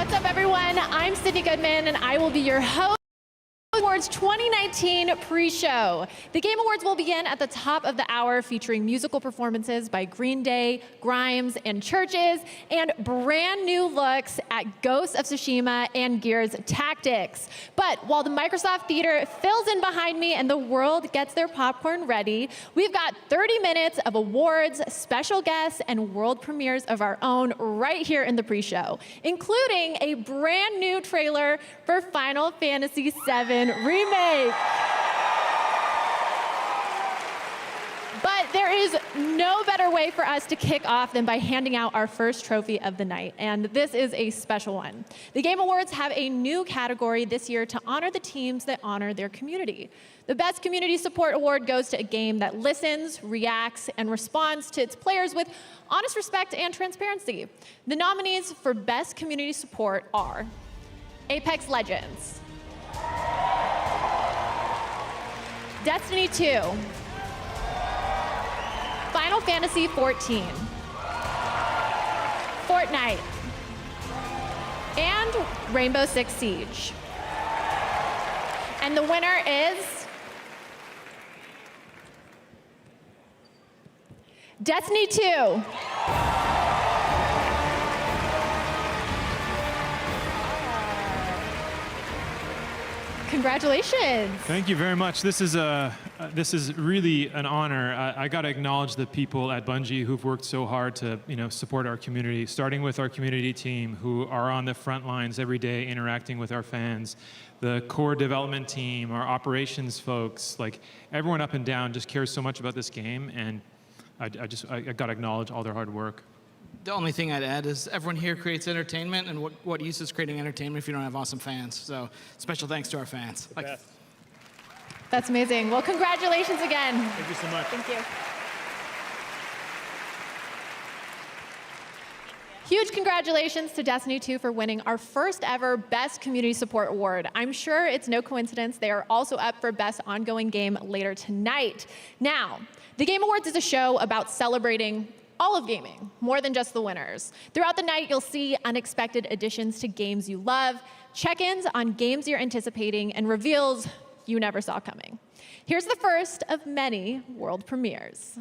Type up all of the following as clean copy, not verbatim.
What's up, everyone? I'm Sydney Goodman, and I will be your host Awards 2019 pre-show. The Game Awards will begin at the top of the hour, featuring musical performances by Green Day, Grimes, and Churches, and brand new looks at Ghosts of Tsushima and Gears Tactics. But while the Microsoft Theater fills in behind me and the world gets their popcorn ready, we've got 30 minutes of awards, special guests, and world premieres of our own right here in the pre-show, including a brand new trailer for Final Fantasy VII Remake. But there is no better way for us to kick off than by handing out our first trophy of the night, and this is a special one. The Game Awards have a new category this year to honor the teams that honor their community. The Best Community Support Award goes to a game that listens, reacts, and responds to its players with honest respect and transparency. The nominees for Best Community Support are Apex Legends, Destiny 2, Final Fantasy XIV, Fortnite, and Rainbow Six Siege. And the winner is Destiny 2. Congratulations. Thank you very much. This is really an honor. I got to acknowledge the people at Bungie who've worked so hard to support our community, starting with our community team who are on the front lines every day interacting with our fans, the core development team, our operations folks, like everyone up and down just cares so much about this game, and I got to acknowledge all their hard work. The only thing I'd add is everyone here creates entertainment, and what use is creating entertainment if you don't have awesome fans? So special thanks to our fans. That's amazing. Well, congratulations again. Thank you so much. Thank you. Huge congratulations to Destiny 2 for winning our first ever Best Community Support Award. I'm sure it's no coincidence they are also up for Best Ongoing Game later tonight. Now, the Game Awards is a show about celebrating all of gaming, more than just the winners. Throughout the night, you'll see unexpected additions to games you love, check-ins on games you're anticipating, and reveals you never saw coming. Here's the first of many world premieres.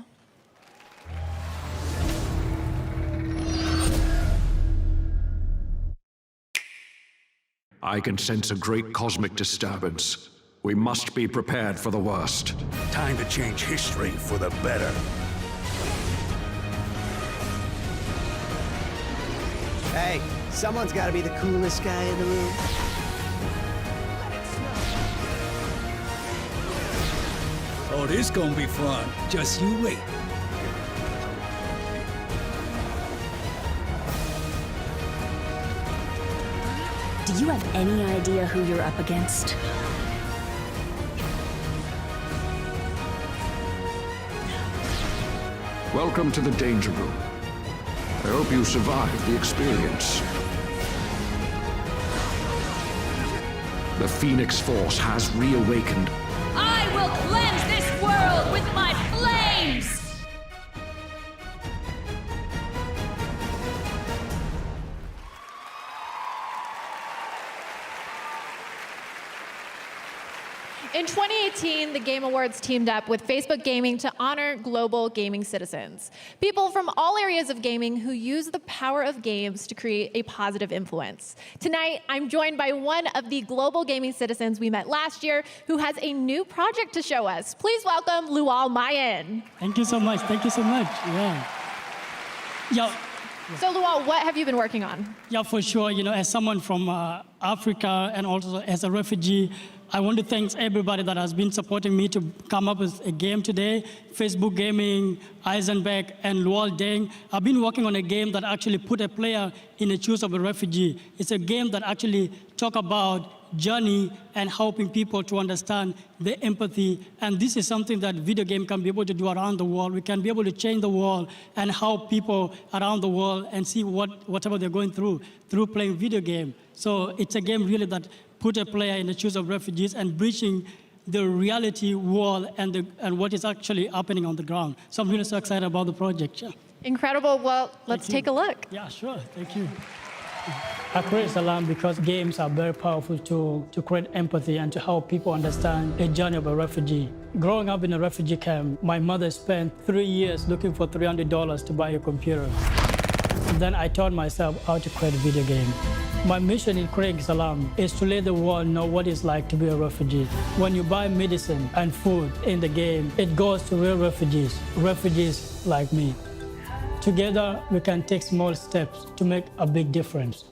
I can sense a great cosmic disturbance. We must be prepared for the worst. Time to change history for the better. Hey, someone's got to be the coolest guy in the room. Oh, this gonna be fun. Just you wait. Do you have any idea who you're up against? Welcome to the Danger Room. I hope you survived the experience. The Phoenix Force has reawakened. I will cleanse this world with my flames! In 2018, the Game Awards teamed up with Facebook Gaming to honor global gaming citizens, people from all areas of gaming who use the power of games to create a positive influence. Tonight, I'm joined by one of the global gaming citizens we met last year who has a new project to show us. Please welcome Lual Mayen. Thank you so much. Thank you so much. Yeah. So Lual, what have you been working on? Yeah, for sure. As someone from Africa and also as a refugee, I want to thank everybody that has been supporting me to come up with a game today. Facebook Gaming, Eisenberg, and Lual Deng. I've been working on a game that actually put a player in the shoes of a refugee. It's a game that actually talk about journey and helping people to understand the empathy. And this is something that video game can be able to do around the world. We can be able to change the world and help people around the world and see whatever they're going through playing video game. So it's a game really that put a player in the shoes of refugees and bridging the reality world and what is actually happening on the ground. So I'm really so excited about the project. Yeah. Incredible. Well, let's take a look. Yeah, sure. Thank you. I create Salam because games are a very powerful tool to create empathy and to help people understand the journey of a refugee. Growing up in a refugee camp, my mother spent 3 years looking for $300 to buy a computer. Then I taught myself how to create a video game. My mission in creating Salam is to let the world know what it's like to be a refugee. When you buy medicine and food in the game, it goes to real refugees like me. Together, we can take small steps to make a big difference.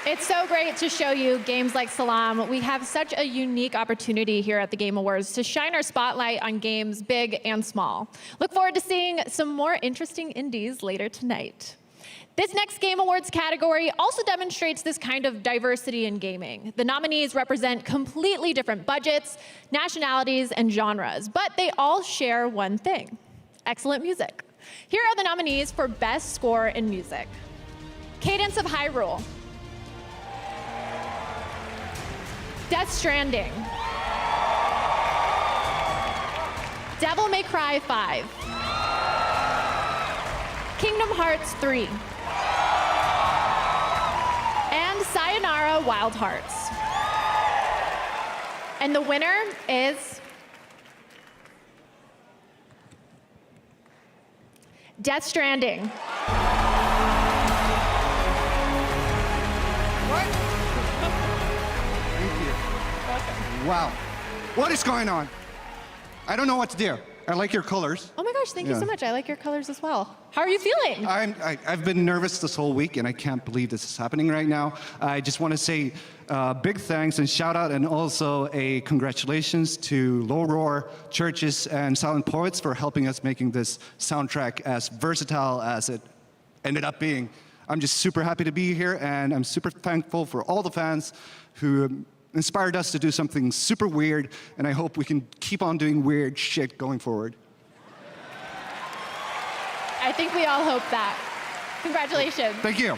It's so great to show you games like Salam. We have such a unique opportunity here at the Game Awards to shine our spotlight on games big and small. Look forward to seeing some more interesting indies later tonight. This next Game Awards category also demonstrates this kind of diversity in gaming. The nominees represent completely different budgets, nationalities, and genres, but they all share one thing: excellent music. Here are the nominees for Best Score in Music: Cadence of Hyrule, Death Stranding, Devil May Cry 5, Kingdom Hearts 3, and Sayonara Wild Hearts. And the winner is Death Stranding. Wow. What is going on? I don't know what to do. I like your colors. Oh my gosh, thank you so much. I like your colors as well. How are you feeling? I've been nervous this whole week, and I can't believe this is happening right now. I just want to say big thanks and shout out, and also a congratulations to Low Roar, Churches, and Silent Poets for helping us making this soundtrack as versatile as it ended up being. I'm just super happy to be here, and I'm super thankful for all the fans who inspired us to do something super weird, and I hope we can keep on doing weird shit going forward. I think we all hope that. Congratulations. Thank you.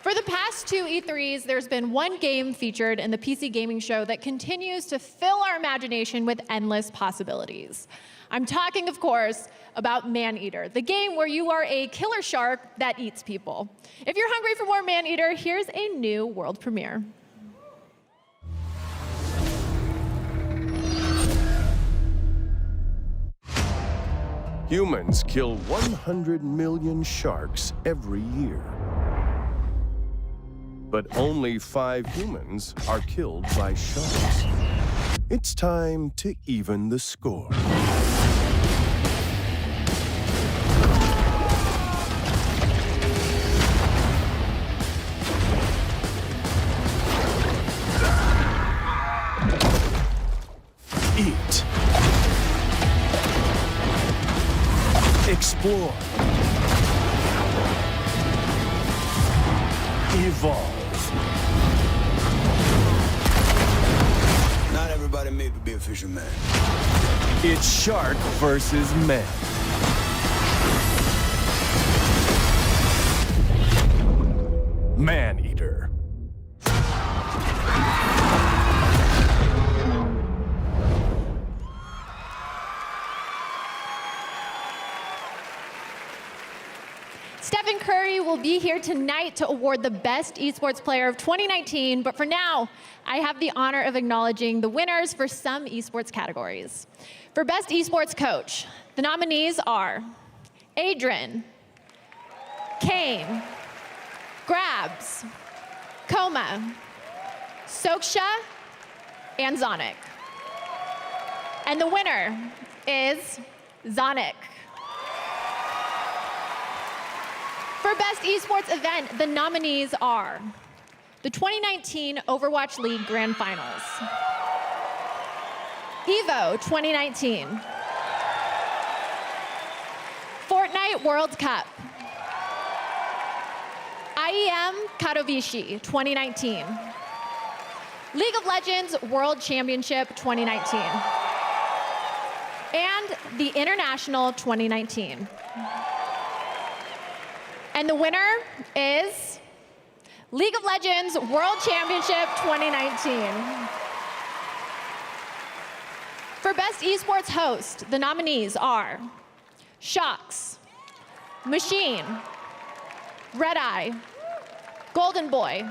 For the past 2 E3s, there's been one game featured in the PC gaming show that continues to fill our imagination with endless possibilities. I'm talking, of course, about Maneater, the game where you are a killer shark that eats people. If you're hungry for more Maneater, here's a new world premiere. Humans kill 100 million sharks every year. But only 5 humans are killed by sharks. It's time to even the score. Eat. Explore. Evolve. Not everybody made to be a fisherman. It's shark versus man. Maneater. Stephen Curry will be here tonight to award the Best Esports Player of 2019, but for now, I have the honor of acknowledging the winners for some esports categories. For Best Esports Coach, the nominees are Adrian, Kane, Grabs, Koma, Soksha, and Zonic. And the winner is Zonic. For Best Esports Event, the nominees are the 2019 Overwatch League Grand Finals, EVO 2019, Fortnite World Cup, IEM Katowice 2019, League of Legends World Championship 2019, and the International 2019. And the winner is League of Legends World Championship 2019. For Best Esports Host, the nominees are Shocks, Machine, Red Eye, Golden Boy,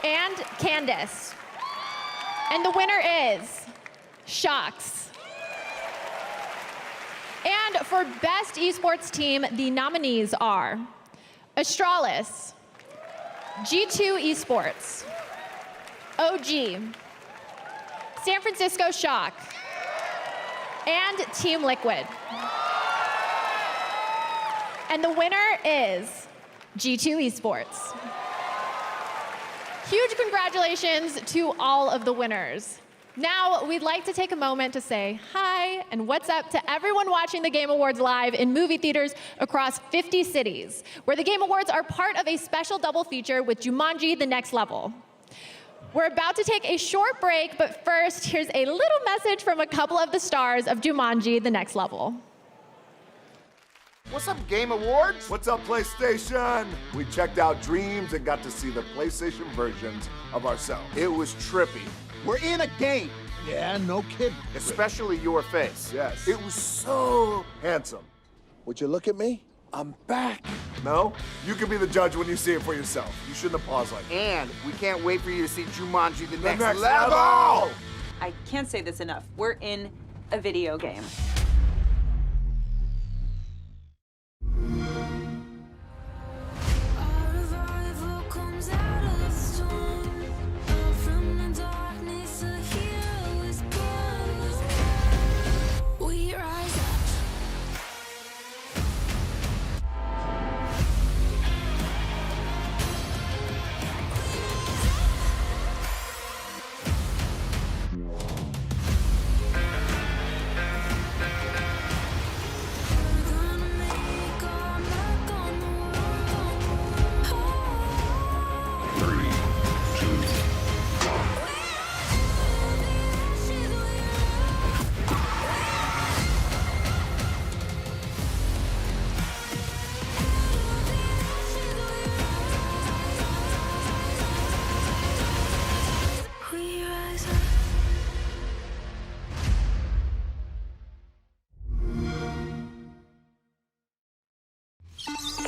and Candace. And the winner is Shocks. And for Best Esports Team, the nominees are Astralis, G2 Esports, OG, San Francisco Shock, and Team Liquid. And the winner is G2 Esports. Huge congratulations to all of the winners. Now, we'd like to take a moment to say hi and what's up to everyone watching the Game Awards live in movie theaters across 50 cities, where the Game Awards are part of a special double feature with Jumanji: The Next Level. We're about to take a short break, but first, here's a little message from a couple of the stars of Jumanji: The Next Level. What's up, Game Awards? What's up, PlayStation? We checked out Dreams and got to see the PlayStation versions of ourselves. It was trippy. We're in a game. Yeah, no kidding. Especially your face. Yes. It was so handsome. Would you look at me? I'm back. No? You can be the judge when you see it for yourself. You shouldn't have paused like that. And we can't wait for you to see Jumanji: The Next Level! I can't say this enough. We're in a video game.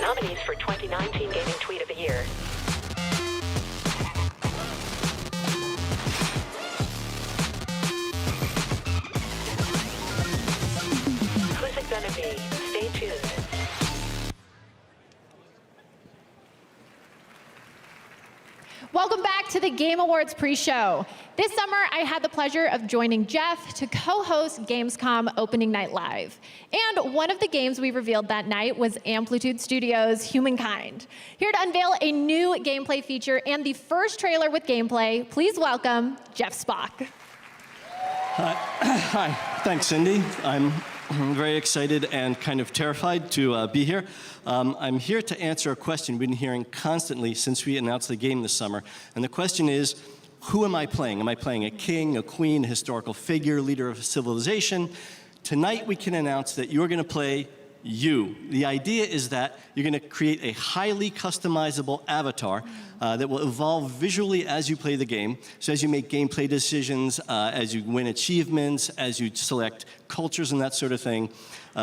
Nominees for 2019 Gaming Tweet of the Year. Who's it gonna be? Stay tuned. Welcome back to the Game Awards pre-show. This summer, I had the pleasure of joining Jeff to co-host Gamescom Opening Night Live. And one of the games we revealed that night was Amplitude Studios' Humankind. Here to unveil a new gameplay feature and the first trailer with gameplay, please welcome Jeff Spock. Hi, thanks, Cindy. I'm very excited and kind of terrified to be here. I'm here to answer a question we've been hearing constantly since we announced the game this summer. And the question is, who am I playing? Am I playing a king, a queen, a historical figure, leader of a civilization? Tonight we can announce that you're going to play you. The idea is that you're going to create a highly customizable avatar that will evolve visually as you play the game. So as you make gameplay decisions, as you win achievements, as you select cultures and that sort of thing,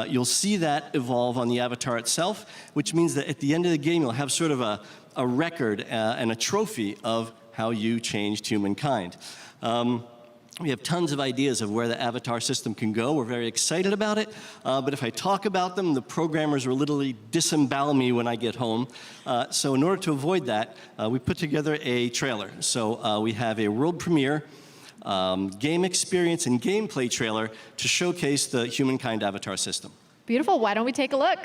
you'll see that evolve on the avatar itself, which means that at the end of the game, you'll have sort of a record and a trophy of how you changed humankind. We have tons of ideas of where the avatar system can go. We're very excited about it. But if I talk about them, the programmers will literally disembowel me when I get home. So in order to avoid that, we put together a trailer. So we have a world premiere game experience and gameplay trailer to showcase the Humankind avatar system. Beautiful. Why don't we take a look?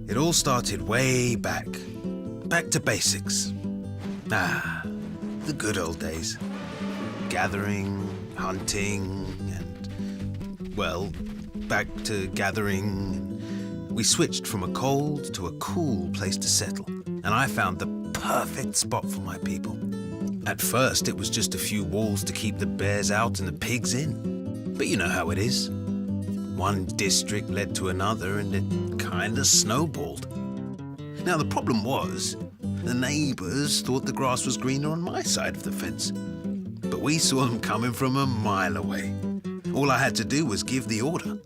It all started way back to basics. The good old days. Gathering, hunting, and, well, back to gathering. We switched from a cold to a cool place to settle, and I found the perfect spot for my people. At first, it was just a few walls to keep the bears out and the pigs in. But you know how it is. One district led to another, and it kinda snowballed. Now, the problem was, the neighbors thought the grass was greener on my side of the fence. But we saw them coming from a mile away. All I had to do was give the order.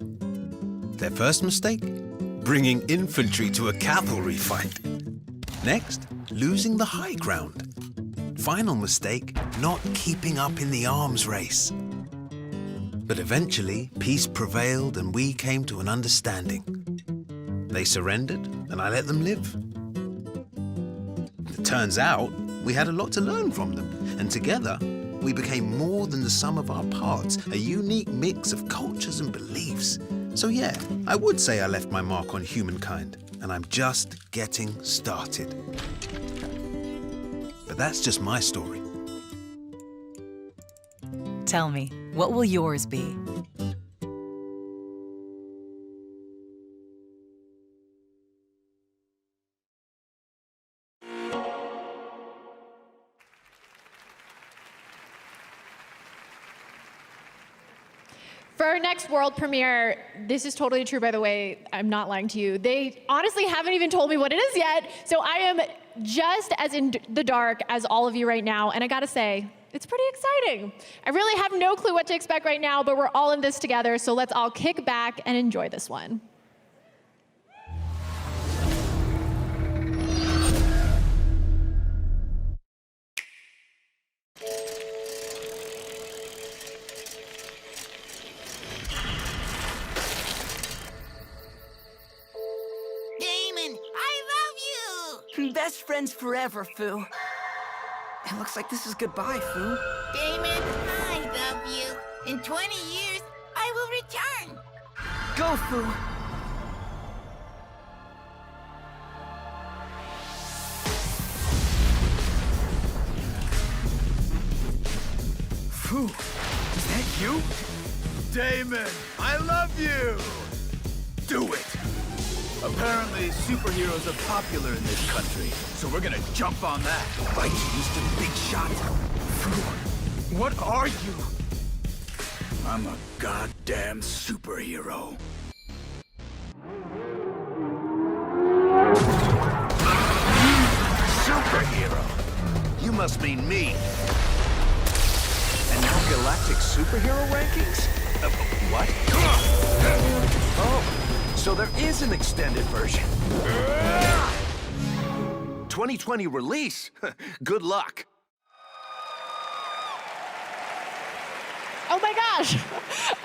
Their first mistake? Bringing infantry to a cavalry fight. Next, losing the high ground. Final mistake, not keeping up in the arms race. But eventually, peace prevailed and we came to an understanding. They surrendered, and I let them live. It turns out, we had a lot to learn from them, and together, we became more than the sum of our parts, a unique mix of cultures and beliefs. So yeah, I would say I left my mark on humankind, and I'm just getting started. But that's just my story. Tell me, what will yours be? For our next world premiere, this is totally true, by the way, I'm not lying to you. They honestly haven't even told me what it is yet, so I am just as in the dark as all of you right now, and I gotta say, it's pretty exciting. I really have no clue what to expect right now, but we're all in this together, so let's all kick back and enjoy this one. Best friends forever, Fu. It looks like this is goodbye, Fu. Damon, I love you. In 20 years, I will return. Go, Fu. Fu, is that you? Damon, I love you! Do it! Apparently, superheroes are popular in this country, so we're gonna jump on that. Like Mr. Big Shot. Fu, what are you? I'm a goddamn superhero. Superhero? You must mean me. And now galactic superhero rankings? What? Oh. So there is an extended version. 2020 release. Good luck. Oh my gosh.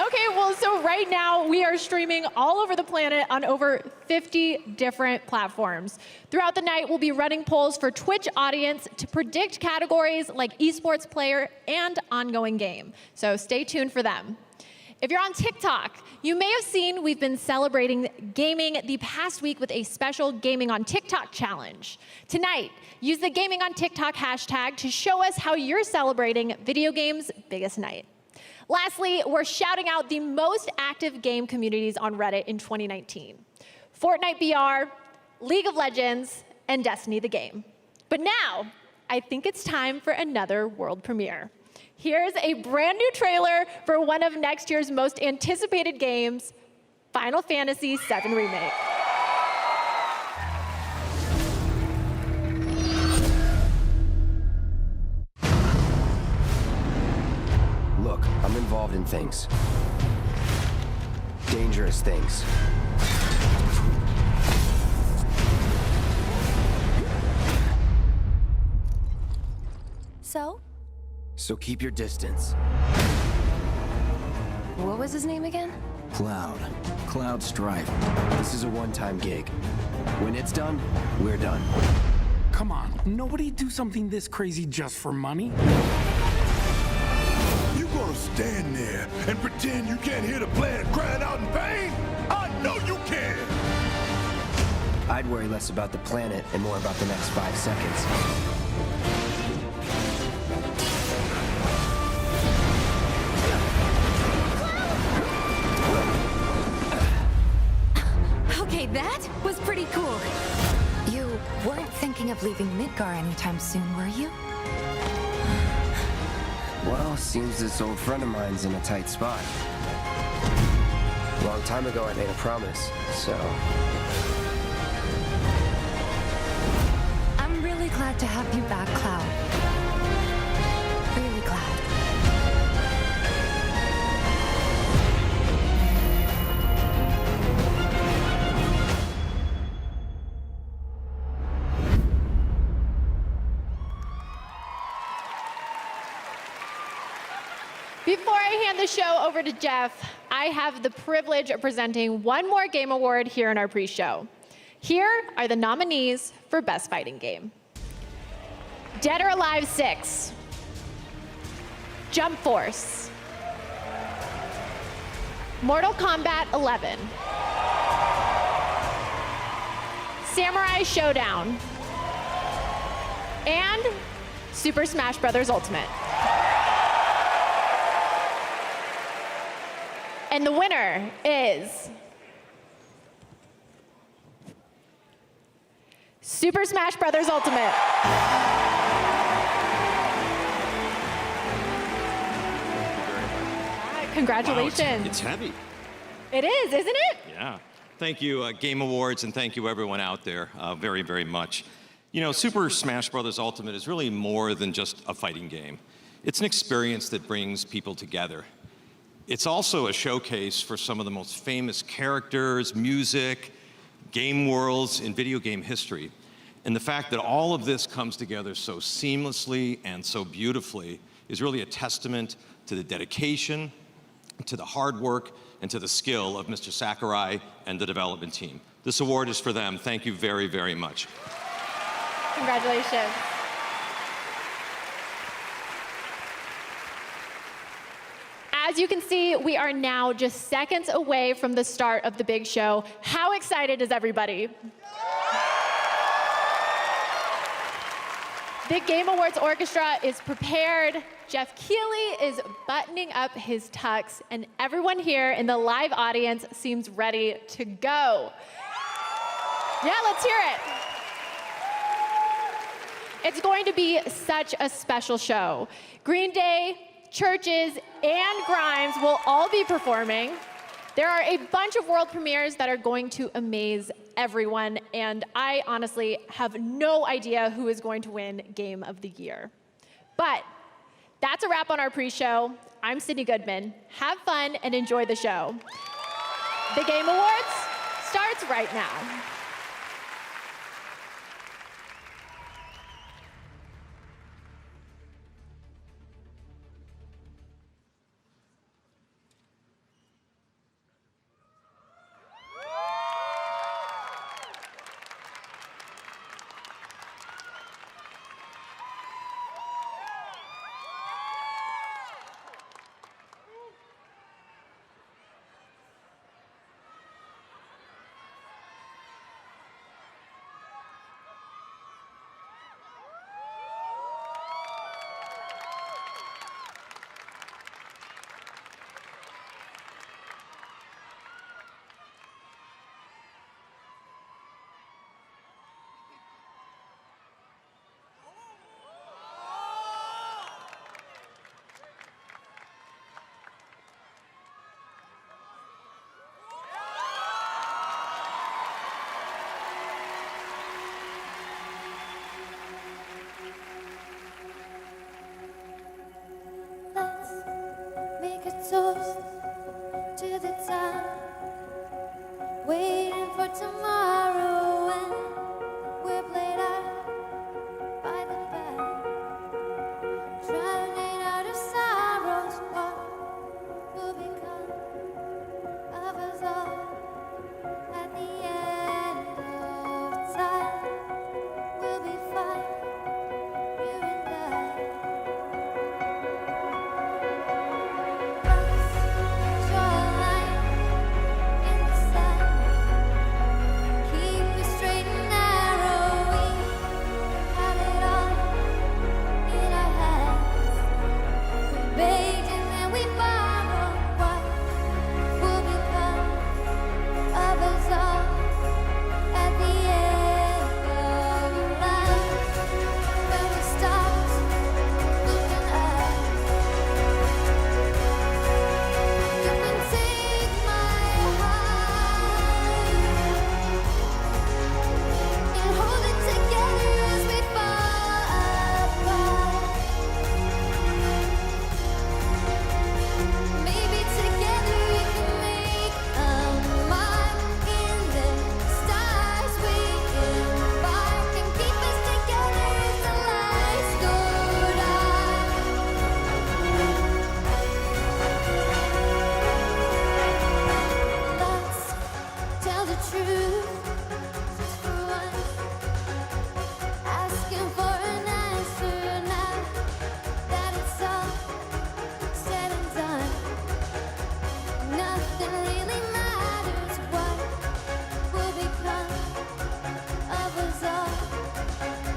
Okay, well, so right now we are streaming all over the planet on over 50 different platforms. Throughout the night, we'll be running polls for Twitch audience to predict categories like esports player and ongoing game. So stay tuned for them. If you're on TikTok, you may have seen we've been celebrating gaming the past week with a special Gaming on TikTok challenge. Tonight, use the Gaming on TikTok hashtag to show us how you're celebrating video games' biggest night. Lastly, we're shouting out the most active game communities on Reddit in 2019. Fortnite BR, League of Legends, and Destiny the game. But now, I think it's time for another world premiere. Here's a brand new trailer for one of next year's most anticipated games, Final Fantasy VII Remake. Look, I'm involved in things. Dangerous things. So keep your distance. What was his name again? Cloud. Cloud Strife. This is a one-time gig. When it's done, we're done. Come on, nobody do something this crazy just for money. You gonna stand there and pretend you can't hear the planet crying out in pain? I know you can! I'd worry less about the planet and more about the next 5 seconds. Okay, that was pretty cool. You weren't thinking of leaving Midgar anytime soon, were you? Well, seems this old friend of mine's in a tight spot. long time ago, I made a promise, so... I'm really glad to have you back, Cloud. Really glad. Before I hand the show over to Jeff, I have the privilege of presenting one more game award here in our pre-show. Here are the nominees for Best Fighting Game. Dead or Alive 6, Jump Force, Mortal Kombat 11, Samurai Showdown, and Super Smash Bros. Ultimate. And the winner is Super Smash Bros. Ultimate. Congratulations. Wow, it's heavy. It is, isn't it? Yeah. Thank you, Game Awards, and thank you everyone out there very, very much. You know, Super Smash Bros. Ultimate is really more than just a fighting game. It's an experience that brings people together. It's also a showcase for some of the most famous characters, music, game worlds in video game history. And the fact that all of this comes together so seamlessly and so beautifully is really a testament to the dedication, to the hard work, and to the skill of Mr. Sakurai and the development team. This award is for them. Thank you very, very much. Congratulations. As you can see, we are now just seconds away from the start of the big show. How excited is everybody? The Game Awards Orchestra is prepared. Jeff Keighley is buttoning up his tux, and everyone here in the live audience seems ready to go. Yeah, let's hear it. It's going to be such a special show. Green Day, Churches, and Grimes will all be performing. There are a bunch of world premieres that are going to amaze everyone, and I honestly have no idea who is going to win Game of the Year. But that's a wrap on our pre-show. I'm Sydney Goodman. Have fun and enjoy the show. The Game Awards starts right now. Toast to the time, waiting for tomorrow when we're played out by the band, drowning out of sorrows. What will become of us all at the end of time? We'll be fine, you and I. truth. Just for once, asking for an answer now that it's all said and done. Nothing really matters. What will become of us all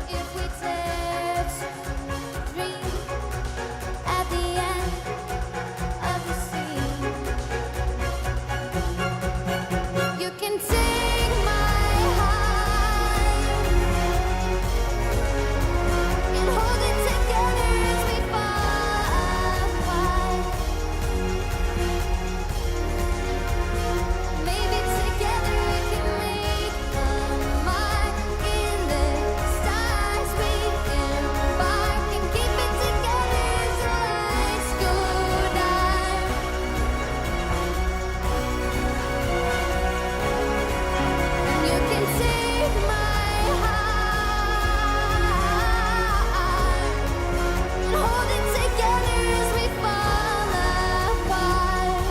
if we dare to dream at the end of the scene? You can take my heart and hold it together as we fall apart. Maybe together we can make a mark in the stars. We embark and keep it together as the lights go dark. You can take my heart and hold it together as we fall apart.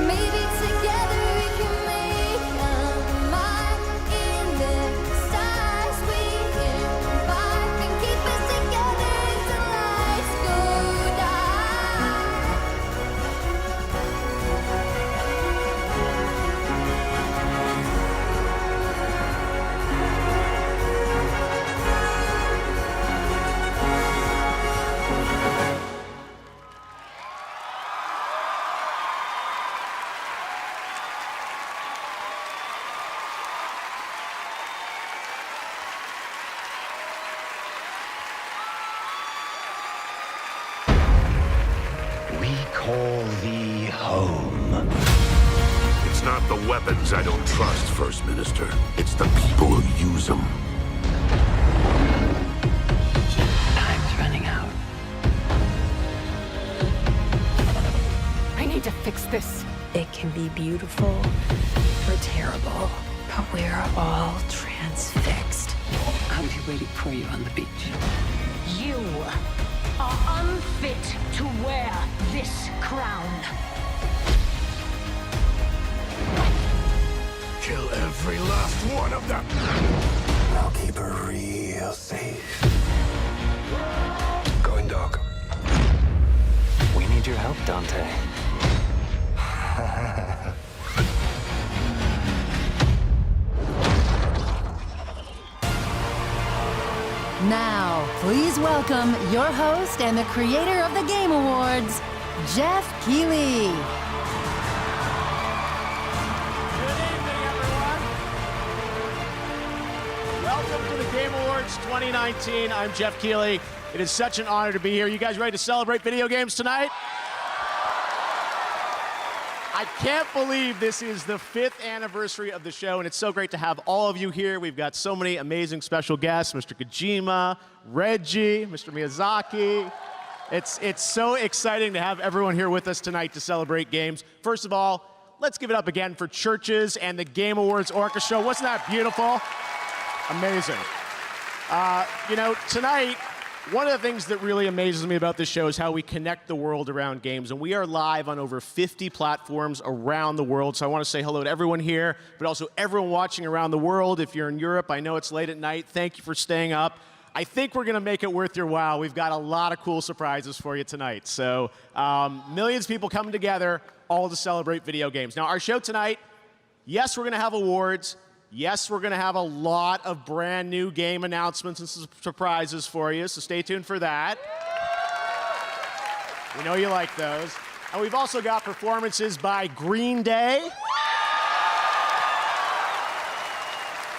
Maybe together we can make a mark in the stars. We embark and keep us together as the lights go dark. We call thee home. It's not the weapons I don't trust, First Minister. It's the people who use them. Time's running out. I need to fix this. It can be beautiful or terrible, but we're all transfixed. I'll be waiting for you on the beach. You are unfit to wear this crown. Kill every last one of them. I'll keep her real safe. Going dog. We need your help, Dante. Now, please welcome your host and the creator of the Game Awards, Jeff Keighley. Welcome to the Game Awards 2019. I'm Jeff Keighley. It is such an honor to be here. You guys ready to celebrate video games tonight? I can't believe this is the 5th anniversary of the show, and it's so great to have all of you here. We've got so many amazing special guests, Mr. Kojima, Reggie, Mr. Miyazaki. It's so exciting to have everyone here with us tonight to celebrate games. First of all, let's give it up again for Churches and the Game Awards Orchestra. Wasn't that beautiful? Amazing. You know, tonight, one of the things that really amazes me about this show is how we connect the world around games. And we are live on over 50 platforms around the world. So I want to say hello to everyone here, but also everyone watching around the world. If you're in Europe, I know it's late at night. Thank you for staying up. I think we're going to make it worth your while. We've got a lot of cool surprises for you tonight. So millions of people coming together, all to celebrate video games. Now, our show tonight, yes, we're going to have awards. Yes, we're going to have a lot of brand new game announcements and surprises for you, so stay tuned for that. We know you like those. And we've also got performances by Green Day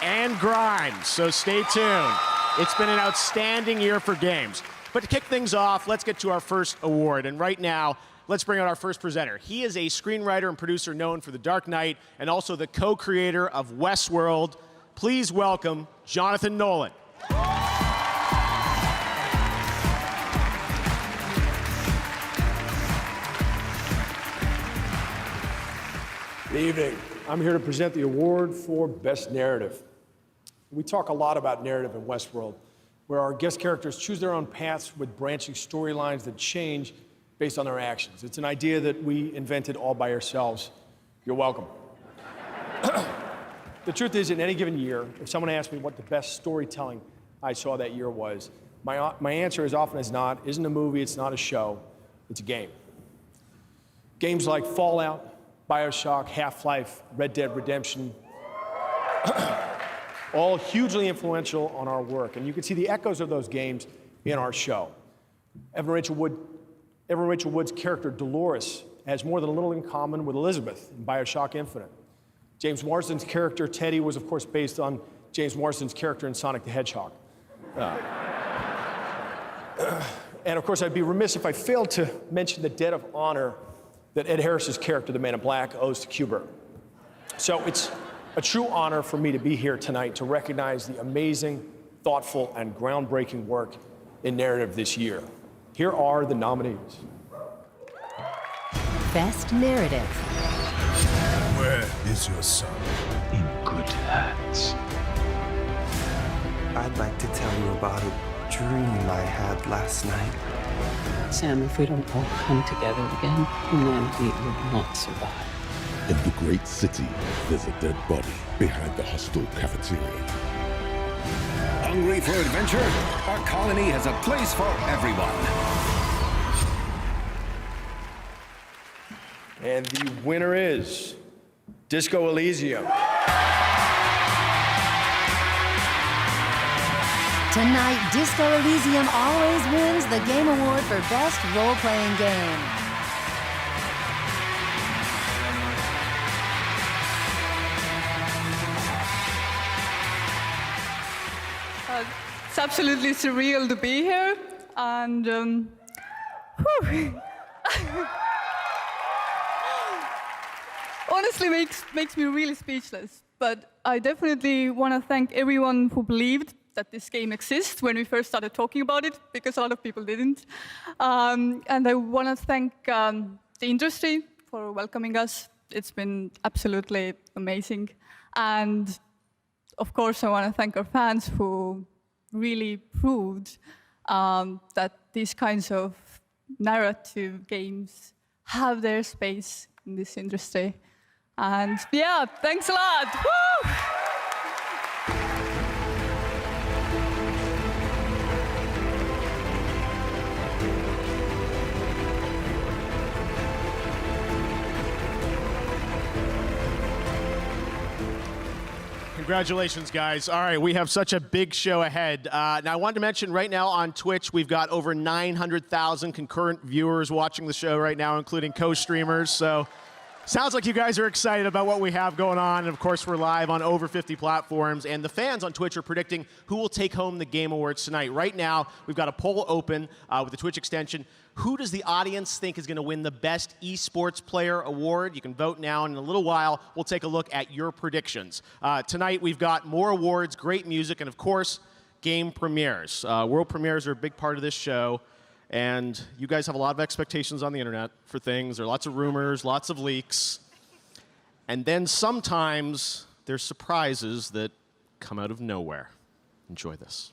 and Grimes, so stay tuned. It's been an outstanding year for games. But to kick things off, let's get to our first award. And right now, let's bring out our first presenter. He is a screenwriter and producer known for The Dark Knight and also the co-creator of Westworld. Please welcome Jonathan Nolan. Good evening. I'm here to present the award for Best Narrative. We talk a lot about narrative in Westworld, where our guest characters choose their own paths with branching storylines that change based on their actions. It's an idea that we invented all by ourselves. You're welcome. The truth is, in any given year, if someone asked me what the best storytelling I saw that year was, my answer as often as not isn't a movie, it's not a show, it's a game. Games like Fallout, BioShock, Half-Life, Red Dead Redemption, all hugely influential on our work. And you can see the echoes of those games in our show. Evan Rachel Wood's character, Dolores, has more than a little in common with Elizabeth in BioShock Infinite. James Marsden's character, Teddy, was of course based on James Marsden's character in Sonic the Hedgehog. And of course, I'd be remiss if I failed to mention the debt of honor that Ed Harris's character, the Man in Black, owes to Q*bert. So it's a true honor for me to be here tonight to recognize the amazing, thoughtful, and groundbreaking work in narrative this year. Here are the nominees. Best Narrative. Where is your son? In good hands. I'd like to tell you about a dream I had last night. Sam, if we don't all come together again, humanity will not survive. In the great city, there's a dead body behind the hostel cafeteria. Hungry for adventure? Our colony has a place for everyone. And the winner is Disco Elysium. Tonight, Disco Elysium always wins the Game Award for Best Role-Playing Game. It's absolutely surreal to be here, and honestly makes me really speechless. But I definitely want to thank everyone who believed that this game exists when we first started talking about it, because a lot of people didn't. And I want to thank the industry for welcoming us. It's been absolutely amazing. And of course, I want to thank our fans who really proved that these kinds of narrative games have their space in this industry. And yeah, thanks a lot. Woo! Congratulations, guys. All right, we have such a big show ahead. Now, I wanted to mention right now on Twitch, we've got over 900,000 concurrent viewers watching the show right now, including co-streamers. So sounds like you guys are excited about what we have going on. And of course, we're live on over 50 platforms. And the fans on Twitch are predicting who will take home the Game Awards tonight. Right now, we've got a poll open with the Twitch extension. Who does the audience think is going to win the Best Esports Player Award? You can vote now, and in a little while, we'll take a look at your predictions. Tonight, we've got more awards, great music, and of course, game premieres. World premieres are a big part of this show, and you guys have a lot of expectations on the internet for things. There are lots of rumors, lots of leaks, and then sometimes there's surprises that come out of nowhere. Enjoy this.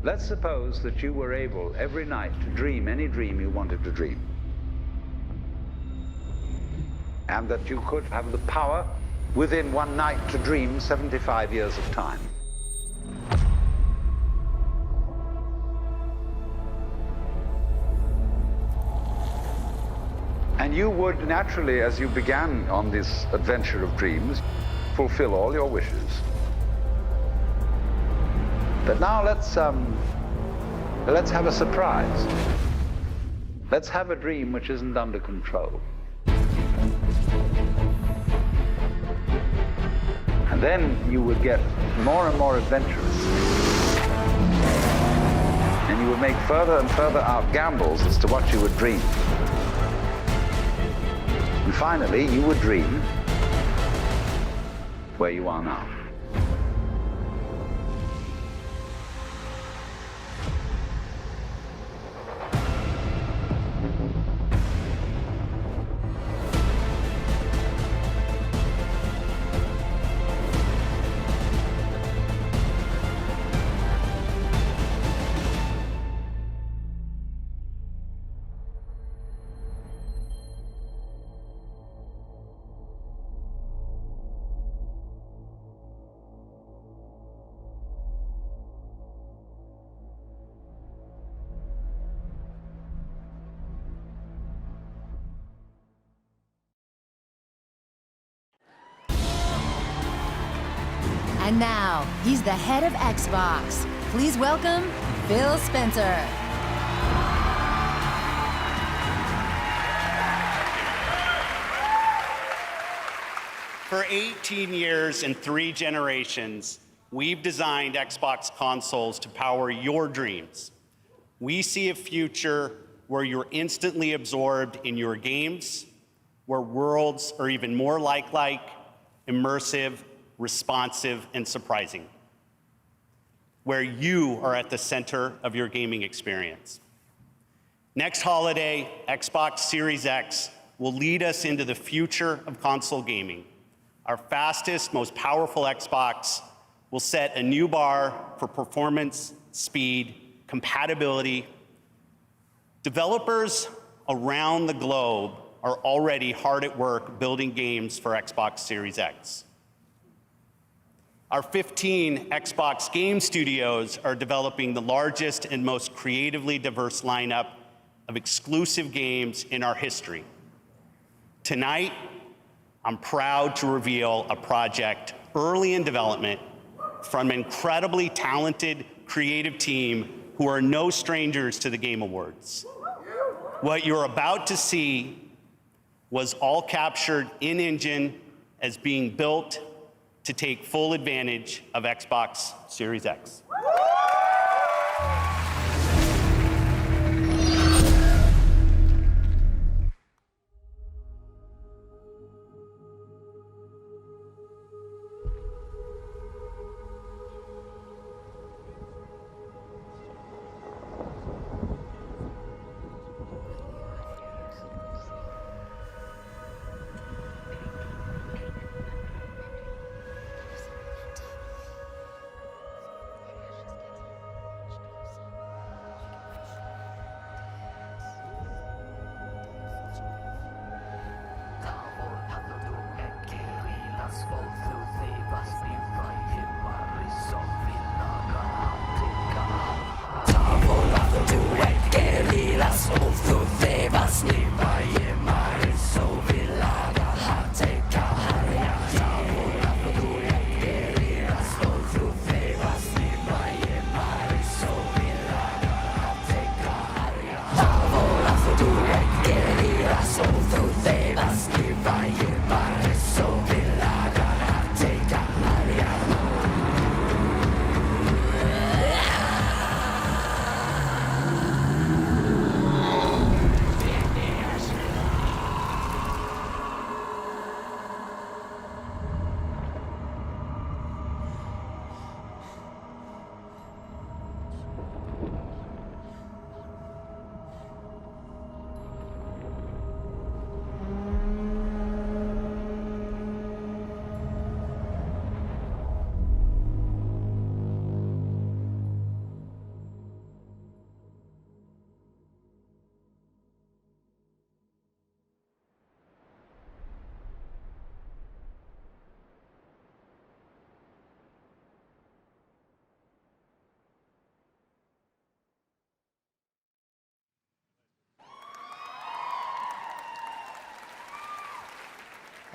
Let's suppose that you were able every night to dream any dream you wanted to dream. And that you could have the power within one night to dream 75 years of time. And you would naturally, as you began on this adventure of dreams, fulfill all your wishes. But now let's have a surprise. Let's have a dream which isn't under control. And then you would get more and more adventurous. And you would make further and further out gambles as to what you would dream. And finally, you would dream where you are now. And now, he's the head of Xbox. Please welcome Phil Spencer. For 18 years and 3 generations, we've designed Xbox consoles to power your dreams. We see a future where you're instantly absorbed in your games, where worlds are even more lifelike, immersive, responsive, and surprising. Where you are at the center of your gaming experience. Next holiday, Xbox Series X will lead us into the future of console gaming. Our fastest, most powerful Xbox will set a new bar for performance, speed, compatibility. Developers around the globe are already hard at work building games for Xbox Series X. Our 15 Xbox game studios are developing the largest and most creatively diverse lineup of exclusive games in our history. Tonight, I'm proud to reveal a project early in development from an incredibly talented, creative team who are no strangers to the Game Awards. What you're about to see was all captured in-engine as being built to take full advantage of Xbox Series X.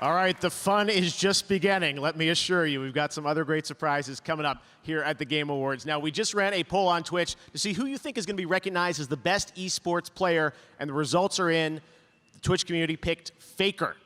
All right, the fun is just beginning. Let me assure you, we've got some other great surprises coming up here at the Game Awards. Now, we just ran a poll on Twitch to see who you think is going to be recognized as the best esports player, and the results are in. The Twitch community picked Faker.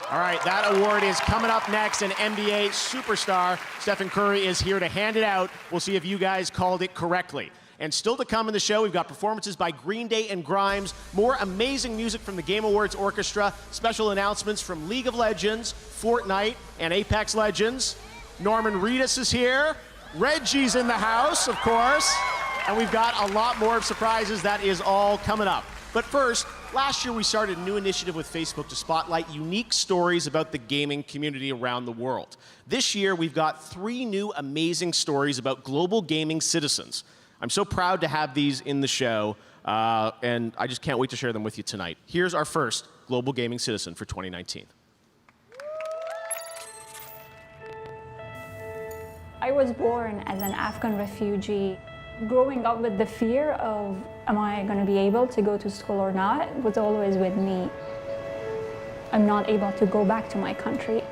All right, that award is coming up next, and NBA superstar Stephen Curry is here to hand it out. We'll see if you guys called it correctly. And still to come in the show, we've got performances by Green Day and Grimes, more amazing music from the Game Awards Orchestra, special announcements from League of Legends, Fortnite, and Apex Legends. Norman Reedus is here. Reggie's in the house, of course. And we've got a lot more surprises. That is all coming up. But first, last year we started a new initiative with Facebook to spotlight unique stories about the gaming community around the world. This year, we've got 3 new amazing stories about global gaming citizens. I'm so proud to have these in the show, and I just can't wait to share them with you tonight. Here's our first global gaming citizen for 2019. I was born as an Afghan refugee. Growing up with the fear of, am I going to be able to go to school or not, was always with me. I'm not able to go back to my country.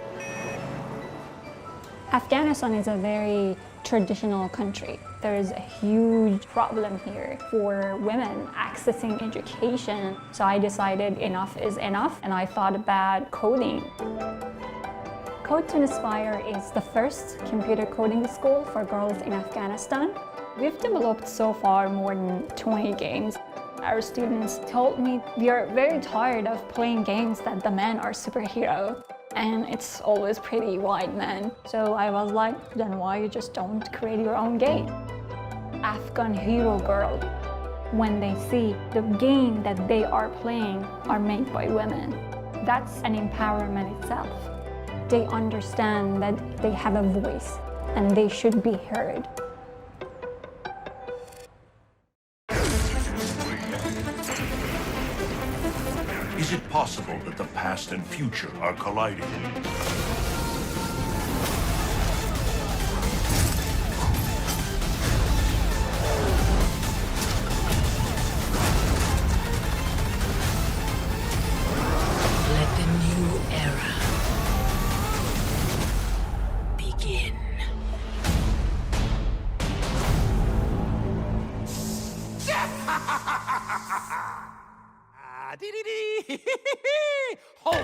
Afghanistan is a very traditional country. There is a huge problem here for women accessing education. So I decided enough is enough, and I thought about coding. Code to Inspire is the first computer coding school for girls in Afghanistan. We've developed so far more than 20 games. Our students told me we are very tired of playing games that the men are superheroes. And it's always pretty white men. So I was like, then why you just don't create your own game? Afghan hero girl, when they see the game that they are playing are made by women, that's an empowerment itself. They understand that they have a voice and they should be heard. Is it possible that the past and future are colliding? Let the new era begin. Ho!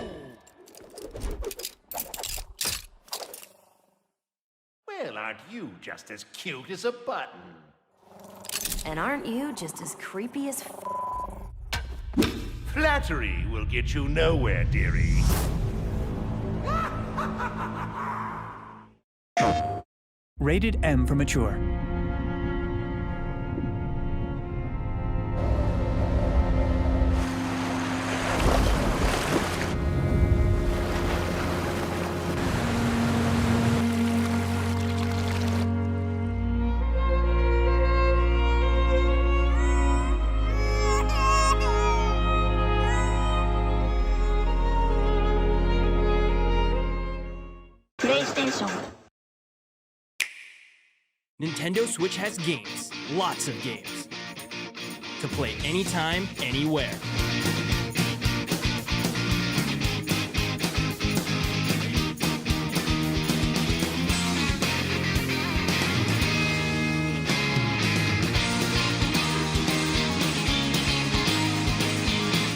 Well, aren't you just as cute as a button? And aren't you just as creepy as Flattery will get you nowhere, dearie. Rated M for mature. PlayStation. Nintendo Switch has games, lots of games, to play anytime, anywhere.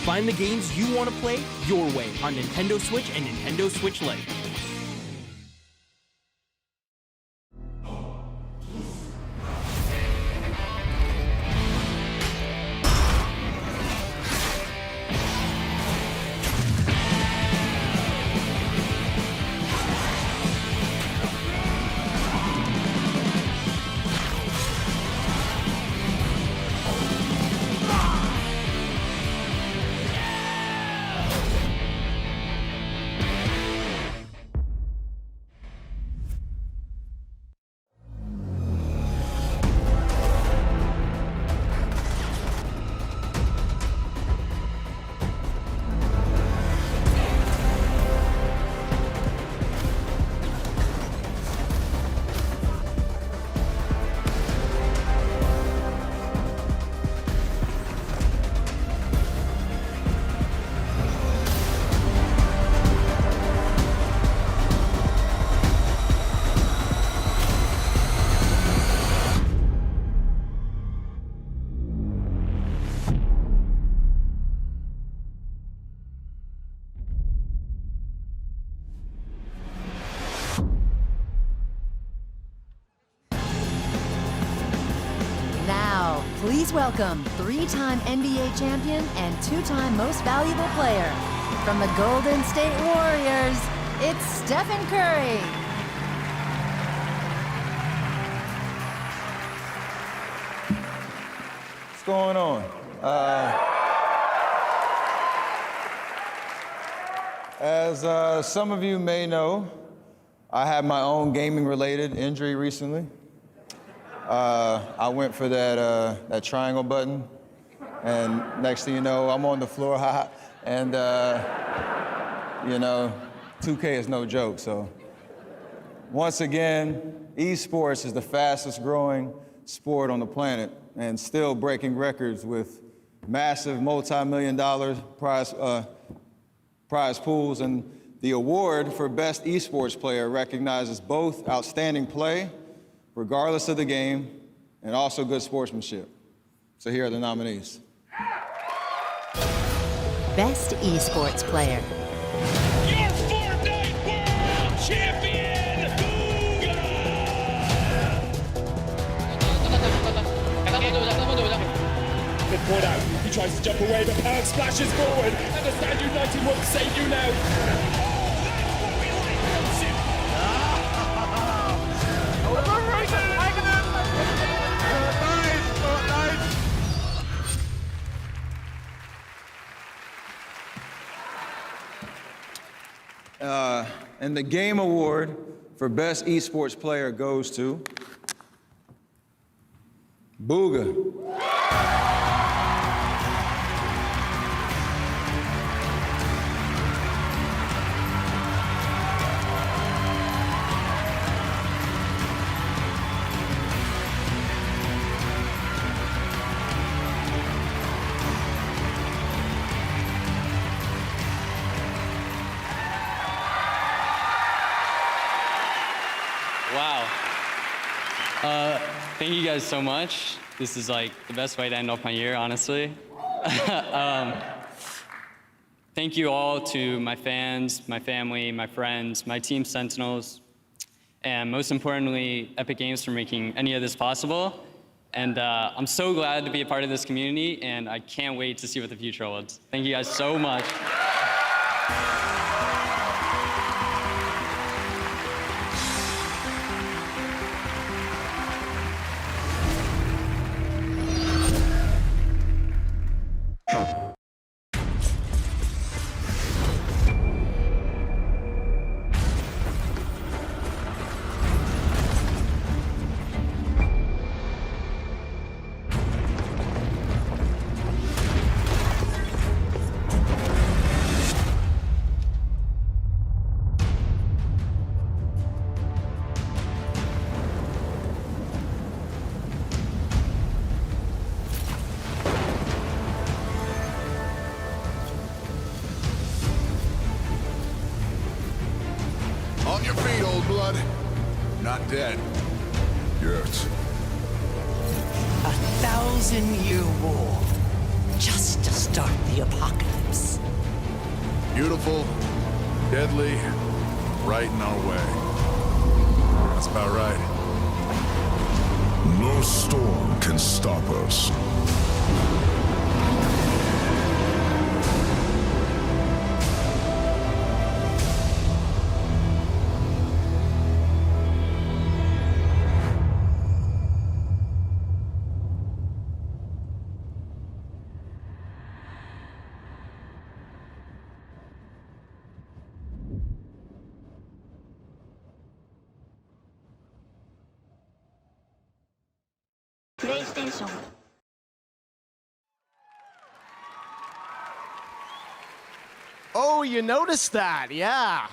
Find the games you want to play your way on Nintendo Switch and Nintendo Switch Lite. Please welcome three-time NBA champion and two-time most valuable player. From the Golden State Warriors, it's Stephen Curry. What's going on? As some of you may know, I had my own gaming-related injury recently. I went for that triangle button, and next thing you know, I'm on the floor, and you know, 2K is no joke. So once again, esports is the fastest growing sport on the planet, and still breaking records with massive multi-million-dollar prize pools, and The award for Best Esports Player recognizes both outstanding play, regardless of the game, and also good sportsmanship. So here are the nominees. Best Esports Player. Your Fortnite World Champion, Good point out. He tries to jump away, but Pound splashes forward. Understand United won't save you now. And the Game Award for Best Esports Player goes to Booga. Wow. Thank you guys so much. This is like the best way to end off my year, honestly. Thank you all to my fans, my family, my friends, my team Sentinels, and most importantly, Epic Games for making any of this possible. And I'm so glad to be a part of this community, and I can't wait to see what the future holds. Thank you guys so much. On your feet, old blood. Not dead. Yet. 1,000-year war. Just to start the apocalypse. Beautiful, deadly, right in our way. That's about right. No storm can stop us. PlayStation. Oh, you noticed that, yeah.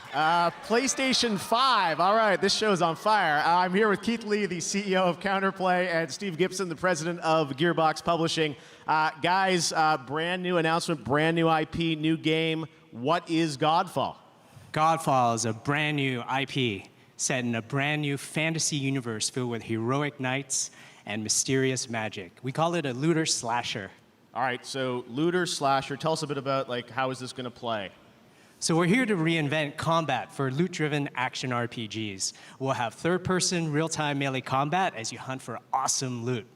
PlayStation 5, all right, this show's on fire. I'm here with Keith Lee, the CEO of Counterplay, and Steve Gibson, the president of Gearbox Publishing. Guys, brand new announcement, brand new IP, new game. What is Godfall? Godfall is a brand new IP set in a brand new fantasy universe filled with heroic knights and mysterious magic. We call it a looter slasher. All right, so looter slasher. Tell us a bit about how is this going to play? So we're here to reinvent combat for loot-driven action RPGs. We'll have third-person, real-time melee combat as you hunt for awesome loot.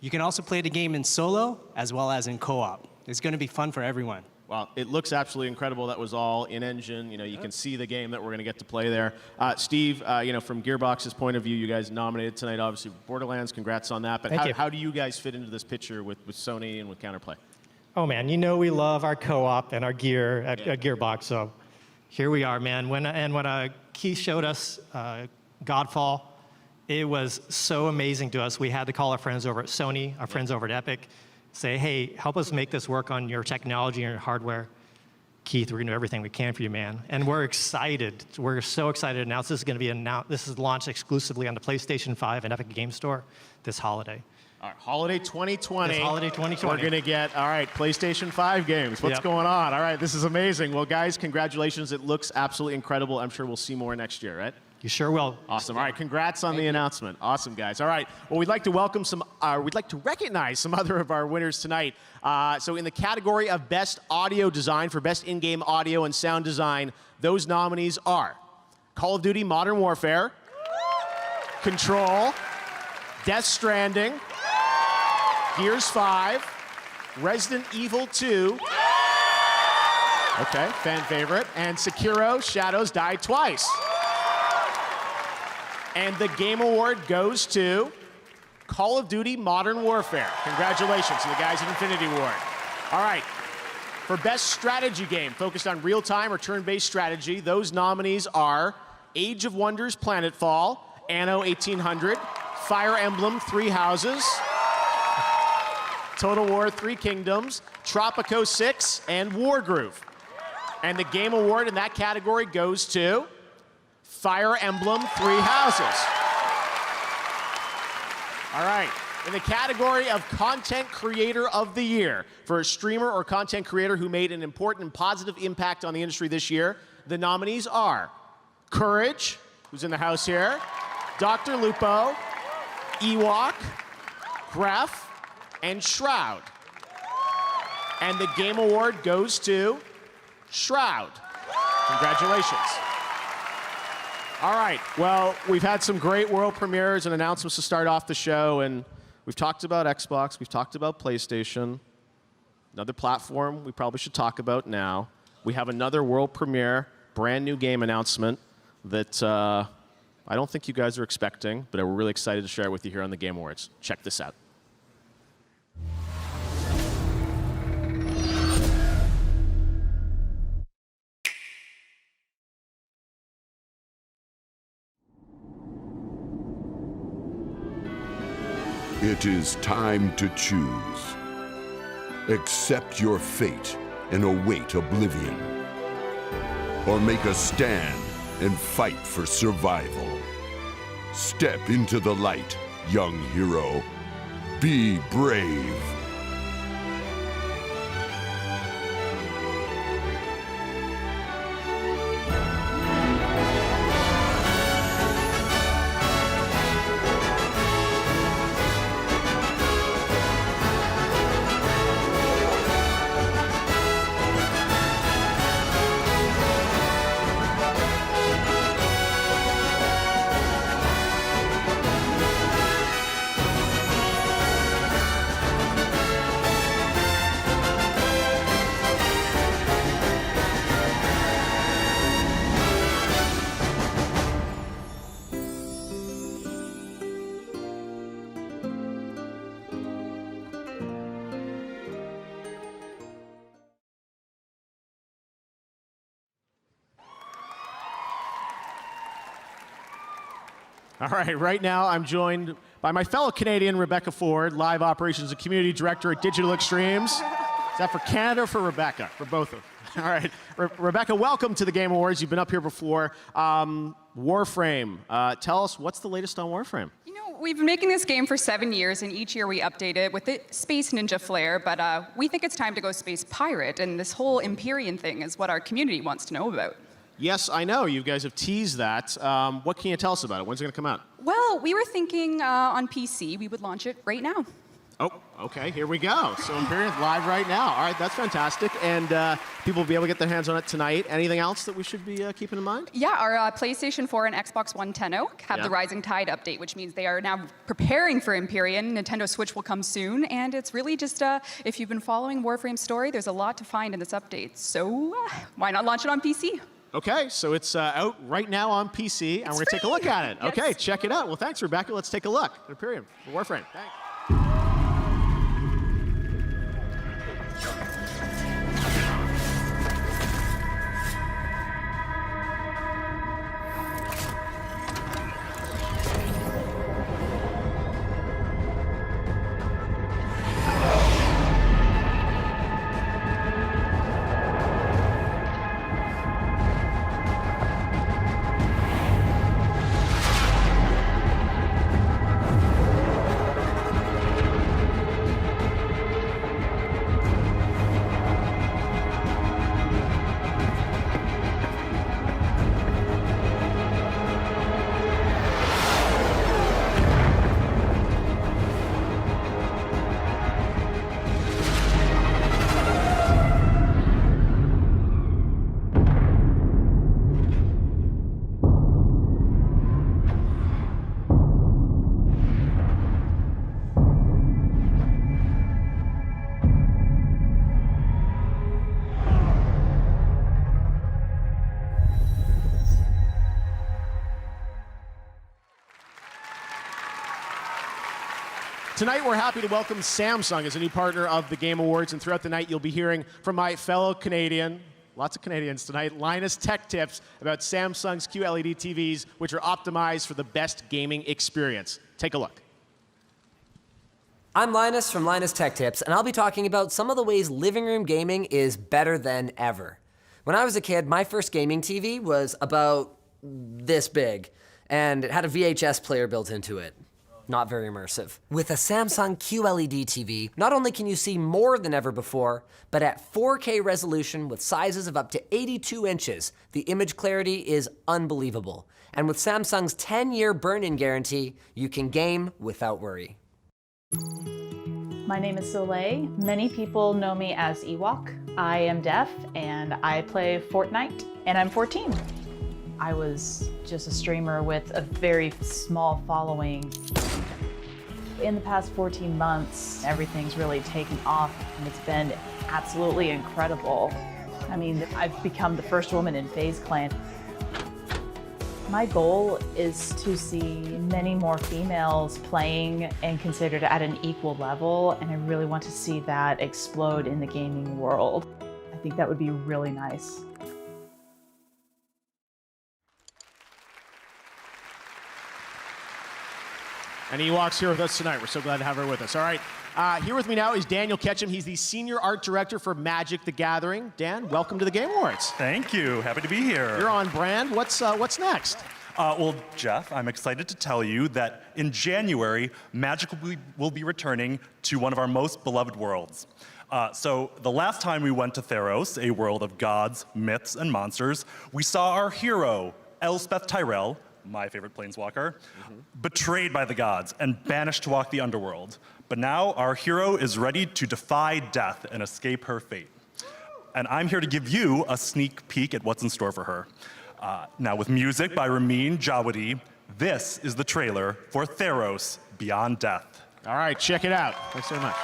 You can also play the game in solo as well as in co-op. It's going to be fun for everyone. Well, it looks absolutely incredible. That was all in-engine. You can see the game that we're going to get to play there. Steve, from Gearbox's point of view, you guys nominated tonight, obviously, Borderlands. Congrats on that. But how do you guys fit into this picture with Sony and with Counterplay? Oh, man, we love our co-op and our gear at Gearbox, so here we are, man. When Keith showed us Godfall, it was so amazing to us. We had to call our friends over at Sony, our friends over at Epic, say, hey, help us make this work on your technology and your hardware. Keith, we're gonna do everything we can for you, man. And we're excited. We're so excited to announce this is gonna be this is launched exclusively on the PlayStation 5 and Epic Game Store this holiday. All right, Holiday 2020. It's Holiday 2020. We're going to get, all right, PlayStation 5 games. What's going on? All right, this is amazing. Well, guys, congratulations. It looks absolutely incredible. I'm sure we'll see more next year, right? You sure will. Awesome. All right, congrats on the announcement. Awesome, guys. All right. Well, we'd like to recognize some other of our winners tonight. So in the category of Best Audio Design for Best In-Game Audio and Sound Design, those nominees are Call of Duty Modern Warfare, Control, Death Stranding, Gears 5, Resident Evil 2, okay, fan favorite, and Sekiro Shadows Die Twice. And the Game Award goes to Call of Duty Modern Warfare. Congratulations to the guys at Infinity Ward. All right, for Best Strategy Game focused on real-time or turn-based strategy, those nominees are Age of Wonders Planetfall, Anno 1800, Fire Emblem 3 Houses, Total War 3 Kingdoms, Tropico 6, and Wargroove. And the Game Award in that category goes to Fire Emblem 3 Houses. All right, in the category of Content Creator of the Year, for a streamer or content creator who made an important and positive impact on the industry this year, the nominees are Courage, who's in the house here, Dr. Lupo, Ewok, Gref, and Shroud. And the Game Award goes to Shroud. Congratulations. All right, well, we've had some great world premieres and announcements to start off the show, and we've talked about Xbox, we've talked about PlayStation. Another platform we probably should talk about now. We have another world premiere, brand new game announcement that I don't think you guys are expecting, but we're really excited to share it with you here on the Game Awards. Check this out. It is time to choose. Accept your fate and await oblivion. Or make a stand and fight for survival. Step into the light, young hero. Be brave. All right now I'm joined by my fellow Canadian, Rebecca Ford, Live Operations and Community Director at Digital Extremes. Is that for Canada or for Rebecca? For both of them. All right, Rebecca, welcome to the Game Awards. You've been up here before. Warframe, tell us, what's the latest on Warframe? You know, we've been making this game for 7 years, and each year we update it with the Space Ninja flair, but we think it's time to go Space Pirate, and this whole Empyrean thing is what our community wants to know about. Yes, I know. You guys have teased that. What can you tell us about it? When's it going to come out? Well, we were thinking on PC we would launch it right now. Oh, okay, here we go. So Empyrean's live right now. All right, that's fantastic. And people will be able to get their hands on it tonight. Anything else that we should be keeping in mind? Yeah, our PlayStation 4 and Xbox One Tenno have the Rising Tide update, which means they are now preparing for Empyrean. Nintendo Switch will come soon, and it's really just, if you've been following Warframe's story, there's a lot to find in this update. So why not launch it on PC? Okay, so it's out right now on PC, and we're going to take a look at it. Yes. Okay, check it out. Well, thanks, Rebecca. Let's take a look at Empyrean for Warframe. Thanks. Tonight, we're happy to welcome Samsung as a new partner of the Game Awards, and throughout the night, you'll be hearing from my fellow Canadian, lots of Canadians tonight, Linus Tech Tips about Samsung's QLED TVs, which are optimized for the best gaming experience. Take a look. I'm Linus from Linus Tech Tips, and I'll be talking about some of the ways living room gaming is better than ever. When I was a kid, my first gaming TV was about this big, and it had a VHS player built into it. Not very immersive. With a Samsung QLED TV, not only can you see more than ever before, but at 4K resolution with sizes of up to 82 inches, the image clarity is unbelievable. And with Samsung's 10-year burn-in guarantee, you can game without worry. My name is Soleil. Many people know me as Ewok. I am deaf and I play Fortnite, and I'm 14. I was just a streamer with a very small following. In the past 14 months, everything's really taken off, and it's been absolutely incredible. I mean, I've become the first woman in FaZe Clan. My goal is to see many more females playing and considered at an equal level, and I really want to see that explode in the gaming world. I think that would be really nice. And Ewok's here with us tonight. We're so glad to have her with us. All right, here with me now is Daniel Ketchum. He's the Senior Art Director for Magic the Gathering. Dan, welcome to the Game Awards. Thank you. Happy to be here. You're on brand. What's next? Well, Jeff, I'm excited to tell you that in January, Magic will be returning to one of our most beloved worlds. So the last time we went to Theros, a world of gods, myths, and monsters, we saw our hero, Elspeth Tyrell, my favorite planeswalker, betrayed by the gods and banished to walk the underworld. But now our hero is ready to defy death and escape her fate. And I'm here to give you a sneak peek at what's in store for her. Now with music by Ramin Djawadi, this is the trailer for Theros Beyond Death. All right, check it out. Thanks very much.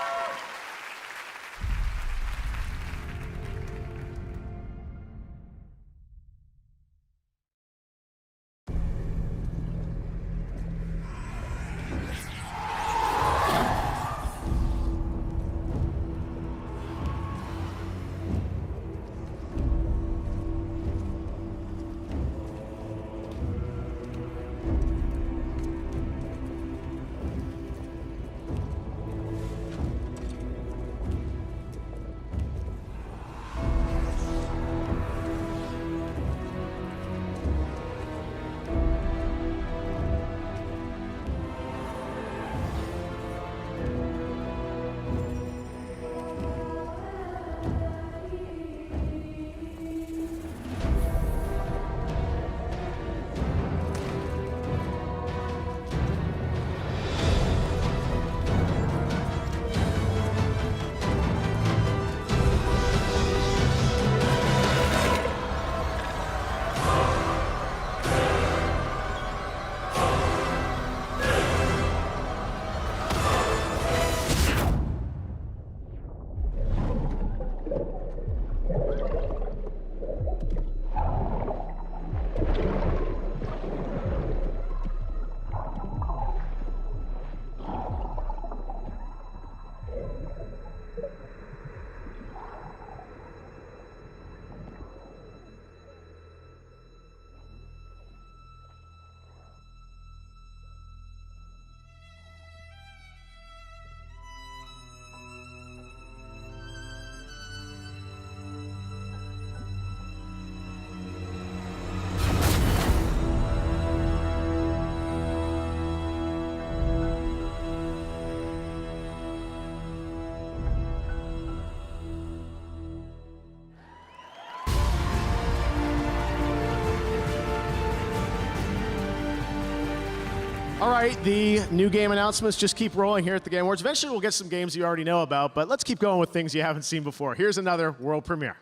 All right, the new game announcements just keep rolling here at the Game Awards. Eventually, we'll get some games you already know about, but let's keep going with things you haven't seen before. Here's another world premiere.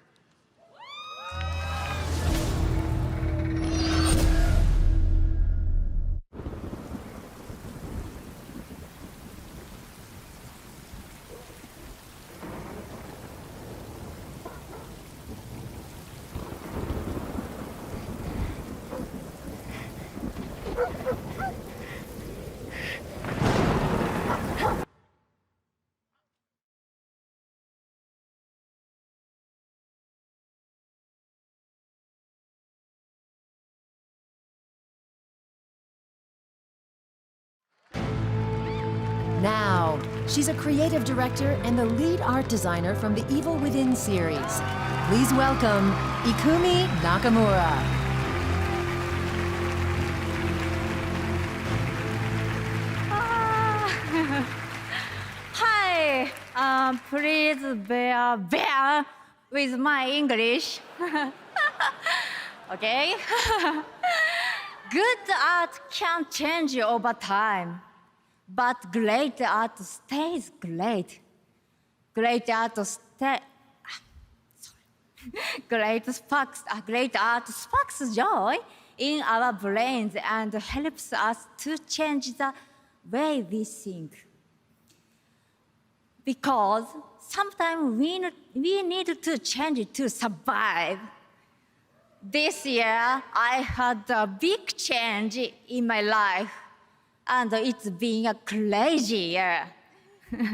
She's a creative director and the lead art designer from the Evil Within series. Please welcome Ikumi Nakamura. Hi, please bear with my English. Okay? Good art can change over time, but great art stays great. Great art sparks joy in our brains and helps us to change the way we think. Because sometimes we need to change it to survive. This year, I had a big change in my life, and it's been a crazy year. But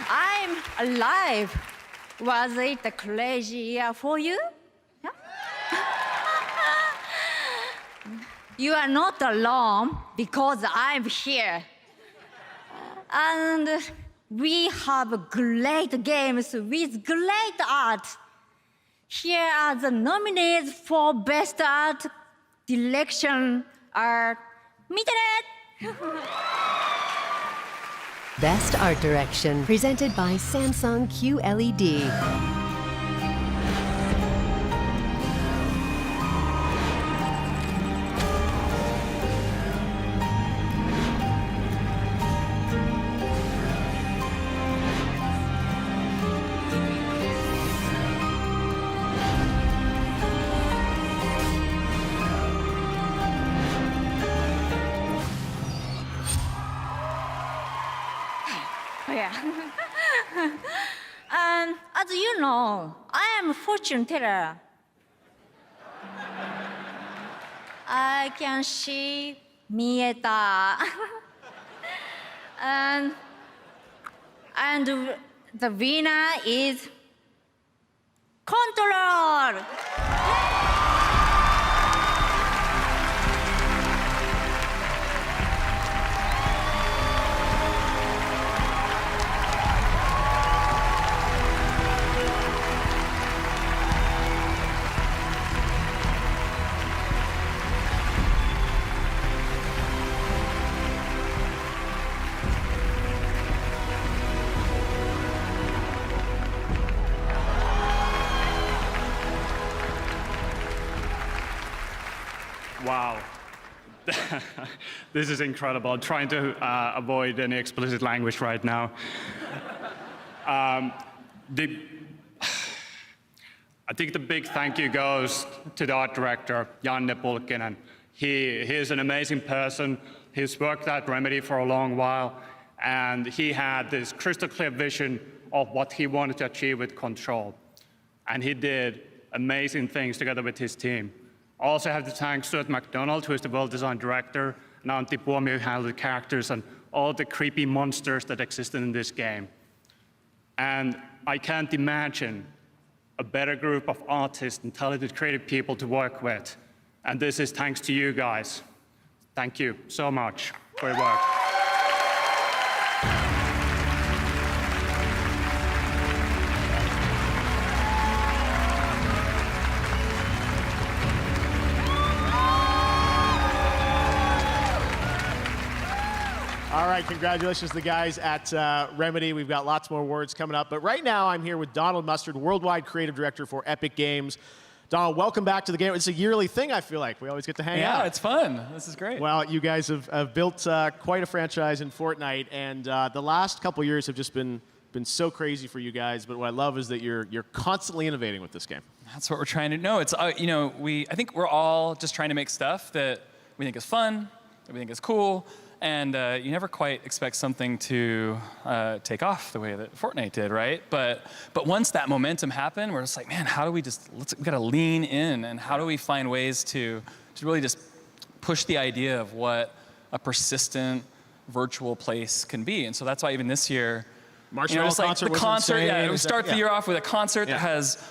I'm alive. Was it a crazy year for you? Yeah? You are not alone because I'm here. And we have great games with great art. Here are the nominees for Best Art Direction are Maneater. Best Art Direction, presented by Samsung QLED. As you know, I am a fortune teller. I can see Maneater. and the winner is Control. Wow. This is incredible. I'm trying to avoid any explicit language right now. I think the big thank you goes to the art director, Janne Pulkkinen. He is an amazing person. He's worked at Remedy for a long while, and he had this crystal clear vision of what he wanted to achieve with Control. And he did amazing things together with his team. I also have to thank Stuart McDonald, who is the world design director, and Antti Puomi, who handled the characters and all the creepy monsters that existed in this game. And I can't imagine a better group of artists and talented creative people to work with. And this is thanks to you guys. Thank you so much for your work. All right, congratulations to the guys at Remedy. We've got lots more awards coming up. But right now, I'm here with Donald Mustard, Worldwide Creative Director for Epic Games. Donald, welcome back to the game. It's a yearly thing, I feel like. We always get to hang out. Yeah, it's fun. This is great. Well, you guys have built quite a franchise in Fortnite, and the last couple years have just been so crazy for you guys. But what I love is that you're constantly innovating with this game. That's what we're trying to know. It's I think we're all just trying to make stuff that we think is fun, that we think is cool. And you never quite expect something to take off the way that Fortnite did, right? But once that momentum happened, we're just like, man, how do we we gotta lean in, and how do we find ways to really just push the idea of what a persistent virtual place can be? And so that's why even this year, Marshmallow it's like concert the was concert, insane. we start the year off with a concert that has,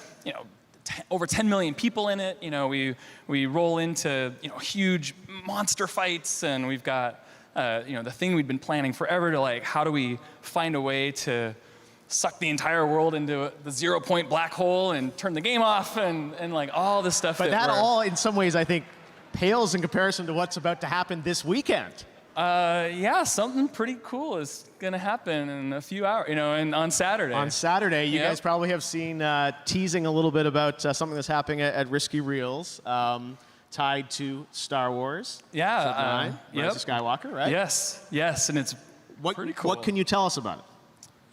over 10 million people in it. You know, we roll into huge monster fights, and we've got the thing we'd been planning forever to like, how do we find a way to suck the entire world into the 0-point black hole and turn the game off and like all this stuff. But that all, in some ways, I think, pales in comparison to what's about to happen this weekend. Yeah, something pretty cool is gonna happen in a few hours, and on Saturday. On Saturday, you guys probably have seen teasing a little bit about something that's happening at Risky Reels, tied to Star Wars. Yeah. Rise of Skywalker, right? Yes, and it's pretty cool. What can you tell us about it?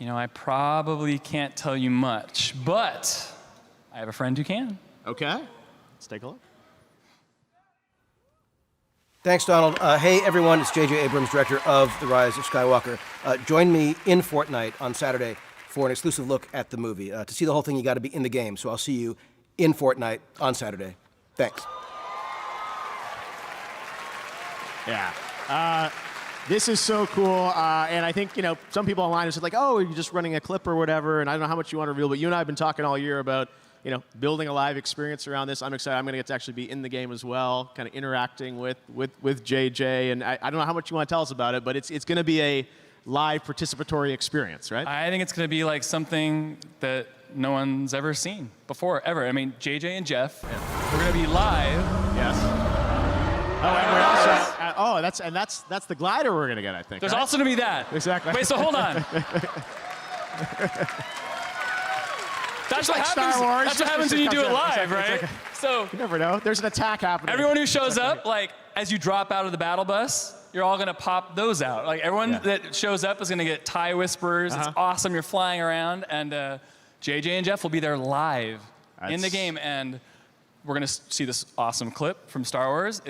I probably can't tell you much, but I have a friend who can. Okay, let's take a look. Thanks, Donald. Hey, everyone, it's J.J. Abrams, director of The Rise of Skywalker. Join me in Fortnite on Saturday for an exclusive look at the movie. To see the whole thing, you got to be in the game, so I'll see you in Fortnite on Saturday. Thanks. Yeah. This is so cool, and I think, some people online have said, like, oh, you're just running a clip or whatever, and I don't know how much you want to reveal, but you and I have been talking all year about, building a live experience around this. I'm excited. I'm going to get to actually be in the game as well, kind of interacting with JJ, and I don't know how much you want to tell us about it, but it's going to be a live participatory experience, right? I think it's going to be like something that no one's ever seen before, ever. I mean, JJ and Jeff, we're going to be live. Yes. Oh, and we're also, that's the glider we're gonna get, I think. There's right? also gonna be that. Exactly. Wait, so hold on. That's what happens. Star Wars. That's what happens when you do it live, right? So you never know. There's an attack happening. Everyone who shows up, like as you drop out of the battle bus, you're all gonna pop those out. Like everyone that shows up is gonna get tie whispers. It's awesome. You're flying around, and JJ and Jeff will be there live in the game, and we're gonna see this awesome clip from Star Wars.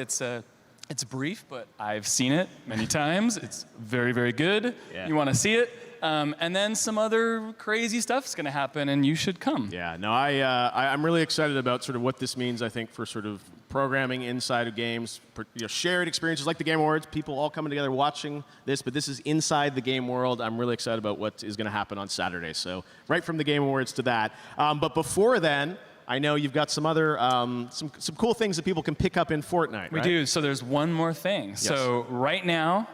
It's brief, but I've seen it many times. It's very, very good. Yeah. You want to see it. And then some other crazy stuff's going to happen, and you should come. Yeah, no, I'm really excited about sort of what this means, I think, for sort of programming inside of games, shared experiences like the Game Awards, people all coming together watching this, but this is inside the game world. I'm really excited about what is going to happen on Saturday. So right from the Game Awards to that. But before then, I know you've got some other, some cool things that people can pick up in Fortnite, We do. So there's one more thing. Yes. So right now,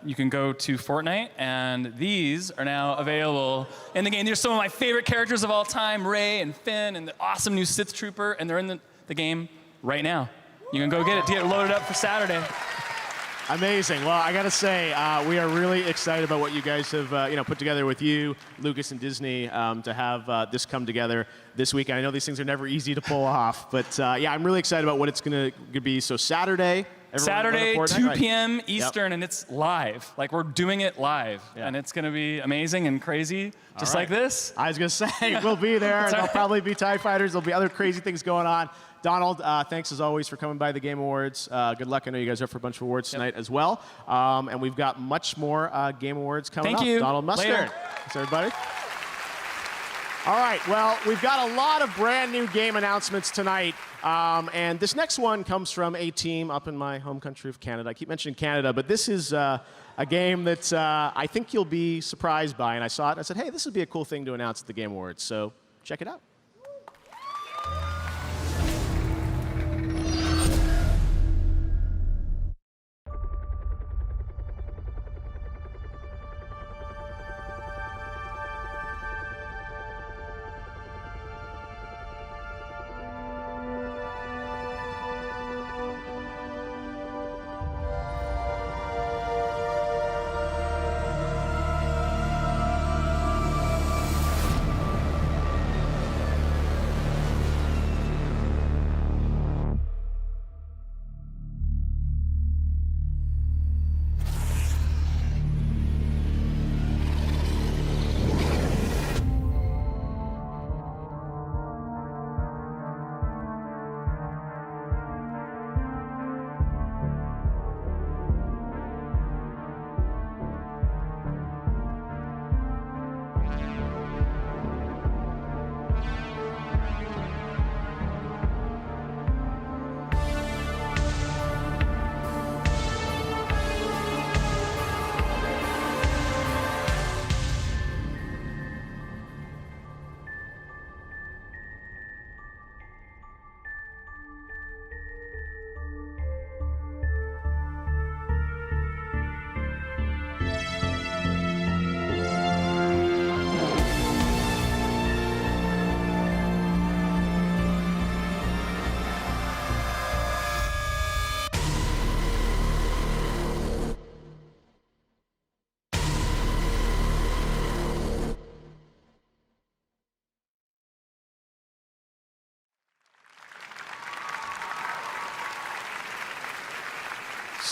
you can go to Fortnite, and these are now available in the game. These are some of my favorite characters of all time, Rey and Finn, and the awesome new Sith Trooper, and they're in the game right now. You can go get it to get loaded up for Saturday. Amazing. Well, I got to say, we are really excited about what you guys have put together with you, Lucas and Disney, to have this come together this weekend. I know these things are never easy to pull off, but I'm really excited about what it's going to be. So Saturday, 2 p.m. Eastern, and it's live. Like, we're doing it live, and it's going to be amazing and crazy, just like this. I was going to say, we'll be there, and there'll probably be TIE Fighters. There'll be other crazy things going on. Donald, thanks as always for coming by the Game Awards. Good luck. I know you guys are up for a bunch of awards tonight as well. And we've got much more Game Awards coming up. Thank you. Donald Mustard. Later. Thanks, everybody. All right, well, we've got a lot of brand new game announcements tonight. And this next one comes from a team up in my home country of Canada. I keep mentioning Canada, but this is a game that I think you'll be surprised by. And I saw it and I said, hey, this would be a cool thing to announce at the Game Awards. So check it out.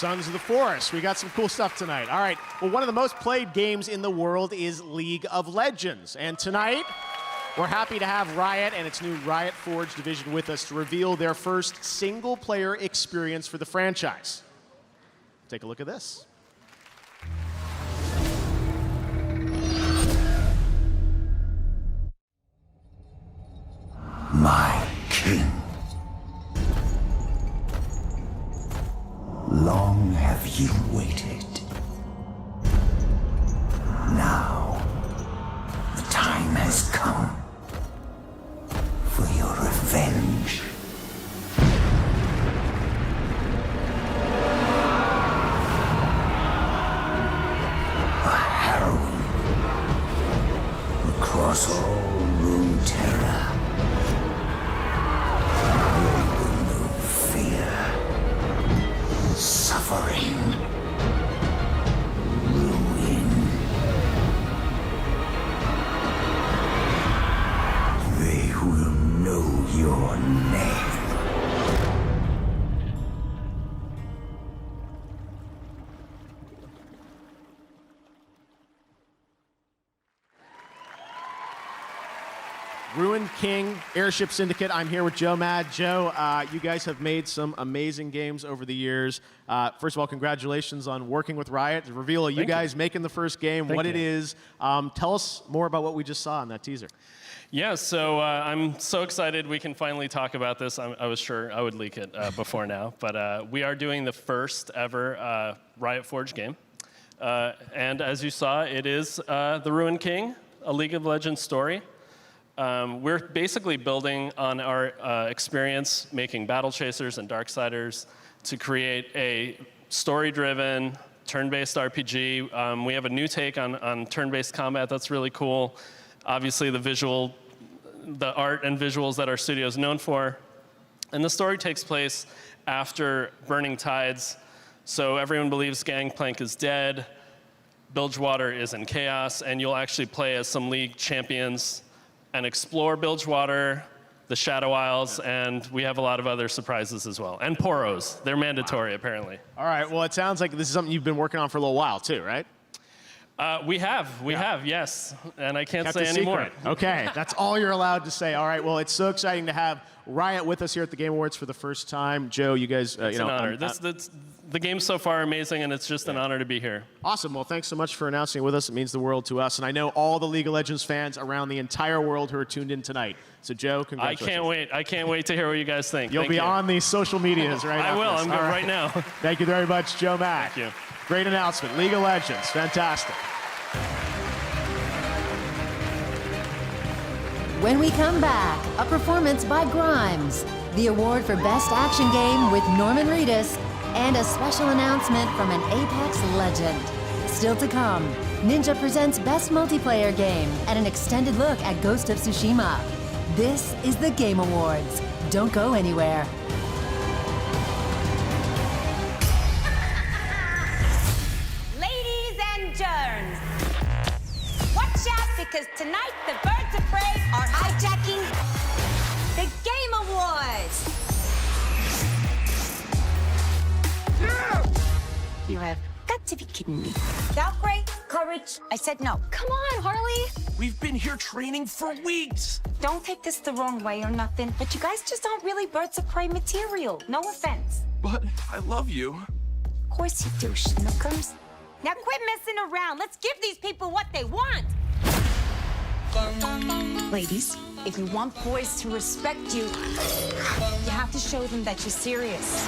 Sons of the Forest. We got some cool stuff tonight. All right, well, one of the most played games in the world is League of Legends. And tonight, we're happy to have Riot and its new Riot Forge division with us to reveal their first single-player experience for the franchise. Take a look at this. My king. Long have you waited. Now, the time has come for your revenge. A heroine across all Runeterra. Suffering, ruin. They will know your name. Ruined King, Airship Syndicate. I'm here with Joe Mad. Joe, you guys have made some amazing games over the years. First of all, congratulations on working with Riot. The reveal of you guys making the first game, what it is. Tell us more about what we just saw in that teaser. Yeah, so I'm so excited we can finally talk about this. I was sure I would leak it before now, but we are doing the first ever Riot Forge game. And as you saw, it is The Ruined King, a League of Legends story. We're basically building on our experience making Battle Chasers and Darksiders to create a story-driven, turn-based RPG. We have a new take on turn-based combat that's really cool. Obviously, the art and visuals that our studio is known for. And the story takes place after Burning Tides. So everyone believes Gangplank is dead, Bilgewater is in chaos, and you'll actually play as some League champions and explore Bilgewater, the Shadow Isles, and we have a lot of other surprises as well. And Poros, they're mandatory apparently. All right, well, it sounds like this is something you've been working on for a little while too, right? We have, yes, and I can't say any more. Okay, that's all you're allowed to say. All right, well, it's so exciting to have Riot with us here at the Game Awards for the first time. Joe, you guys, It's an honor. The game's so far amazing, and it's just an honor to be here. Awesome. Well, thanks so much for announcing it with us. It means the world to us. And I know all the League of Legends fans around the entire world who are tuned in tonight. So, Joe, congratulations. I can't wait. I can't wait to hear what you guys think. You'll be on the social medias right I after will. this. I'm good right now. Thank you very much, Joe Mack. Thank you. Great announcement. League of Legends. Fantastic. When we come back, a performance by Grimes, the award for Best Action Game with Norman Reedus, and a special announcement from an Apex legend. Still to come, Ninja presents Best Multiplayer Game and an extended look at Ghost of Tsushima. This is the Game Awards. Don't go anywhere. Ladies and germs, watch out because tonight the birds of prey are hijacking the Game Awards. You have got to be kidding me. Valkyrie, courage. I said no. Come on, Harley. We've been here training for weeks. Don't take this the wrong way or nothing, but you guys just aren't really birds of prey material. No offense. But I love you. Of course you do, Schnookums. Now quit messing around. Let's give these people what they want. Ladies, if you want boys to respect you, you have to show them that you're serious.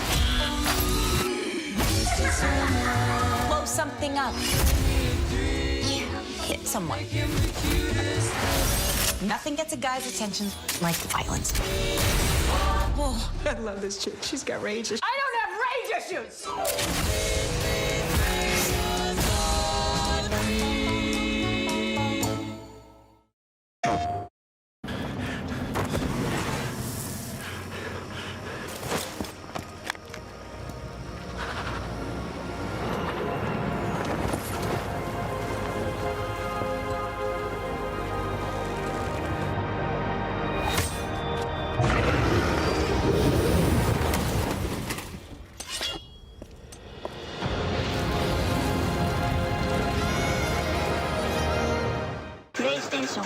Blow something up. Yeah, hit someone. Nothing gets a guy's attention like violence. Oh, I love this chick. She's got rage issues. I don't have rage issues! imagination.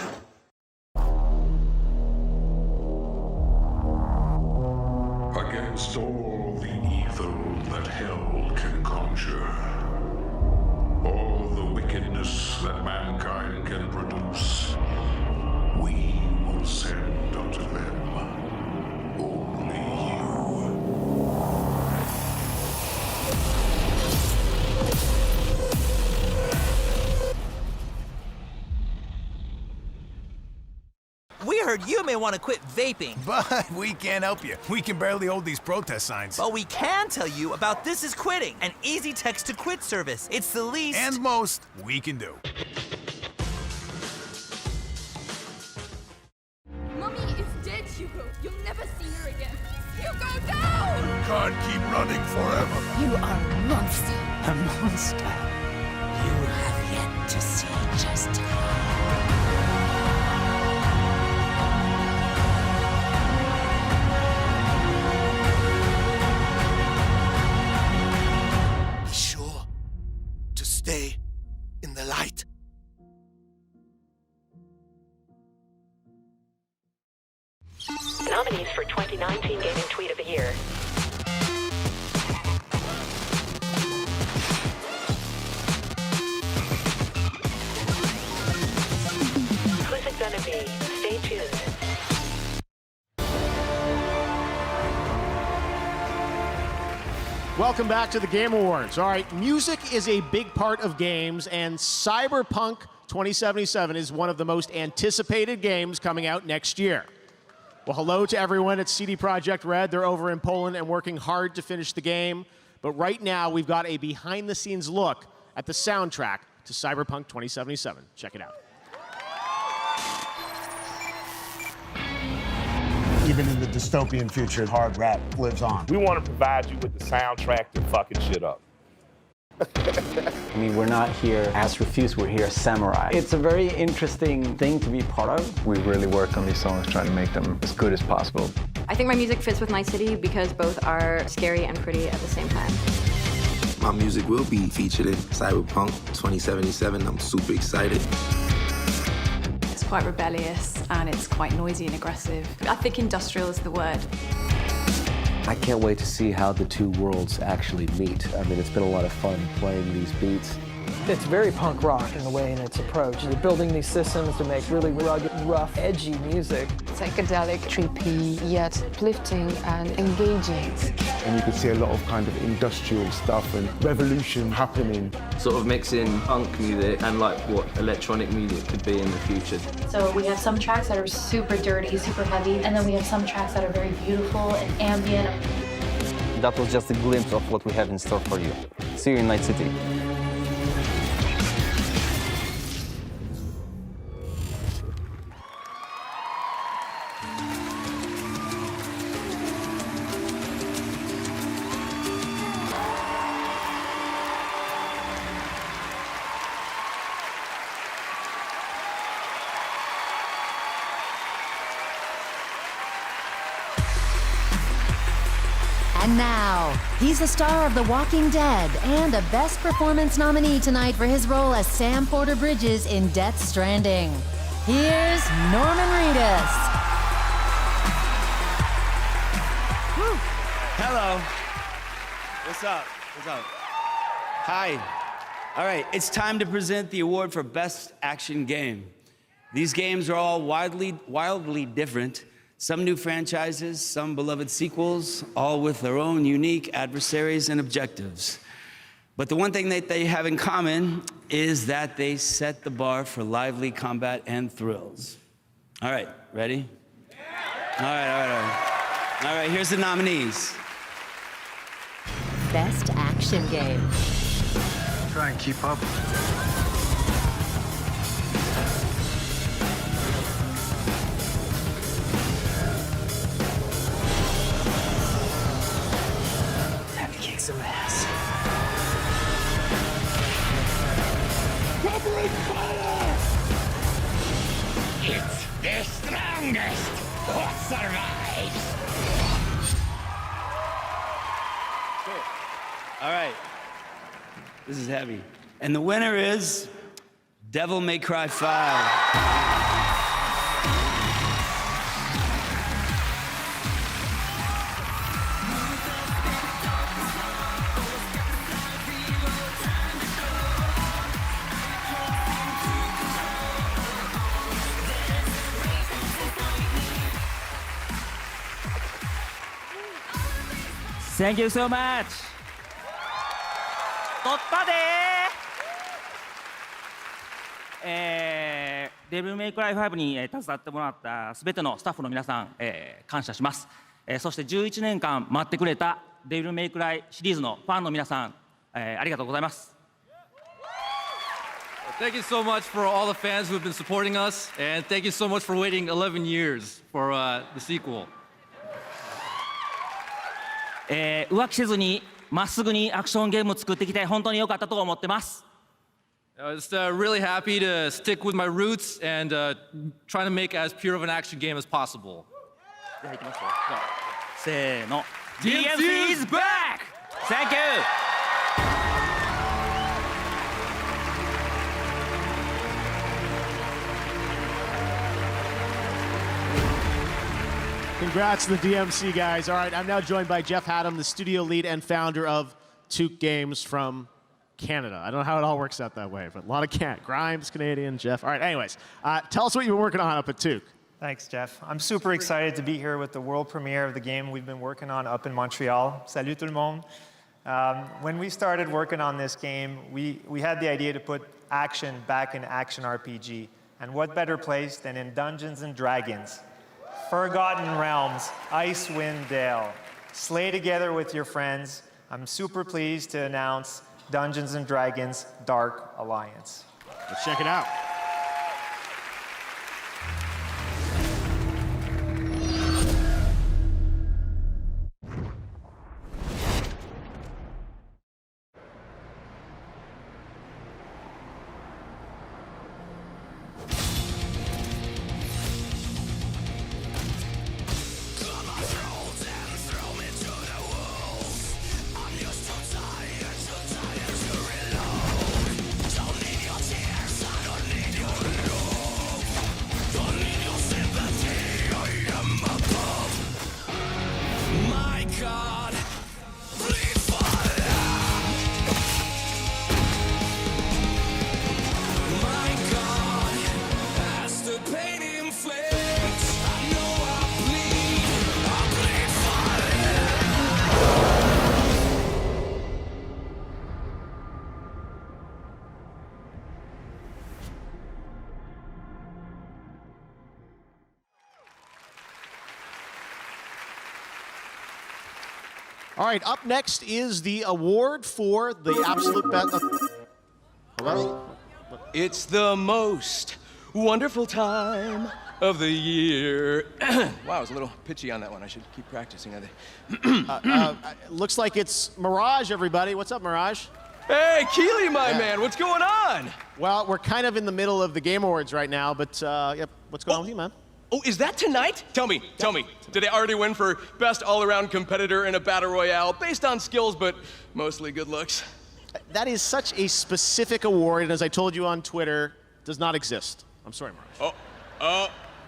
Against all the evil that hell can conjure, all the wickedness that mankind can produce, we will send unto them only you. We heard you may want to quit vaping. But we can't help you. We can barely hold these protest signs. But we can tell you about This Is Quitting, an easy text to quit service. It's the least and most we can do. Mommy is dead, Hugo. You'll never see her again. Hugo, down! Can't keep running forever. You are a monster. a monster. You have yet to see just how. Be sure to stay in the light. Nominees for 2019 Gaming Tweet of the Year. Who's it gonna be? Stay tuned. Welcome back to the Game Awards. All right, music is a big part of games, and Cyberpunk 2077 is one of the most anticipated games coming out next year. Well, hello to everyone at CD Projekt Red. They're over in Poland and working hard to finish the game. But right now, we've got a behind-the-scenes look at the soundtrack to Cyberpunk 2077. Check it out. Even in the dystopian future, hard rap lives on. We want to provide you with the soundtrack to fucking shit up. I mean, we're not here as Refuse, we're here as Samurai. It's a very interesting thing to be part of. We really work on these songs, trying to make them as good as possible. I think my music fits with Night City because both are scary and pretty at the same time. My music will be featured in Cyberpunk 2077. I'm super excited. It's quite rebellious and it's quite noisy and aggressive. I think industrial is the word. I can't wait to see how the two worlds actually meet. I mean, it's been a lot of fun playing these beats. It's very punk rock in a way in its approach. They're building these systems to make really rugged, rough, edgy music. Psychedelic, trippy, yet uplifting and engaging. And you can see a lot of kind of industrial stuff and revolution happening. Sort of mixing punk music and like what electronic music could be in the future. So we have some tracks that are super dirty, super heavy, and then we have some tracks that are very beautiful and ambient. That was just a glimpse of what we have in store for you. See you in Night City. And now, he's the star of The Walking Dead and a Best Performance nominee tonight for his role as Sam Porter Bridges in Death Stranding. Here's Norman Reedus. Hello. What's up? What's up? Hi. All right, it's time to present the award for Best Action Game. These games are all wildly different. Some new franchises, some beloved sequels, all with their own unique adversaries and objectives. But the one thing that they have in common is that they set the bar for lively combat and thrills. All right, ready? All right, here's the nominees. Best Action Game. Try and keep up. Some ass. It's the strongest what survives. All right, this is heavy. And the winner is Devil May Cry 5. Thank you so much. 取ったでデビルメイクライ5に携わってもらったすべてのスタッフの皆さん、感謝します。そして11年間待ってくれたデビルメイクライシリーズのファンの皆さん、ありがとうございます。Thank you so much for all the fans who have been supporting us, and thank you so much for waiting 11 years for the sequel. 浮気せずにまっすぐにアクションゲームを作ってきて本当に良かったと思ってます。I was really happy to stick with my roots and try to make as pure of an action game as possible. せーの。DMC is back! Thank you! Congrats to the DMC guys. All right, I'm now joined by Jeff Haddam, the studio lead and founder of Took Games from Canada. I don't know how it all works out that way, but a lot of Grimes, Canadian, Jeff. All right, anyways, tell us what you've been working on up at Took. Thanks, Jeff. I'm super excited to be here with the world premiere of the game we've been working on up in Montreal. Salut tout le monde. When we started working on this game, we had the idea to put action back in action RPG. And what better place than in Dungeons and Dragons? Forgotten Realms, Icewind Dale. Slay together with your friends. I'm super pleased to announce Dungeons and Dragons Dark Alliance. Let's check it out. All right, up next is the award for the absolute best. Hello? It's the most wonderful time of the year. Wow, I was a little pitchy on that one. I should keep practicing. Looks like it's Mirage, everybody. What's up, Mirage? Hey, Keely, my man, what's going on? Well, we're kind of in the middle of the Game Awards right now, but yep, what's going on with you, man? Oh, is that tonight? Tell me. Did they already win for best all-around competitor in a battle royale based on skills, but mostly good looks? That is such a specific award, and as I told you on Twitter, does not exist. I'm sorry, Mirage.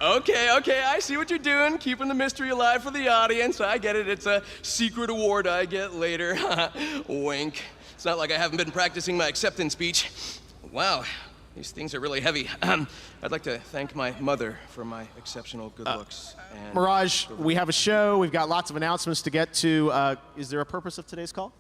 Okay, I see what you're doing, keeping the mystery alive for the audience. I get it, it's a secret award I get later. Wink. It's not like I haven't been practicing my acceptance speech. Wow. These things are really heavy. I'd like to thank my mother for my exceptional good looks. And Mirage, we have a show. We've got lots of announcements to get to. Is there a purpose of today's call?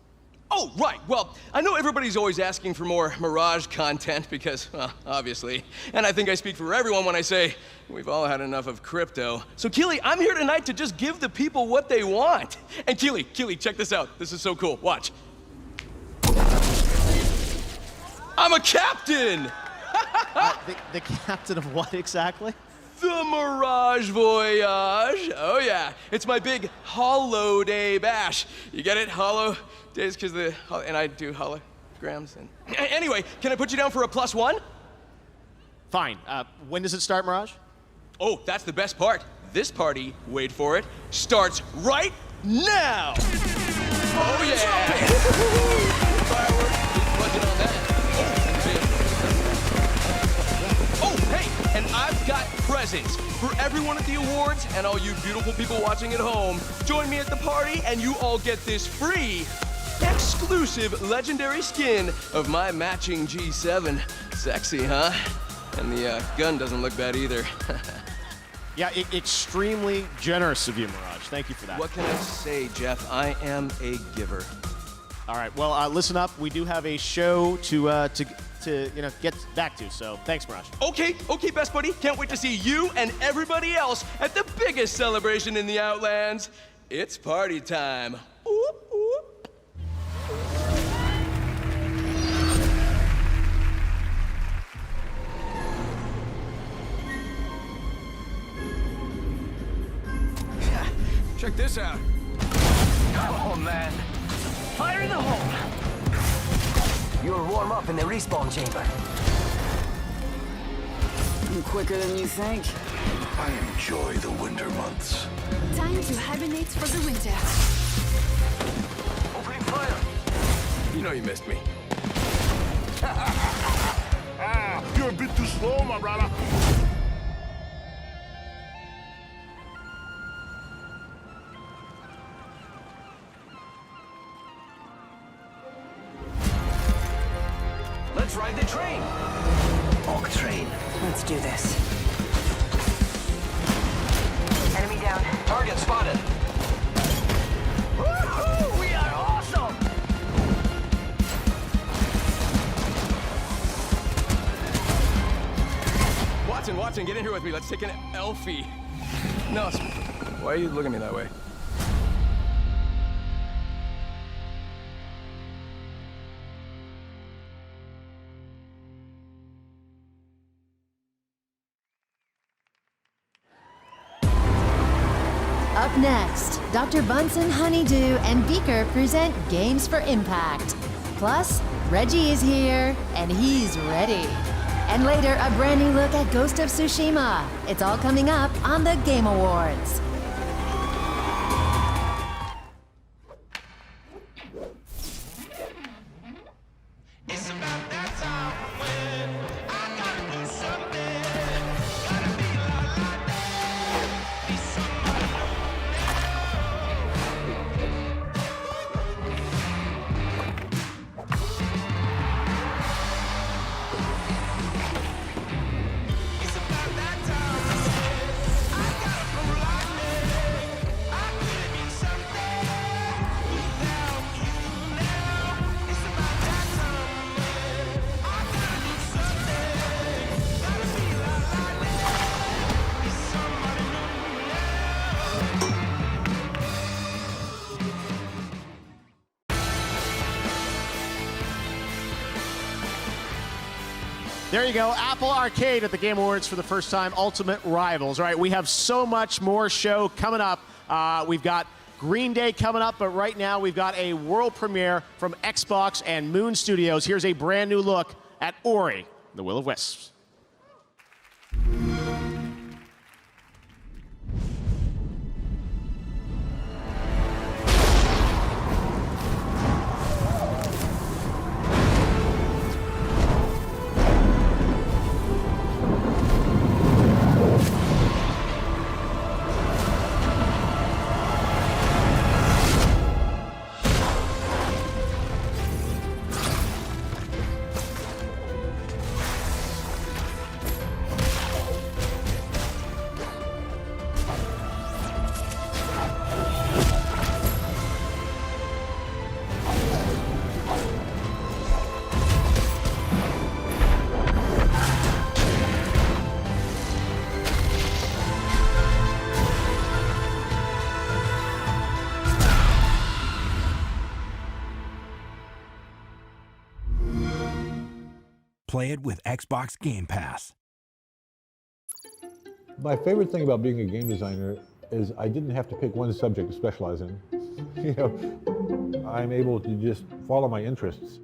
Oh, right. Well, I know everybody's always asking for more Mirage content because, well, obviously. And I think I speak for everyone when I say we've all had enough of crypto. So, Keely, I'm here tonight to just give the people what they want. And Keely, check this out. This is so cool. Watch. I'm a captain! The captain of what exactly? The Mirage Voyage. Oh yeah, it's my big Holo Day bash. You get it? Holo Days, and I do holograms. And anyway, can I put you down for a +1? Fine. When does it start, Mirage? Oh, that's the best part. This party, wait for it, starts right now. Oh yeah. Fireworks, budget on that. And I've got presents for everyone at the awards and all you beautiful people watching at home. Join me at the party and you all get this free, exclusive legendary skin of my matching G7. Sexy, huh? And the gun doesn't look bad either. Yeah, extremely generous of you, Mirage. Thank you for that. What can I say, Jeff? I am a giver. All right, well, listen up. We do have a show to get back to, so thanks, Mirage. Okay, best buddy. Can't wait to see you and everybody else at the biggest celebration in the Outlands. It's party time. Oop, oop. Check this out. Oh, man. Fire in the hole! You'll warm up in the respawn chamber. I'm quicker than you think. I enjoy the winter months. Time to hibernate for the winter. Opening fire! You know you missed me. You're a bit too slow, my brother. Let's ride the train! Bulk train. Let's do this. Enemy down. Target spotted. Woohoo! We are awesome! Watson, get in here with me. Let's take an Elfie. No, why are you looking at me that way? Up next, Dr. Bunsen, Honeydew, and Beaker present Games for Impact. Plus, Reggie is here, and he's ready. And later, a brand new look at Ghost of Tsushima. It's all coming up on the Game Awards. There you go, Apple Arcade at the Game Awards for the first time, Ultimate Rivals. All right, we have so much more show coming up. We've got Green Day coming up, but right now we've got a world premiere from Xbox and Moon Studios. Here's a brand new look at Ori, the Will of Wisps. Play it with Xbox Game Pass. My favorite thing about being a game designer is I didn't have to pick one subject to specialize in. I'm able to just follow my interests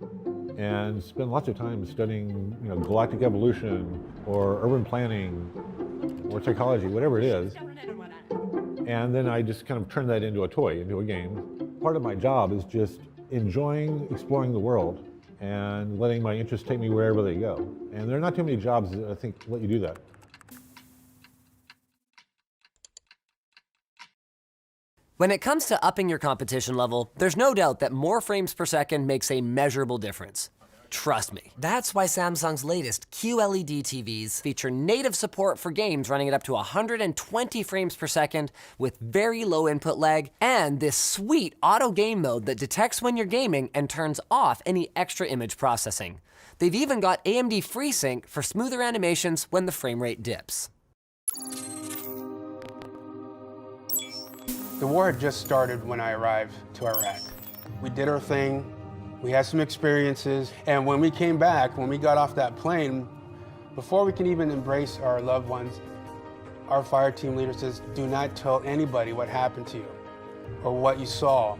and spend lots of time studying, galactic evolution or urban planning or psychology, whatever it is. And then I just kind of turn that into a toy, into a game. Part of my job is just enjoying exploring the world and letting my interests take me wherever they go. And there are not too many jobs that I think let you do that. When it comes to upping your competition level, there's no doubt that more frames per second makes a measurable difference. Trust me. That's why Samsung's latest QLED TVs feature native support for games running at up to 120 frames per second with very low input lag, and this sweet auto game mode that detects when you're gaming and turns off any extra image processing. They've even got AMD FreeSync for smoother animations when the frame rate dips. The war had just started when I arrived to Iraq. We did our thing, we had some experiences, and when we came back, when we got off that plane, before we can even embrace our loved ones, our fire team leader says, do not tell anybody what happened to you, or what you saw,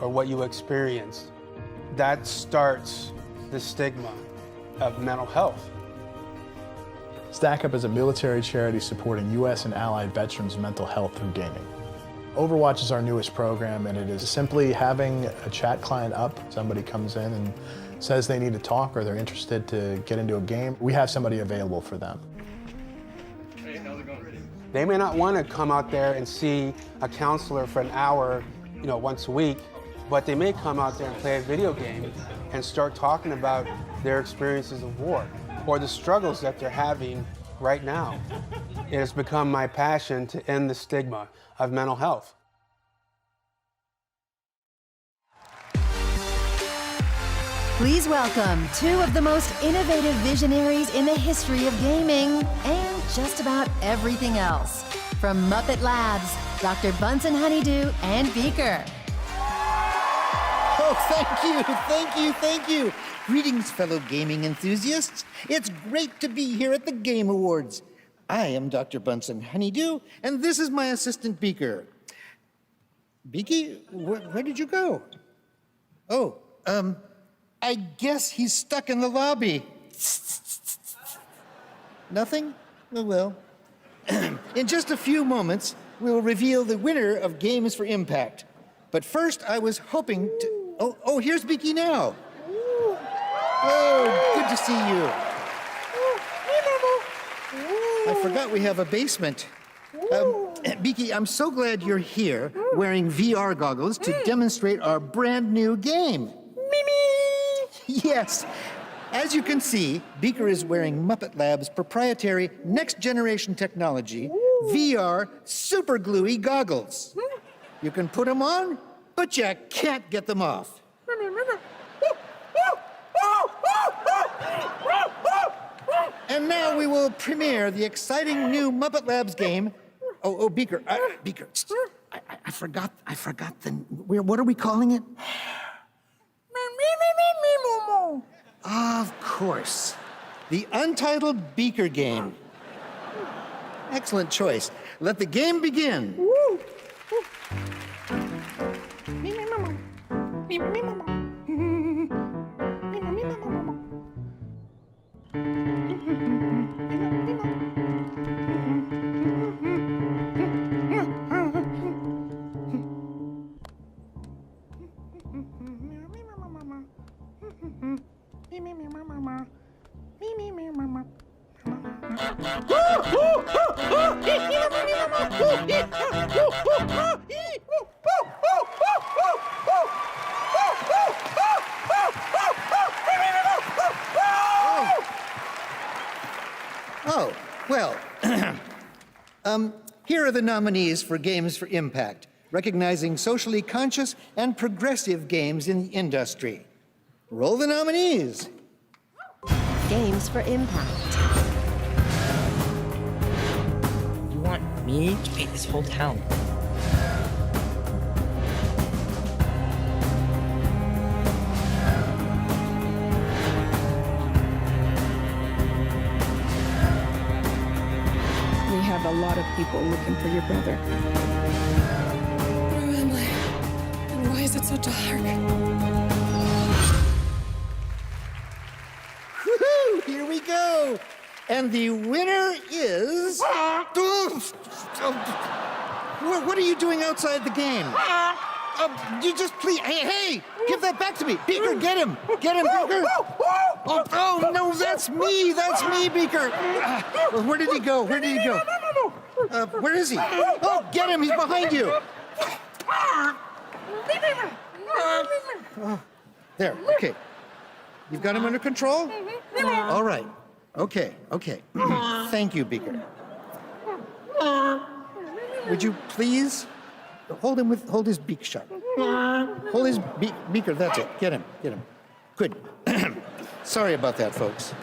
or what you experienced. That starts the stigma of mental health. Stack Up is a military charity supporting U.S. and allied veterans' mental health through gaming. Overwatch is our newest program, and it is simply having a chat client up. Somebody comes in and says they need to talk or they're interested to get into a game. We have somebody available for them. Hey, how's it going? They may not want to come out there and see a counselor for an hour, once a week, but they may come out there and play a video game and start talking about their experiences of war or the struggles that they're having right now. It has become my passion to end the stigma of mental health. Please welcome two of the most innovative visionaries in the history of gaming and just about everything else. From Muppet Labs, Dr. Bunsen Honeydew and Beaker. Oh, thank you. Greetings, fellow gaming enthusiasts. It's great to be here at the Game Awards. I am Dr. Bunsen Honeydew, and this is my assistant, Beaker. Beaky, where did you go? Oh, I guess he's stuck in the lobby. Nothing? Oh, well. In just a few moments, we'll reveal the winner of Games for Impact. But first, I was hoping to... Oh, here's Beaky now. Oh, good to see you. I forgot we have a basement. Beaky, I'm so glad you're here wearing VR goggles to demonstrate our brand new game. Yes. As you can see, Beaker is wearing Muppet Labs' proprietary next-generation technology, VR super gluey goggles. You can put them on, but you can't get them off. And now we will premiere the exciting new Muppet Labs game. Oh, Beaker, Beaker, I forgot the, what are we calling it? Of course, the Untitled Beaker game. Excellent choice. Let the game begin. Oh, well, here are the nominees for Games for Impact, recognizing socially conscious and progressive games in the industry. Roll the nominees. Games for Impact. You want me to paint this whole town? We have a lot of people looking for your brother. Where am I? And why is it so dark? Woohoo! Here we go! And the winner is... What are you doing outside the game? You just please... Hey! Give that back to me! Beaker, get him! Get him, Beaker! Oh, no, that's me! That's me, Beaker! Where did he go? Where did he go? Where is he? Oh, get him! He's behind you! There, okay. You've got him under control? All right. Okay. Thank you, Beaker. Would you please hold his beak sharp? Hold his beaker, that's it. Get him. Good. Sorry about that, folks.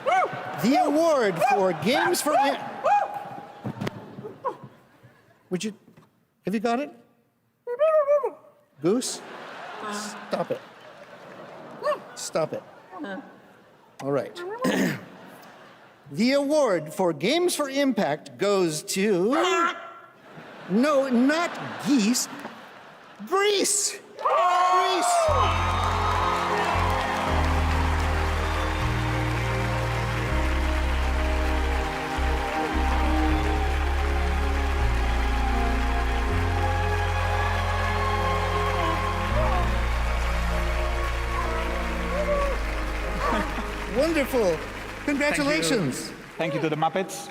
The award for Games for... Have you got it? Goose? Stop it. All right. The award for Games for Impact goes to... No, not geese. Greece! Wonderful. Congratulations. Thank you to the Muppets.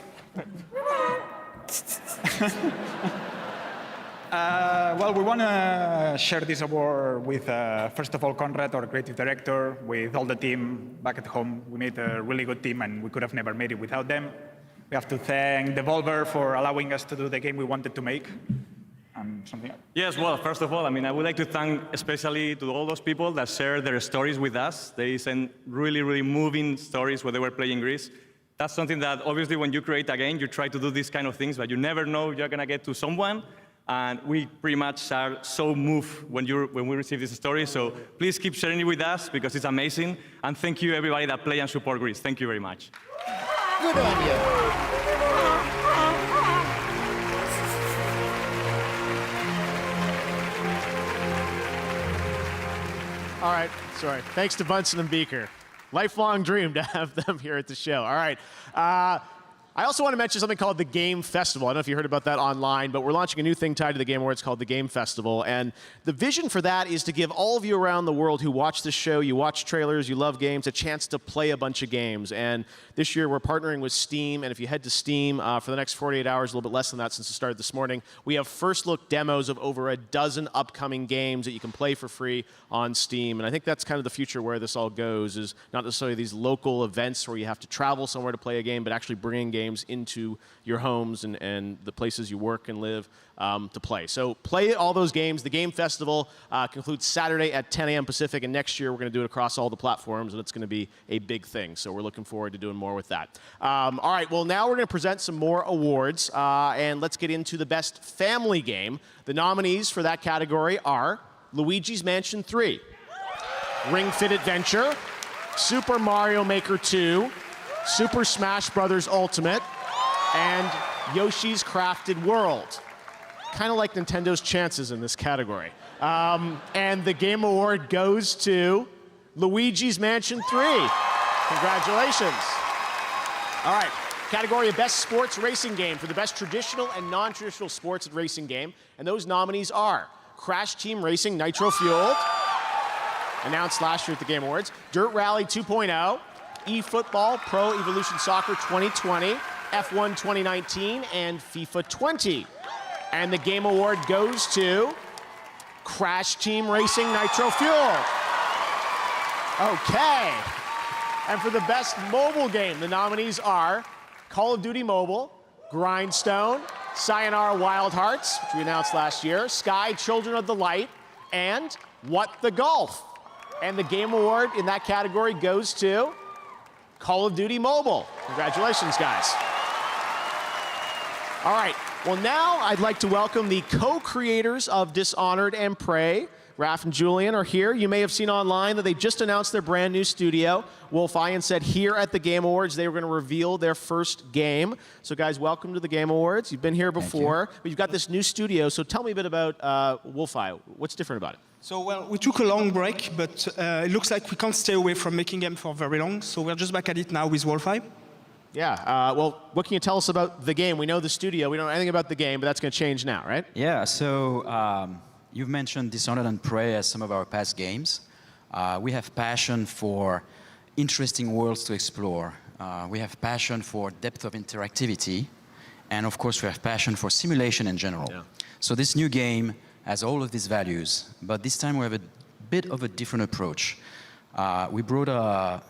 Well, we want to share this award with, first of all, Conrad, our creative director, with all the team back at home. We made a really good team, and we could have never made it without them. We have to thank Devolver for allowing us to do the game we wanted to make. Yes, well, first of all, I would like to thank especially to all those people that share their stories with us. They sent really, really moving stories when they were playing Greece. That's something that obviously when you create a game, you try to do these kind of things, but you never know you're going to get to someone. And we pretty much are so moved when we receive this story. So please keep sharing it with us because it's amazing. And thank you, everybody that play and support Greece. Thank you very much. Good on you. All right, sorry. Thanks to Bunsen and Beaker. Lifelong dream to have them here at the show. All right. I also want to mention something called the Game Festival. I don't know if you heard about that online, but we're launching a new thing tied to the Game Awards called the Game Festival. And the vision for that is to give all of you around the world who watch this show, you watch trailers, you love games, a chance to play a bunch of games. And this year we're partnering with Steam. And if you head to Steam for the next 48 hours, a little bit less than that since it started this morning, we have first look demos of over a dozen upcoming games that you can play for free on Steam. And I think that's kind of the future where this all goes, is not necessarily these local events where you have to travel somewhere to play a game, but actually bringing games into your homes and the places you work and live to play. So play all those games. The Game Festival concludes Saturday at 10 a.m. Pacific, and next year we're going to do it across all the platforms, and it's going to be a big thing. So we're looking forward to doing more with that. All right, well, now we're going to present some more awards, and let's get into the Best Family Game. The nominees for that category are Luigi's Mansion 3, Ring Fit Adventure, Super Mario Maker 2, Super Smash Bros. Ultimate, and Yoshi's Crafted World. Kind of like Nintendo's chances in this category. And the Game Award goes to Luigi's Mansion 3. Congratulations. All right, category of Best Sports Racing Game for the best traditional and non-traditional sports and racing game. And those nominees are Crash Team Racing Nitro Fueled, announced last year at the Game Awards, Dirt Rally 2.0, eFootball Pro Evolution Soccer 2020, F1 2019, and FIFA 20. And the Game Award goes to Crash Team Racing Nitro Fuel. Okay. And for the best mobile game, the nominees are Call of Duty Mobile, Grindstone, Sayonara Wild Hearts, which we announced last year, Sky Children of the Light, and What the Golf. And the Game Award in that category goes to Call of Duty Mobile. Congratulations, guys. All right, well now I'd like to welcome the co-creators of Dishonored and Prey. Raph and Julian are here. You may have seen online that they just announced their brand new studio. Wolf Ian said here at the Game Awards they were going to reveal their first game. So guys, welcome to the Game Awards. You've been here before, but you've got this new studio. So tell me a bit about Wolf Ian. What's different about it? So, well, we took a long break, but it looks like we can't stay away from making games for very long. So we're just back at it now with Wolfeye. Yeah, well, what can you tell us about the game? We know the studio, we don't know anything about the game, but that's going to change now, right? Yeah, so you've mentioned Dishonored and Prey as some of our past games. We have passion for interesting worlds to explore. We have passion for depth of interactivity. And of course, we have passion for simulation in general. Yeah. So this new game has all of these values, but this time we have a bit of a different approach. We brought a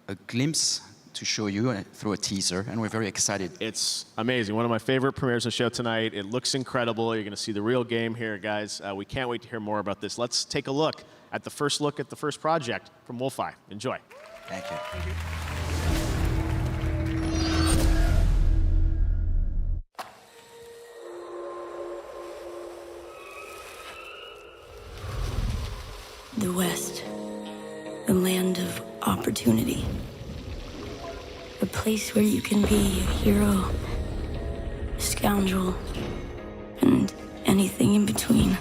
a glimpse to show you through a teaser, and we're very excited. It's amazing. One of my favorite premieres of the show tonight. It looks incredible. You're going to see the real game here, guys. We can't wait to hear more about this. Let's take a look at the first project from Wolfeye. Enjoy. Thank you. The West, the land of opportunity. A place where you can be a hero, a scoundrel, and anything in between.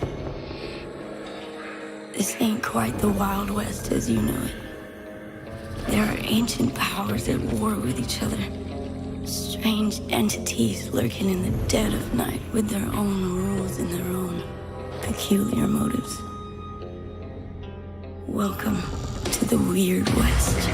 This ain't quite the Wild West as you know it. There are ancient powers at war with each other. Strange entities lurking in the dead of night with their own rules and their own peculiar motives. Welcome to the Weird West.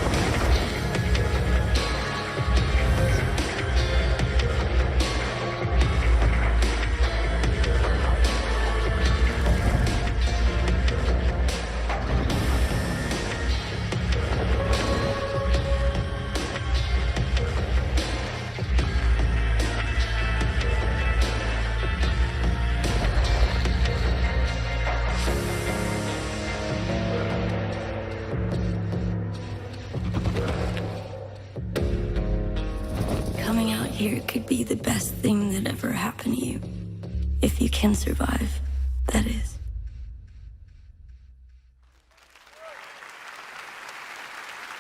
Here could be the best thing that ever happened to you. If you can survive, that is.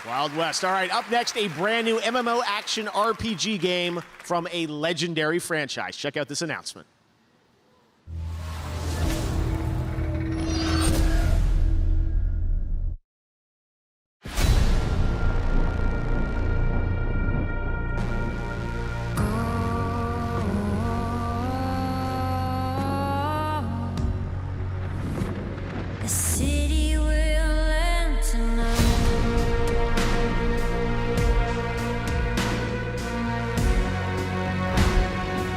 Wild West. All right, up next, a brand new MMO action RPG game from a legendary franchise. Check out this announcement. The city will end tonight.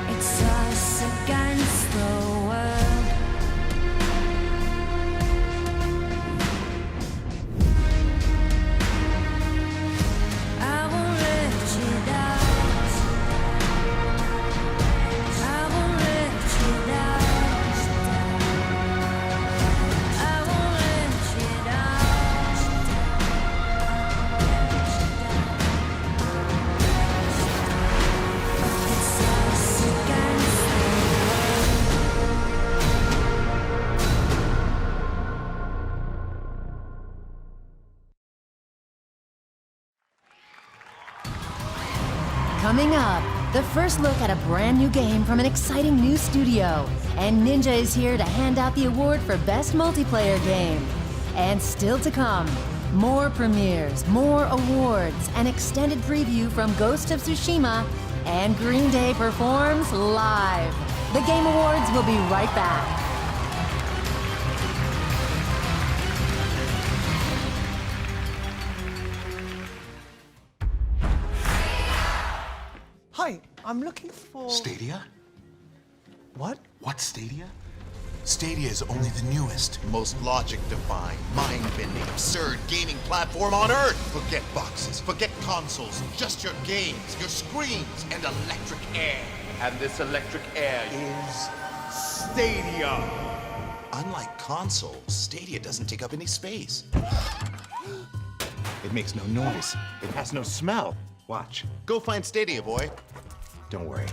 It's us against the world. I won't let you down. I won't let you down. Coming up, the first look at a brand new game from an exciting new studio. And Ninja is here to hand out the award for Best Multiplayer Game. And still to come, more premieres, more awards, an extended preview from Ghost of Tsushima, and Green Day performs live. The Game Awards will be right back. Hi, I'm looking for... Stadia? What? What's Stadia? Stadia is only the newest, most logic-defying, mind-bending, absurd gaming platform on Earth. Forget boxes, forget consoles, just your games, your screens, and electric air. And this electric air is Stadia. Unlike consoles, Stadia doesn't take up any space. It makes no noise. It has no smell. Watch. Go find Stadia, boy. Don't worry.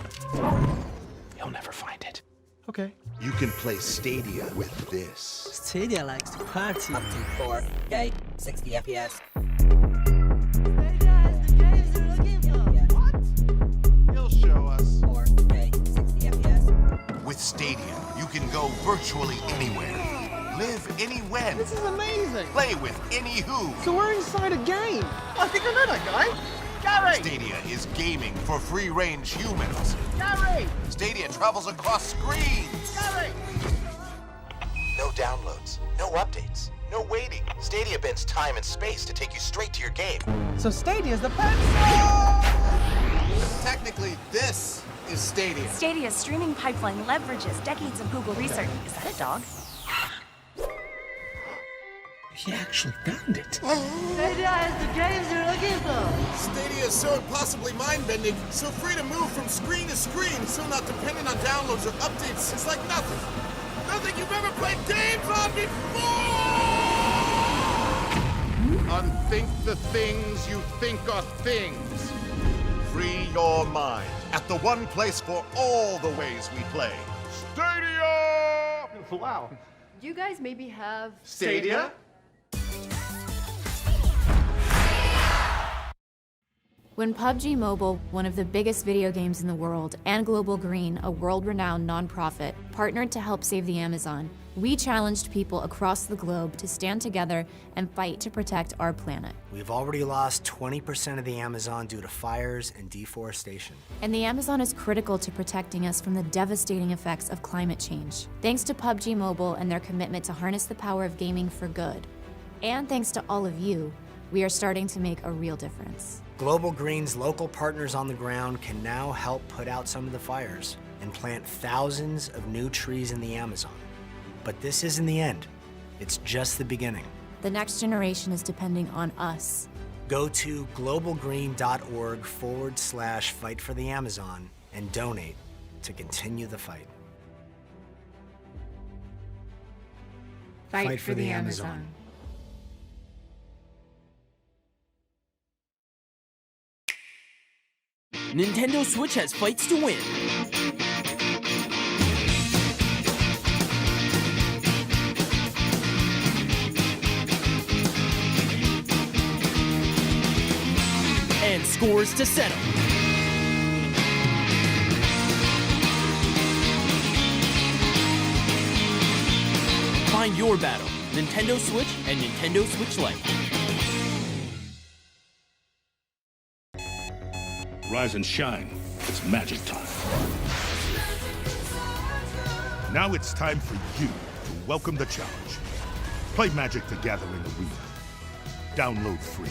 You'll never find it. Okay. You can play Stadia with this. Stadia likes to party. Up to 4K, 60 FPS. He'll show us. 4K, 60 FPS. With Stadia, you can go virtually anywhere. Live anywhen. This is amazing. Play with any who. So we're inside a game. I think I know that guy. Gary! Stadia is gaming for free-range humans. Gary! Stadia travels across screens. Gary! No downloads, no updates, no waiting. Stadia bends time and space to take you straight to your game. So Stadia's the pencil! Technically, this is Stadia. Stadia's streaming pipeline leverages decades of Google research. Is that a dog? He actually found it. Stadia is the games you're looking for. Stadia is so impossibly mind-bending, so free to move from screen to screen, so not dependent on downloads or updates. It's like nothing. Nothing you've ever played games on before! Unthink the things you think are things. Free your mind at the one place for all the ways we play. Stadia! Wow. You guys maybe have Stadia? When PUBG Mobile, one of the biggest video games in the world, and Global Green, a world-renowned nonprofit, partnered to help save the Amazon, we challenged people across the globe to stand together and fight to protect our planet. We've already lost 20% of the Amazon due to fires and deforestation. And the Amazon is critical to protecting us from the devastating effects of climate change. Thanks to PUBG Mobile and their commitment to harness the power of gaming for good. And thanks to all of you, we are starting to make a real difference. Global Green's local partners on the ground can now help put out some of the fires and plant thousands of new trees in the Amazon. But this isn't the end. It's just the beginning. The next generation is depending on us. Go to globalgreen.org/fight for the Amazon and donate to continue the fight. Fight for the Amazon. Nintendo Switch has fights to win. And scores to settle. Find your battle, Nintendo Switch and Nintendo Switch Lite. Rise and shine. It's magic time. Now it's time for you to welcome the challenge. Play Magic the Gathering Arena. Download free.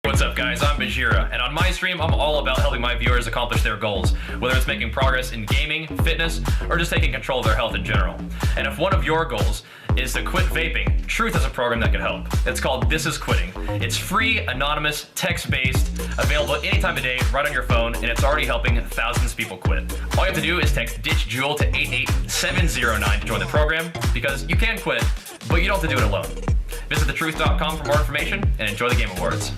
What's up, guys? I'm Bajira, and on my stream, I'm all about helping my viewers accomplish their goals, whether it's making progress in gaming, fitness, or just taking control of their health in general. And if one of your goals is to quit vaping, Truth has a program that can help. It's called This Is Quitting. It's free, anonymous, text-based, available any time of day, right on your phone, and it's already helping thousands of people quit. All you have to do is text Ditch Jewel to 88709 to join the program, because you can quit, but you don't have to do it alone. Visit thetruth.com for more information, and enjoy the Game Awards.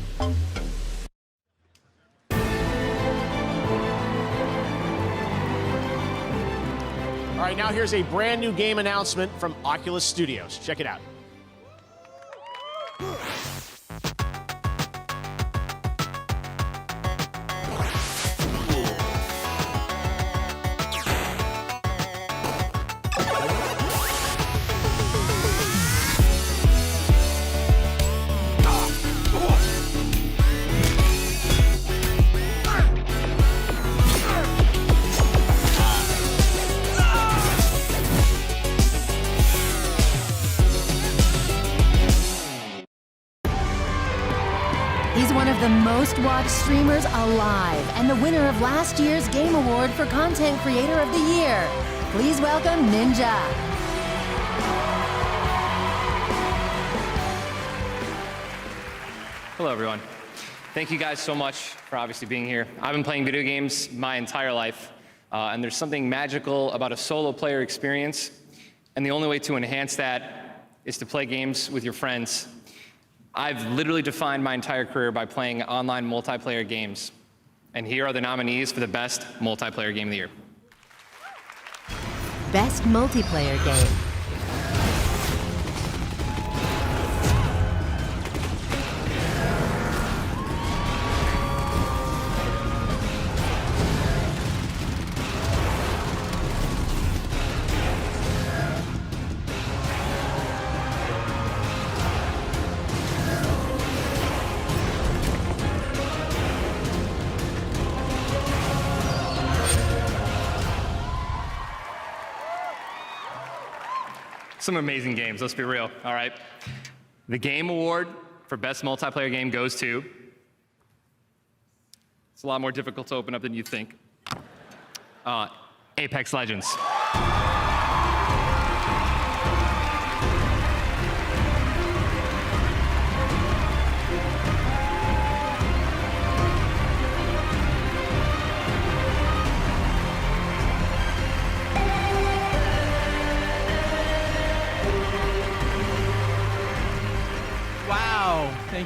All right, now here's a brand new game announcement from Oculus Studios. Check it out. He's one of the most watched streamers alive and the winner of last year's Game Award for Content Creator of the Year. Please welcome Ninja. Hello, everyone. Thank you guys so much for obviously being here. I've been playing video games my entire life, and there's something magical about a solo player experience, and the only way to enhance that is to play games with your friends. I've literally defined my entire career by playing online multiplayer games, and here are the nominees for the best multiplayer game of the year. Best Multiplayer Game. Some amazing games, let's be real, all right? The Game Award for Best Multiplayer Game goes to... It's a lot more difficult to open up than you think. Apex Legends.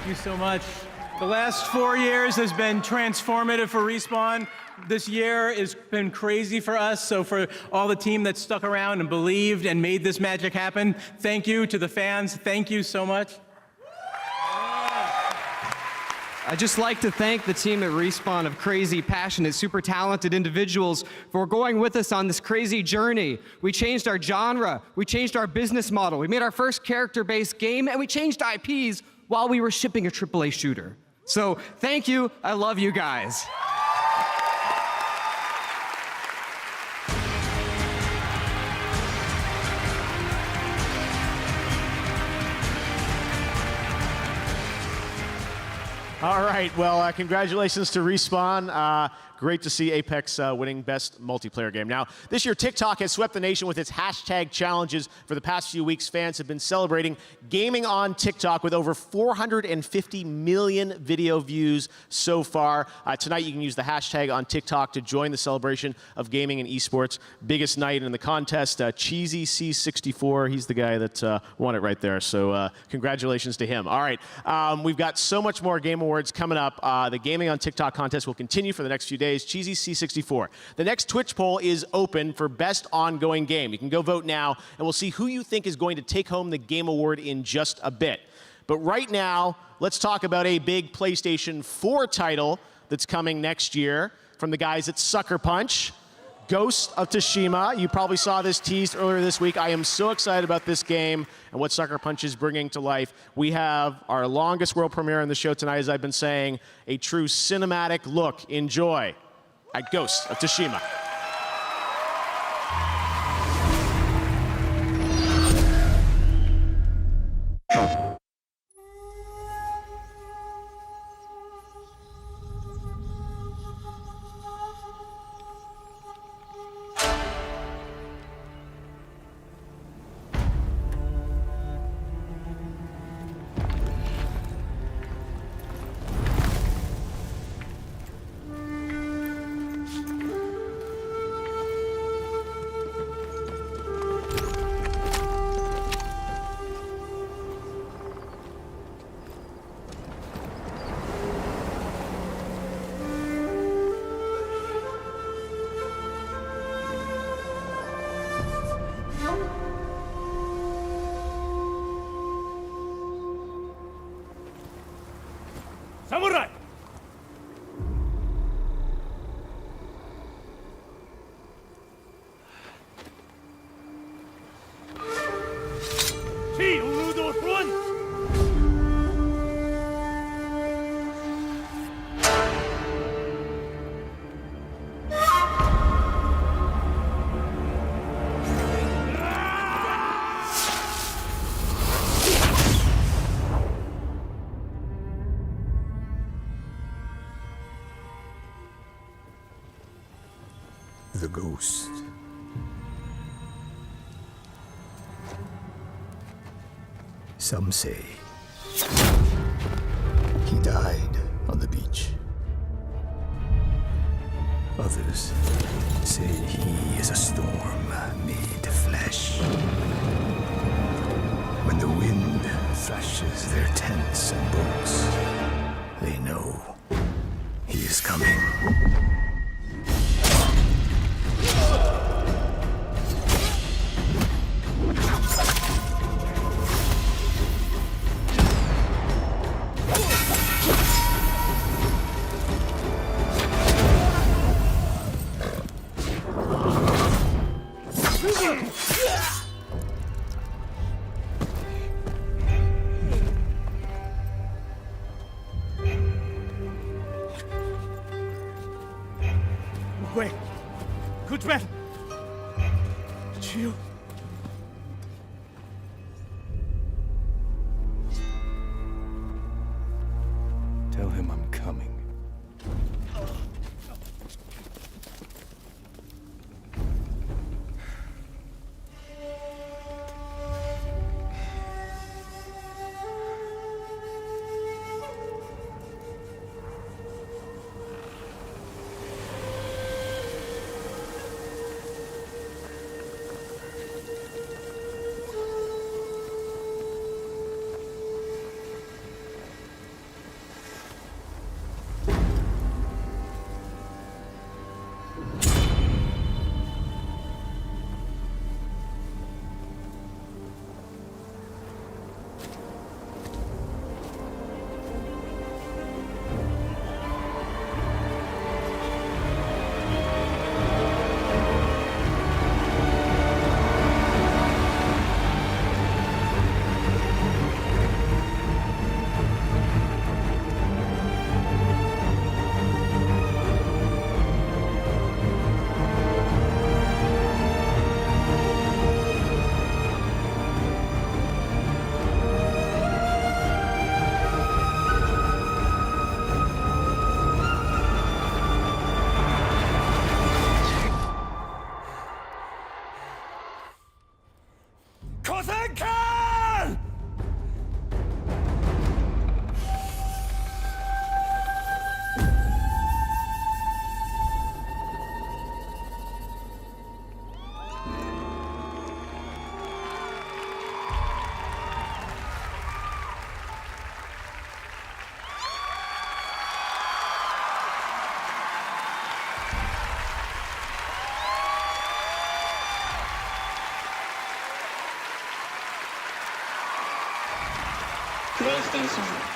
Thank you so much. The last 4 years has been transformative for Respawn. This year has been crazy for us, so for all the team that stuck around and believed and made this magic happen, thank you. To the fans, thank you so much. I'd just like to thank the team at Respawn of crazy, passionate, super talented individuals for going with us on this crazy journey. We changed our genre, we changed our business model, we made our first character-based game, and we changed IPs while we were shipping a AAA shooter. So thank you, I love you guys. All right, well, congratulations to Respawn. Great to see Apex winning Best Multiplayer Game. Now, this year, TikTok has swept the nation with its hashtag challenges. For the past few weeks, fans have been celebrating gaming on TikTok with over 450 million video views so far. Tonight, you can use the hashtag on TikTok to join the celebration of gaming and esports. Biggest night in the contest, Cheesy C64. He's the guy that won it right there, so congratulations to him. All right, we've got so much more Game Awards coming up. The Gaming on TikTok contest will continue for the next few days. Cheesy C64. The next Twitch poll is open for Best Ongoing Game. You can go vote now, and we'll see who you think is going to take home the Game Award in just a bit. But right now, let's talk about a big PlayStation 4 title that's coming next year from the guys at Sucker Punch. Ghost of Tsushima. You probably saw this teased earlier this week. I am so excited about this game and what Sucker Punch is bringing to life. We have our longest world premiere on the show tonight, as I've been saying, a true cinematic look. Enjoy at Ghost of Tsushima. Samurai! The ghost. Some say he died on the beach. Others say he is a storm made flesh. When the wind thrashes their tents and boats, they know he is coming. Wait, good man. Chill. Tell him I'm coming. PlayStation.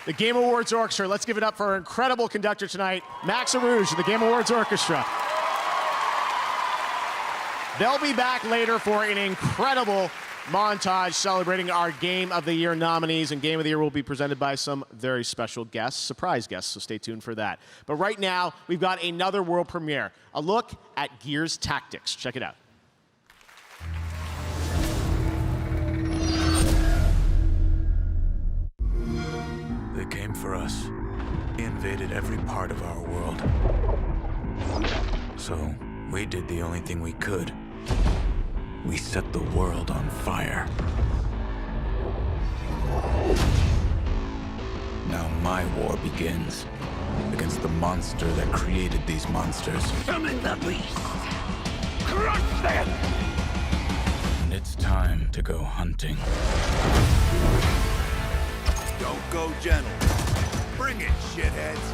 The Game Awards Orchestra. Let's give it up for our incredible conductor tonight, Max Arouge of the Game Awards Orchestra. They'll be back later for an incredible montage celebrating our Game of the Year nominees, and Game of the Year will be presented by some very special guests, surprise guests, so stay tuned for that. But right now, we've got another world premiere, a look at Gears Tactics. Check it out. They came for us. They invaded every part of our world. So, we did the only thing we could. We set the world on fire. Now my war begins against the monster that created these monsters. Summon the beast! Crush them! And it's time to go hunting. Don't go gentle. Bring it, shitheads.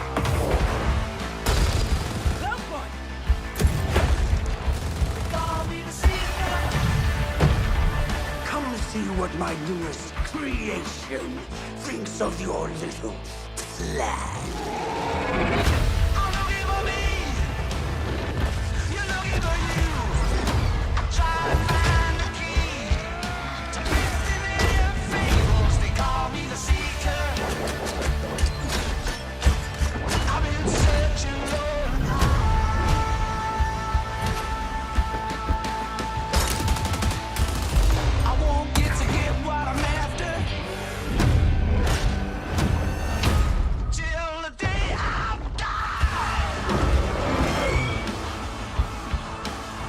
Come see what my newest creation thinks of your little plan.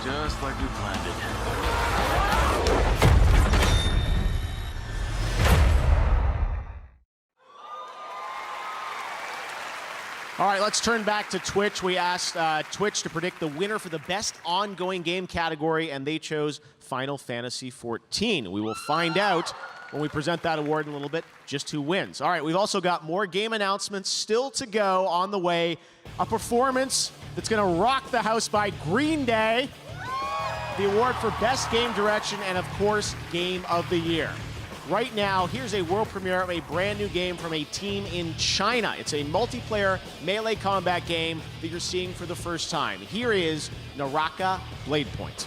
Just like we planned it. All right, let's turn back to Twitch. We asked Twitch to predict the winner for the best ongoing game category, and they chose Final Fantasy XIV. We will find out when we present that award in a little bit just who wins. All right, we've also got more game announcements still to go on the way. A performance that's going to rock the house by Green Day, the award for Best Game Direction, and of course, Game of the Year. Right now, here's a world premiere of a brand new game from a team in China. It's a multiplayer melee combat game that you're seeing for the first time. Here is Naraka Bladepoint.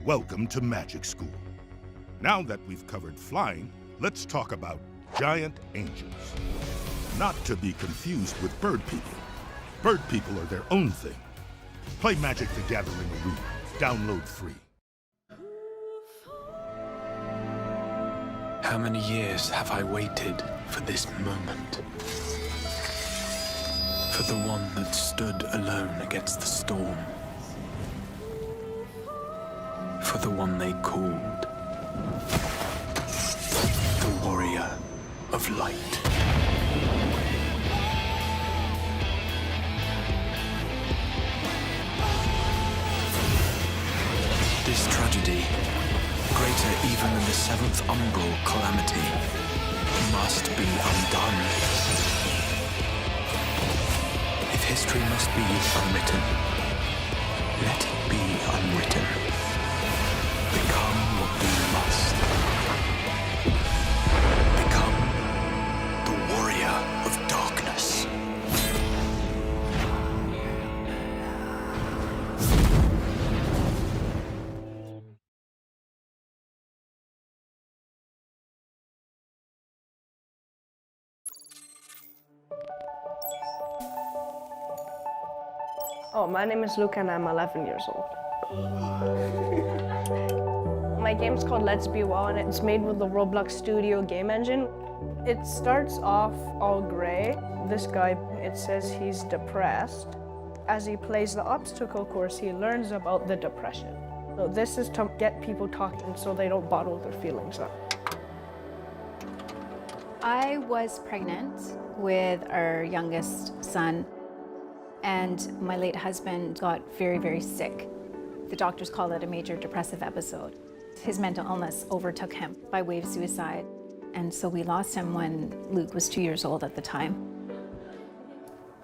Welcome to Magic School. Now that we've covered flying, let's talk about giant angels. Not to be confused with bird people. Bird people are their own thing. Play Magic the Gathering Arena. Download free. How many years have I waited for this moment? For the one that stood alone against the storm. For the one they called the Warrior of Light. This tragedy, greater even than the seventh umbral calamity, must be undone. If history must be unwritten, let it be unwritten. Become what we must. Become the warrior of darkness. Oh, my name is Luke and I'm 11 years old. My game's called Let's Be Well and it's made with the Roblox Studio game engine. It starts off all gray. This guy, it says he's depressed. As he plays the obstacle course, he learns about the depression. So this is to get people talking so they don't bottle their feelings up. I was pregnant with our youngest son, and my late husband got very, very sick. The doctors called it a major depressive episode. His mental illness overtook him by way of suicide, and so we lost him when Luke was 2 years old at the time.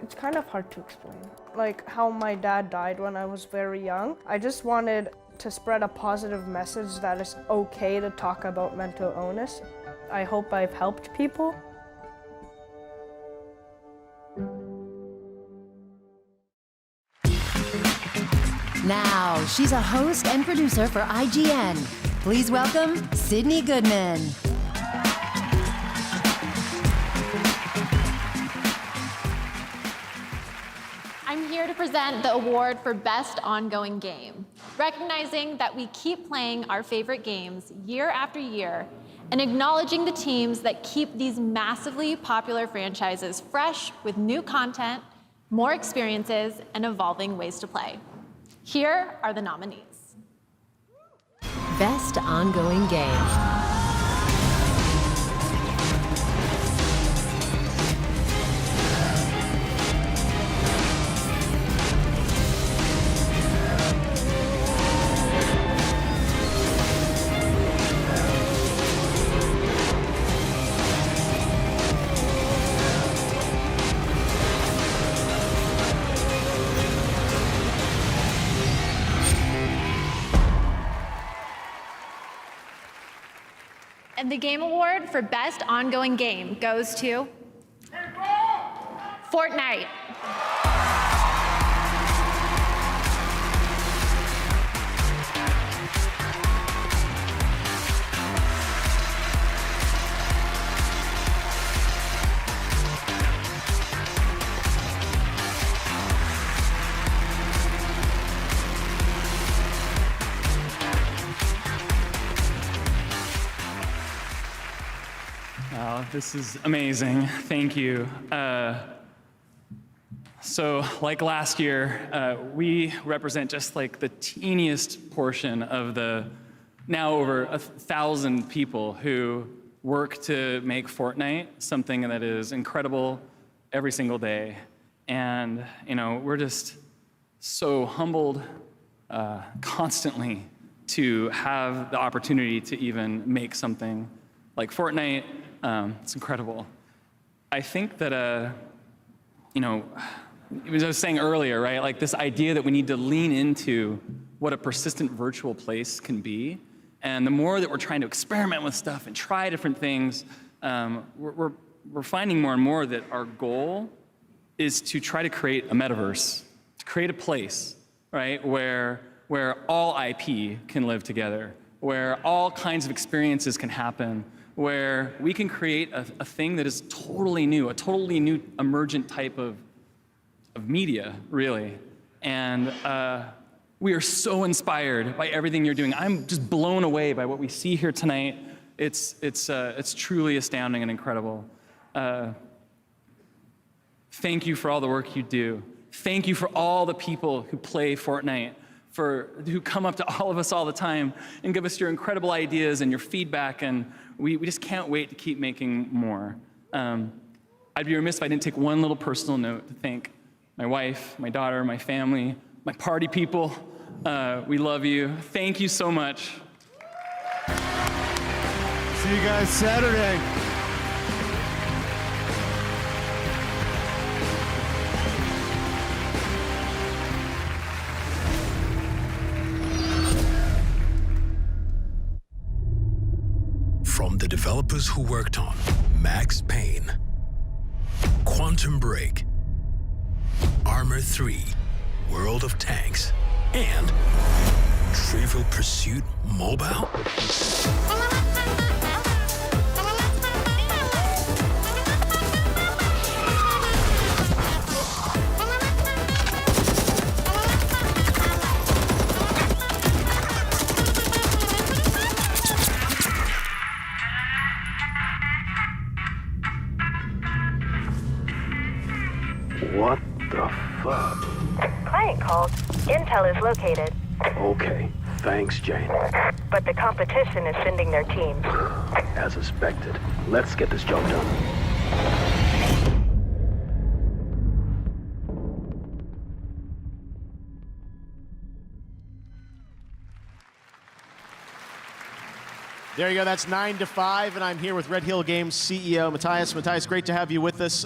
It's kind of hard to explain. Like how my dad died when I was very young. I just wanted to spread a positive message that it's okay to talk about mental illness. I hope I've helped people. Now, she's a host and producer for IGN. Please welcome Sydney Goodman. I'm here to present the award for Best Ongoing Game, recognizing that we keep playing our favorite games year after year and acknowledging the teams that keep these massively popular franchises fresh with new content, more experiences, and evolving ways to play. Here are the nominees. Best Ongoing Game. And the Game Award for Best Ongoing Game goes to Fortnite. Wow, this is amazing. Thank you. So like last year, we represent just like the teeniest portion of the now over 1,000 people who work to make Fortnite something that is incredible every single day. And we're just so humbled constantly to have the opportunity to even make something like Fortnite. It's incredible. I think that, as I was saying earlier, right? Like this idea that we need to lean into what a persistent virtual place can be. And the more that we're trying to experiment with stuff and try different things, we're finding more and more that our goal is to try to create a metaverse, to create a place, right? Where all IP can live together, where all kinds of experiences can happen, where we can create a thing that is totally new, a totally new emergent type of media, really. And we are so inspired by everything you're doing. I'm just blown away by what we see here tonight. It's truly astounding and incredible. Thank you for all the work you do. Thank you for all the people who play Fortnite, who come up to all of us all the time and give us your incredible ideas and your feedback, and we just can't wait to keep making more. I'd be remiss if I didn't take one little personal note to thank my wife, my daughter, my family, my party people, We love you. Thank you so much. See you guys Saturday. From the developers who worked on Max Payne, Quantum Break, Armor 3, World of Tanks, and Trivial Pursuit Mobile? What the fuck? Client called. Intel is located. Okay, thanks, Jane. But the competition is sending their teams. As expected. Let's get this job done. There you go. That's 9 to 5, and I'm here with Red Hill Games CEO Matthias. Matthias, great to have you with us.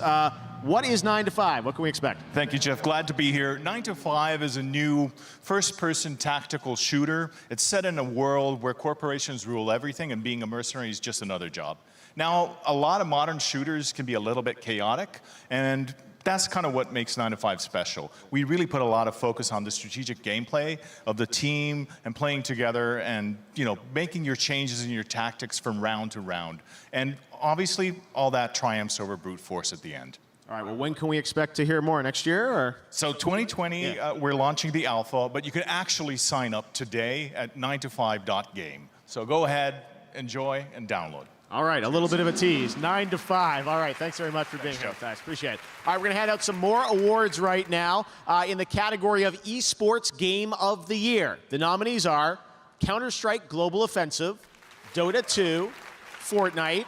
What is 9 to 5? What can we expect? Thank you, Jeff. Glad to be here. 9 to 5 is a new first-person tactical shooter. It's set in a world where corporations rule everything, and being a mercenary is just another job. Now, a lot of modern shooters can be a little bit chaotic, and that's kind of what makes 9 to 5 special. We really put a lot of focus on the strategic gameplay of the team and playing together and, you know, making your changes in your tactics from round to round. And obviously, all that triumphs over brute force at the end. All right, well, when can we expect to hear more? Next year, or? So 2020, we're launching the alpha, but you can actually sign up today at 9to5.game. So go ahead, enjoy, and download. All right, a little bit of a tease. 9 to 5. All right, thanks very much for being here, guys. Appreciate it. All right, we're going to hand out some more awards right now in the category of Esports Game of the Year. The nominees are Counter-Strike Global Offensive, Dota 2, Fortnite,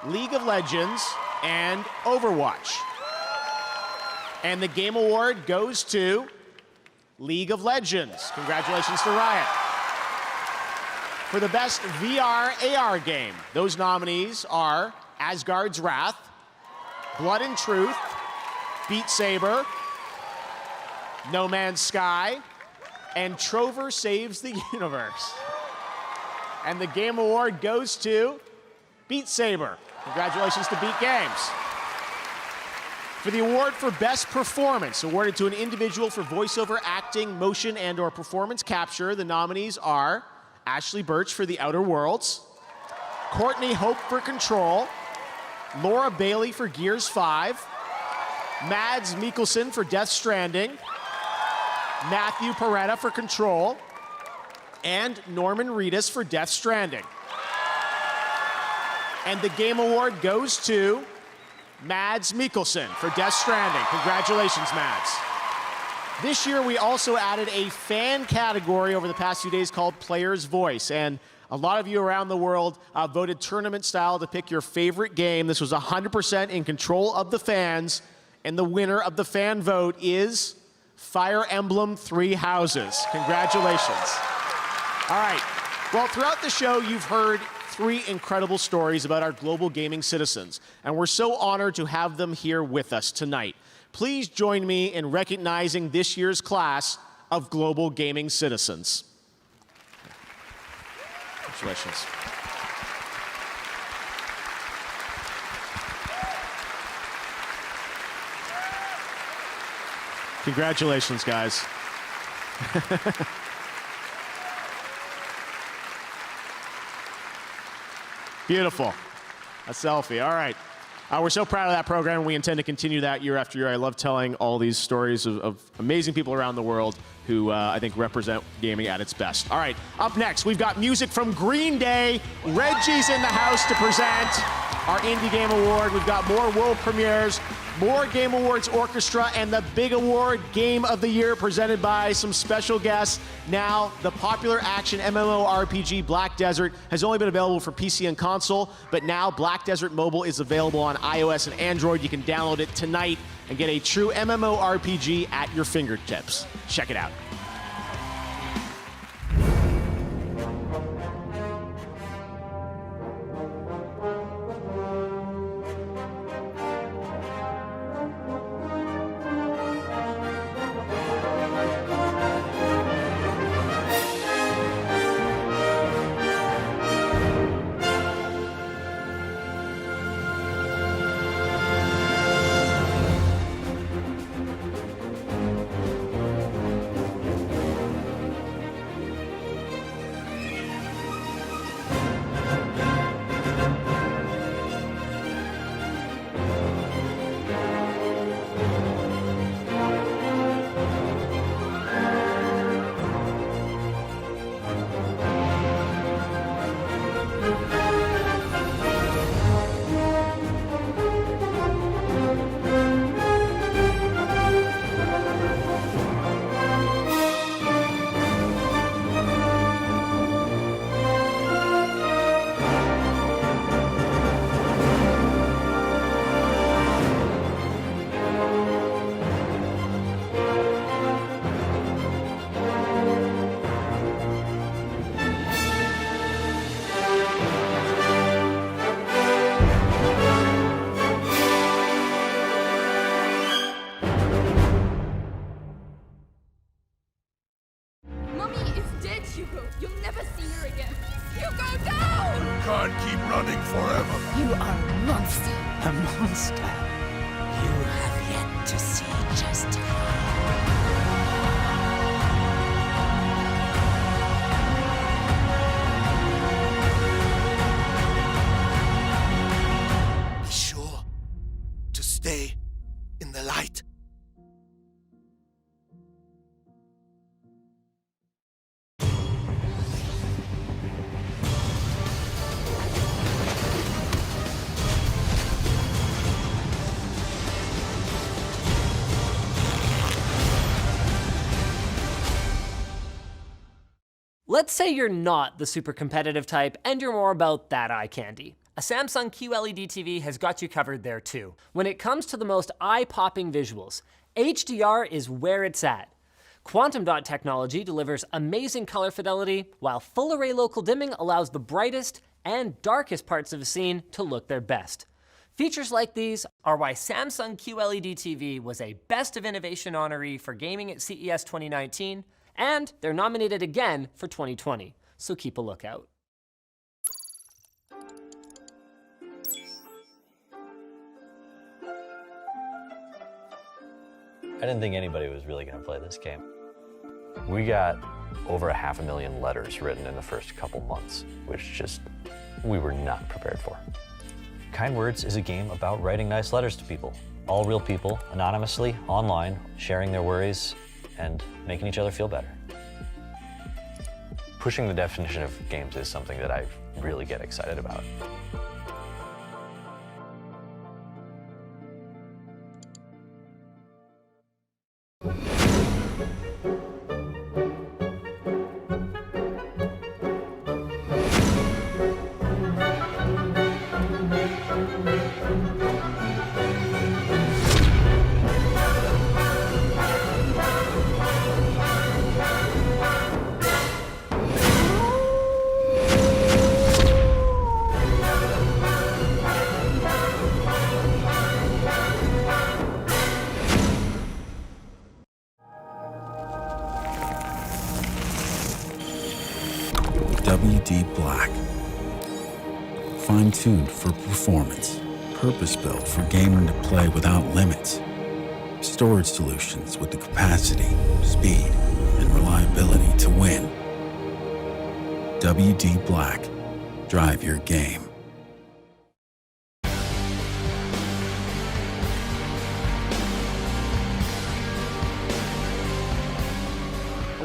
League of Legends, and Overwatch. And the Game Award goes to League of Legends. Congratulations to Riot. For the best VR AR game, those nominees are Asgard's Wrath, Blood and Truth, Beat Saber, No Man's Sky, and Trover Saves the Universe. And the Game Award goes to Beat Saber. Congratulations to Beat Games. For the award for Best Performance, awarded to an individual for voiceover acting, motion, and/or performance capture, the nominees are Ashley Birch for The Outer Worlds, Courtney Hope for Control, Laura Bailey for Gears 5, Mads Mikkelsen for Death Stranding, Matthew Peretta for Control, and Norman Reedus for Death Stranding. And the Game Award goes to Mads Mikkelsen for Death Stranding. Congratulations, Mads. This year, we also added a fan category over the past few days called Player's Voice. And a lot of you around the world voted tournament style to pick your favorite game. This was 100% in control of the fans. And the winner of the fan vote is Fire Emblem Three Houses. Congratulations. All right. Well, throughout the show, you've heard 3 incredible stories about our global gaming citizens, and we're so honored to have them here with us tonight. Please join me in recognizing this year's class of global gaming citizens. Congratulations. Congratulations, guys. Beautiful. A selfie. All right. We're so proud of that program, and we intend to continue that year after year. I love telling all these stories of amazing people around the world who I think represent gaming at its best. All right. Up next, we've got music from Green Day. Reggie's in the house to present our Indie Game Award. We've got more world premieres, more Game Awards Orchestra, and the big award, Game of the Year, presented by some special guests. Now, the popular action MMORPG Black Desert has only been available for PC and console, but now Black Desert Mobile is available on iOS and Android. You can download it tonight and get a true MMORPG at your fingertips. Check it out. Mommy is dead, Hugo. You'll never see her again. Hugo, no! Can't keep running forever. You are a monster. A monster. You have yet to see just Be sure to stay in the light. Let's say you're not the super competitive type and you're more about that eye candy. A Samsung QLED TV has got you covered there too. When it comes to the most eye-popping visuals, HDR is where it's at. Quantum dot technology delivers amazing color fidelity, while full array local dimming allows the brightest and darkest parts of a scene to look their best. Features like these are why Samsung QLED TV was a Best of Innovation honoree for gaming at CES 2019, and they're nominated again for 2020, so keep a lookout. I didn't think anybody was really going to play this game. We got over 500,000 letters written in the first couple months, which just, we were not prepared for. Kind Words is a game about writing nice letters to people. All real people, anonymously, online, sharing their worries and making each other feel better. Pushing the definition of games is something that I really get excited about. WD Black. Fine-tuned for performance. Purpose-built for gaming to play without limits. Storage solutions with the capacity, speed, and reliability to win. WD Black. Drive your game.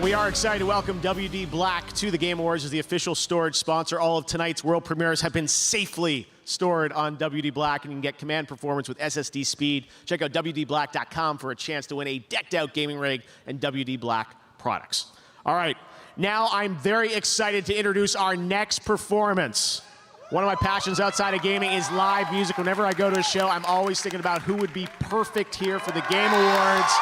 We are excited to welcome WD Black to the Game Awards as the official storage sponsor. All of tonight's world premieres have been safely stored on WD Black, and you can get command performance with SSD speed. Check out WDBlack.com for a chance to win a decked-out gaming rig and WD Black products. All right, now I'm very excited to introduce our next performance. One of my passions outside of gaming is live music. Whenever I go to a show, I'm always thinking about who would be perfect here for the Game Awards.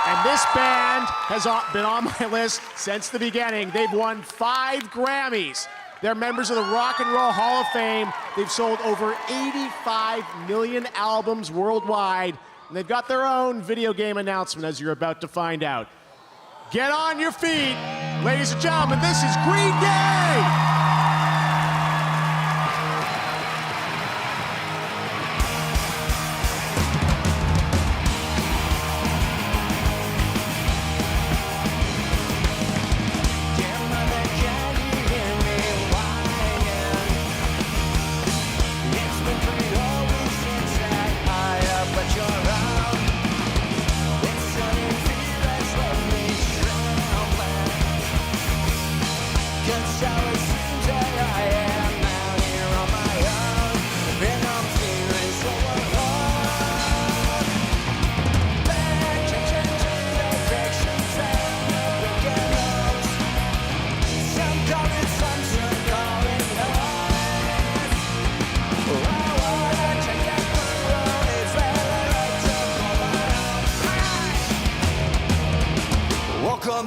And this band has been on my list since the beginning. They've won 5 Grammys. They're members of the Rock and Roll Hall of Fame. They've sold over 85 million albums worldwide. And they've got their own video game announcement, as you're about to find out. Get on your feet, ladies and gentlemen, this is Green Day! Shall we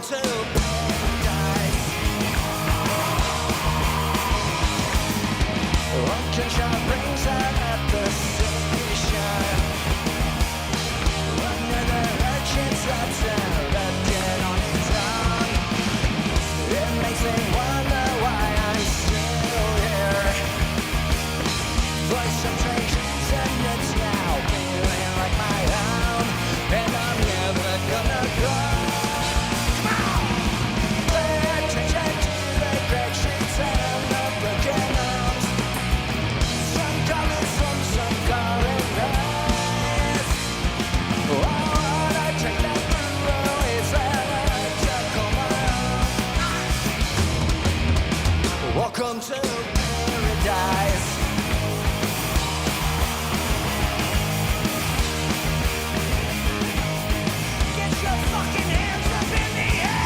to paradise. Ocean shot brings out at the station. Under the urchin drops out the dead on its own. It makes me wonder why I'm still here. Voice of strange reason, it's now feeling like my own, and I'm never gonna go. Pay attention to the great streets and the broken homes. Some call it slums, some call it rise. Oh, what I take that through is that I took on my own. Welcome to paradise. Get your fucking hands up in the air!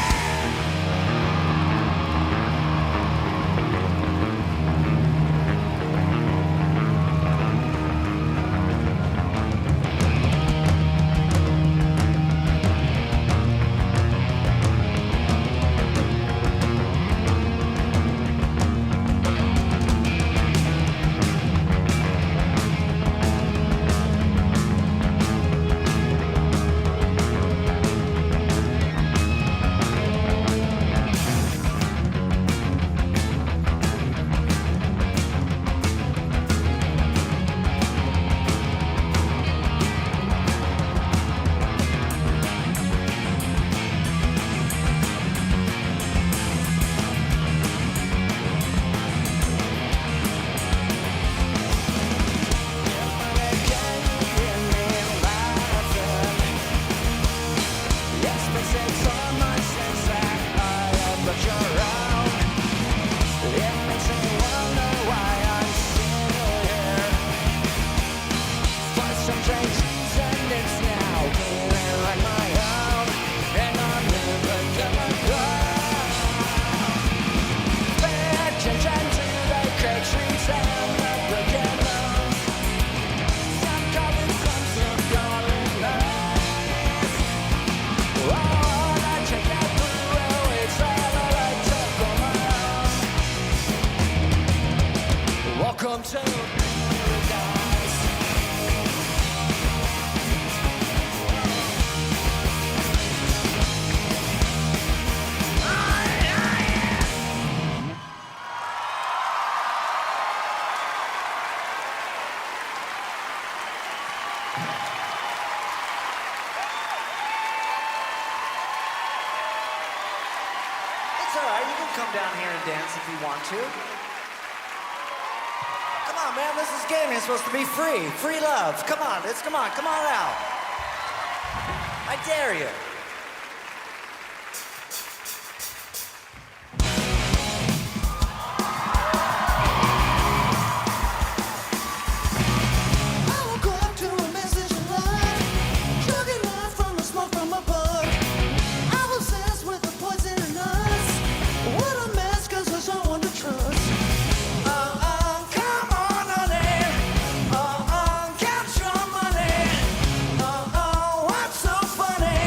Yes, but it's so much since that I have got your own. It makes me wonder why I'm still here. For some strange reason, it's now feeling like my own, and I'm never gonna go. Pay attention to the crack streets and the broken homes. Some call it slums, some call it lies. Oh, what I check that through, it's all I took on my own. Welcome to paradise. It's all right. You can come down here and dance if you want to. Come on, man. This is gaming. It's supposed to be free. Free love. Come on. Come on. Come on out. I dare you. I woke up to a message in life, chugging life from the smoke from a bug. I was obsessed with the poison in us. What a mess, 'cause there's no one to trust. Come on, honey. Count your money. What's so funny?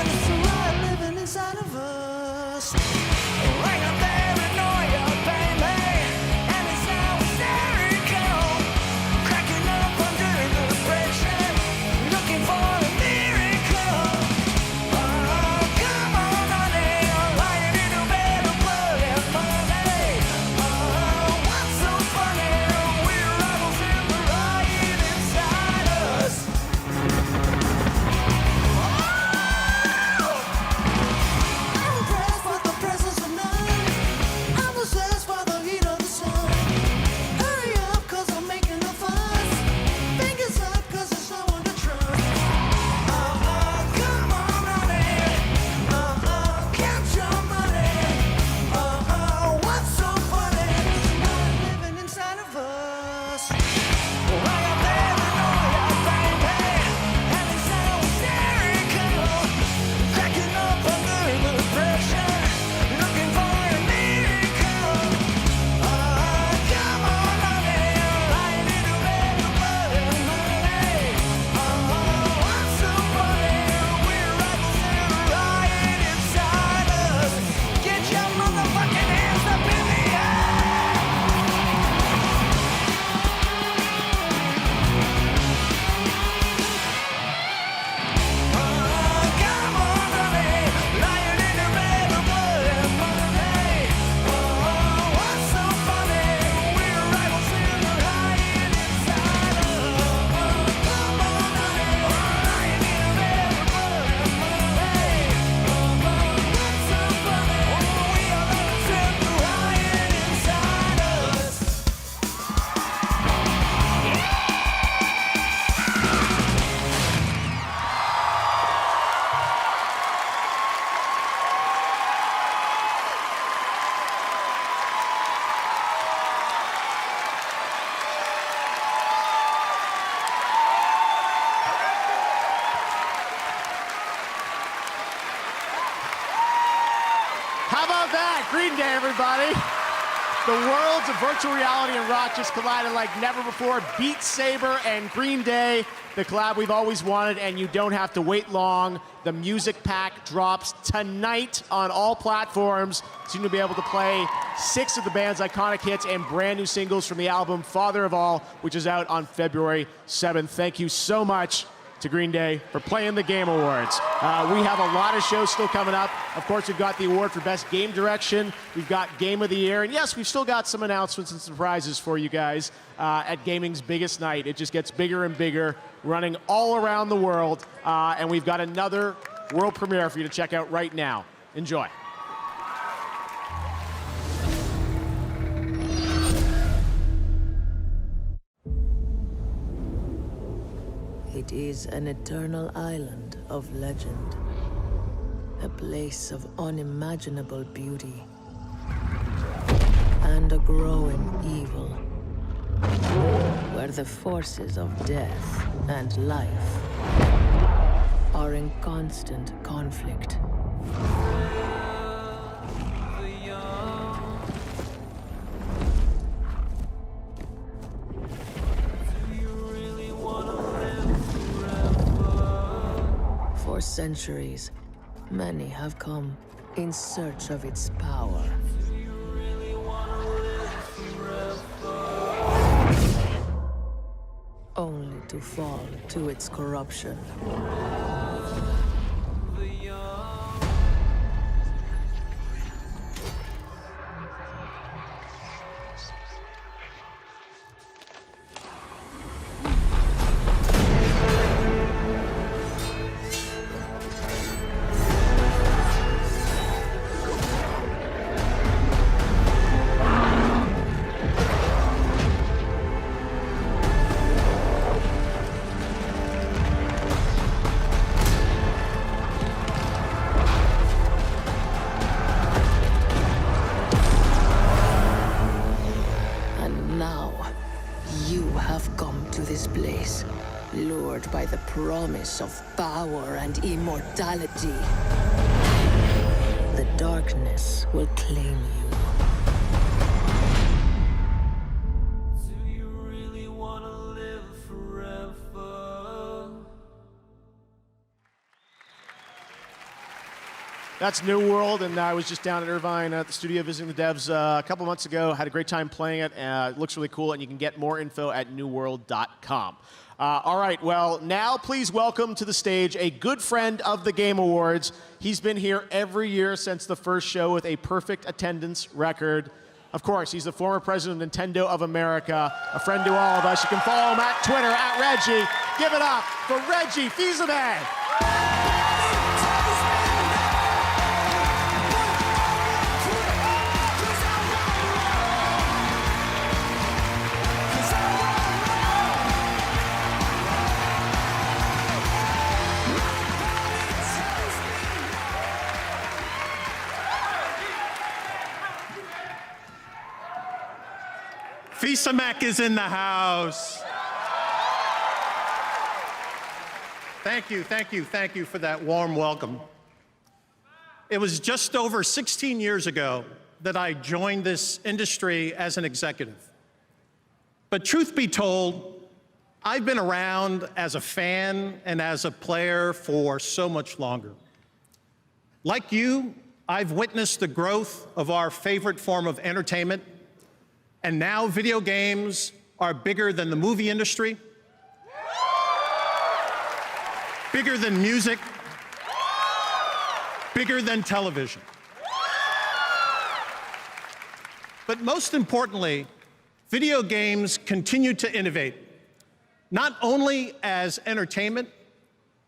about that? Green Day, everybody. The worlds of virtual reality and rock just collided like never before. Beat Saber and Green Day, the collab we've always wanted, and you don't have to wait long. The music pack drops tonight on all platforms, so you'll be able to play 6 of the band's iconic hits and brand new singles from the album Father of All, which is out on February 7th. Thank you so much to Green Day for playing the Game Awards. We have a lot of shows still coming up. Of course, we've got the award for Best Game Direction. We've got Game of the Year. And yes, we've still got some announcements and surprises for you guys at gaming's biggest night. It just gets bigger and bigger, running all around the world. And we've got another world premiere for you to check out right now. Enjoy. It is an eternal island of legend, a place of unimaginable beauty, and a growing evil, where the forces of death and life are in constant conflict. For centuries, many have come in search of its power. Only to fall to its corruption. By the promise of power and immortality. The darkness will claim you. Do you really want to live forever? That's New World, and I was just down at Irvine at the studio visiting the devs a couple months ago. Had a great time playing it. It looks really cool, and you can get more info at newworld.com. All right, well, now please welcome to the stage a good friend of the Game Awards. He's been here every year since the first show with a perfect attendance record. Of course, he's the former president of Nintendo of America, a friend to all of us. You can follow him at Twitter, at Reggie. Give it up for Reggie Fils-Aimé. Fils-Aimé is in the house. Thank you for that warm welcome. It was just over 16 years ago that I joined this industry as an executive. But truth be told, I've been around as a fan and as a player for so much longer. Like you, I've witnessed the growth of our favorite form of entertainment. And now video games are bigger than the movie industry, bigger than music, bigger than television. But most importantly, video games continue to innovate, not only as entertainment,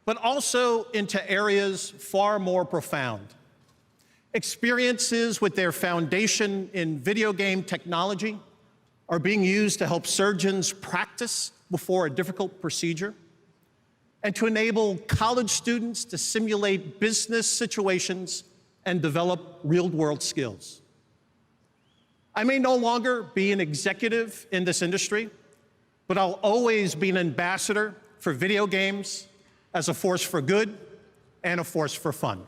but also into areas far more profound. Experiences with their foundation in video game technology are being used to help surgeons practice before a difficult procedure and to enable college students to simulate business situations and develop real-world skills. I may no longer be an executive in this industry, but I'll always be an ambassador for video games as a force for good and a force for fun.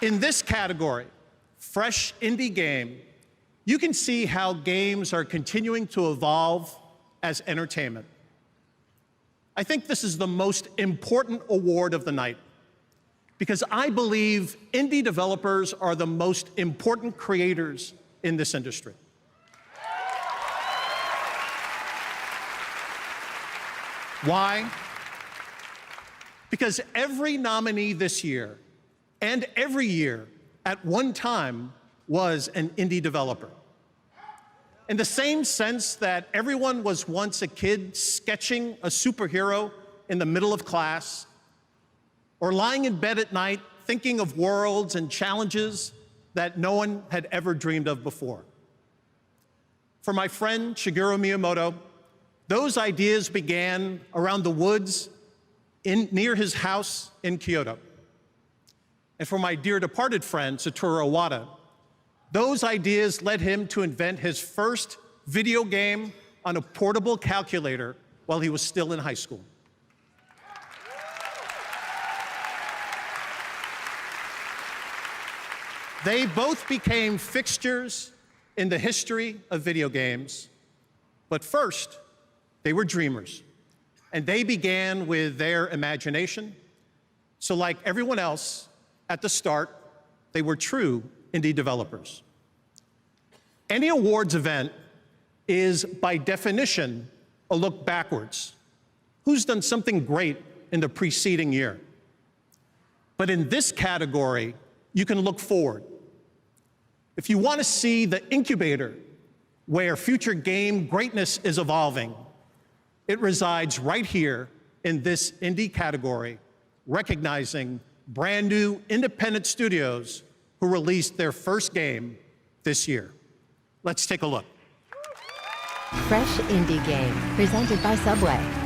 In this category, fresh indie game, you can see how games are continuing to evolve as entertainment. I think this is the most important award of the night because I believe indie developers are the most important creators in this industry. Why? Because every nominee this year and every year at one time was an indie developer. In the same sense that everyone was once a kid sketching a superhero in the middle of class, or lying in bed at night thinking of worlds and challenges that no one had ever dreamed of before. For my friend Shigeru Miyamoto, those ideas began around the woods near his house in Kyoto. And for my dear departed friend Satoru Iwata, those ideas led him to invent his first video game on a portable calculator while he was still in high school. They both became fixtures in the history of video games, but first, they were dreamers, and they began with their imagination. So like everyone else, at the start, they were true indie developers. Any awards event is, by definition, a look backwards. Who's done something great in the preceding year? But in this category, you can look forward. If you want to see the incubator where future game greatness is evolving, it resides right here in this indie category, recognizing brand new independent studios who released their first game this year. Let's take a look. Fresh Indie Game, presented by Subway.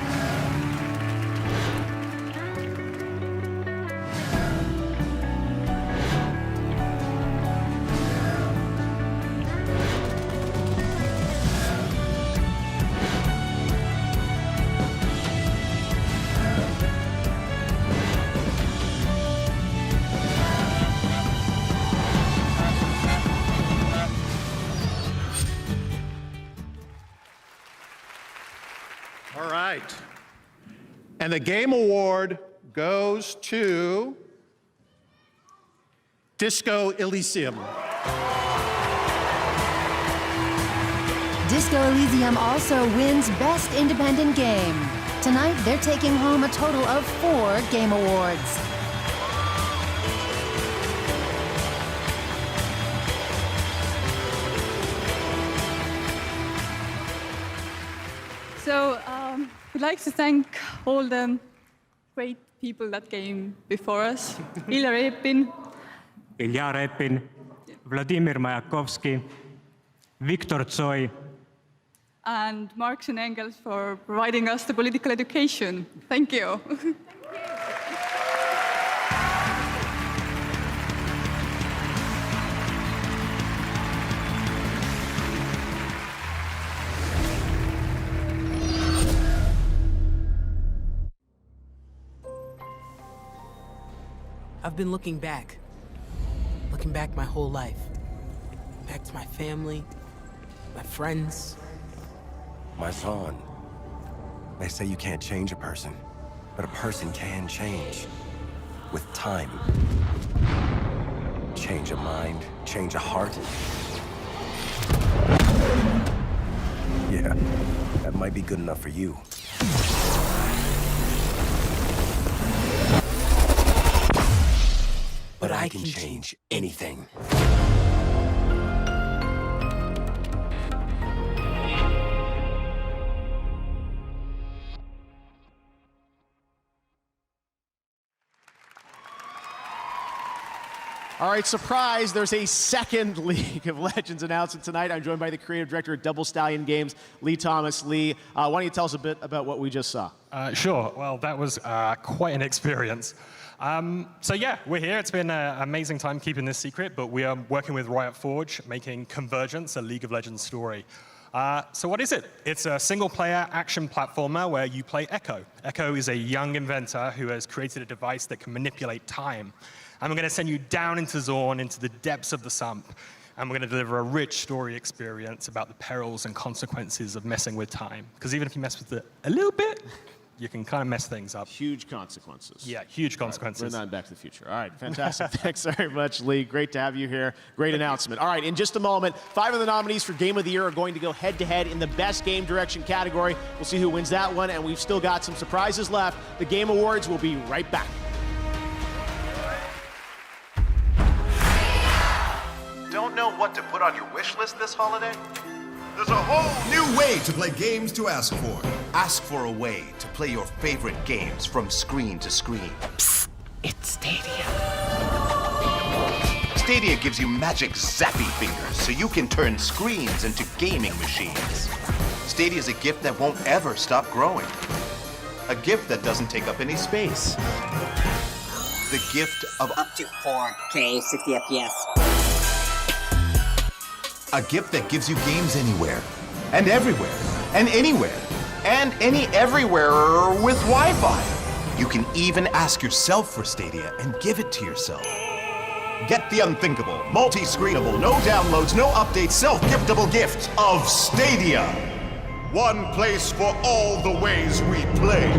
All right. And the game award goes to Disco Elysium. Disco Elysium also wins Best Independent Game. Tonight, they're taking home a total of 4 Game Awards. So, we'd like to thank all the great people that came before us. Ilya Repin, Vladimir Mayakovsky, Viktor Tsoi, and Marx and Engels for providing us the political education. Thank you. I've been looking back my whole life. Back to my family, my friends. My son. They say you can't change a person, but a person can change. With time. Change a mind, change a heart. Yeah, that might be good enough for you. But I can change anything. All right, surprise, there's a second League of Legends announcement tonight. I'm joined by the creative director of Double Stallion Games, Lee Thomas. Lee, why don't you tell us a bit about what we just saw? Sure. Well, that was quite an experience. So yeah, we're here. It's been an amazing time keeping this secret, but we are working with Riot Forge, making Convergence, a League of Legends story. So what is it? It's a single-player action platformer where you play Echo. Echo is a young inventor who has created a device that can manipulate time. And we're going to send you down into Zorn, into the depths of the sump. And we're going to deliver a rich story experience about the perils and consequences of messing with time. Because even if you mess with it a little bit, you can kind of mess things up. Huge consequences. Yeah, huge consequences. We're not Back to the Future. All right, fantastic. Thanks very much, Lee. Great to have you here. Great announcement. All right, in just a moment, 5 of the nominees for Game of the Year are going to go head-to-head in the Best Game Direction category. We'll see who wins that one, and we've still got some surprises left. The Game Awards will be right back. Don't know what to put on your wish list this holiday? There's a whole new way to play games to ask for. Ask for a way to play your favorite games from screen to screen. Psst, it's Stadia. Stadia gives you magic zappy fingers so you can turn screens into gaming machines. Stadia is a gift that won't ever stop growing. A gift that doesn't take up any space. The gift of up to 4K 60 FPS. A gift that gives you games anywhere, and everywhere, and anywhere, and any everywhere with Wi-Fi. You can even ask yourself for Stadia and give it to yourself. Get the unthinkable, multi-screenable, no downloads, no updates, self-giftable gift of Stadia. One place for all the ways we play.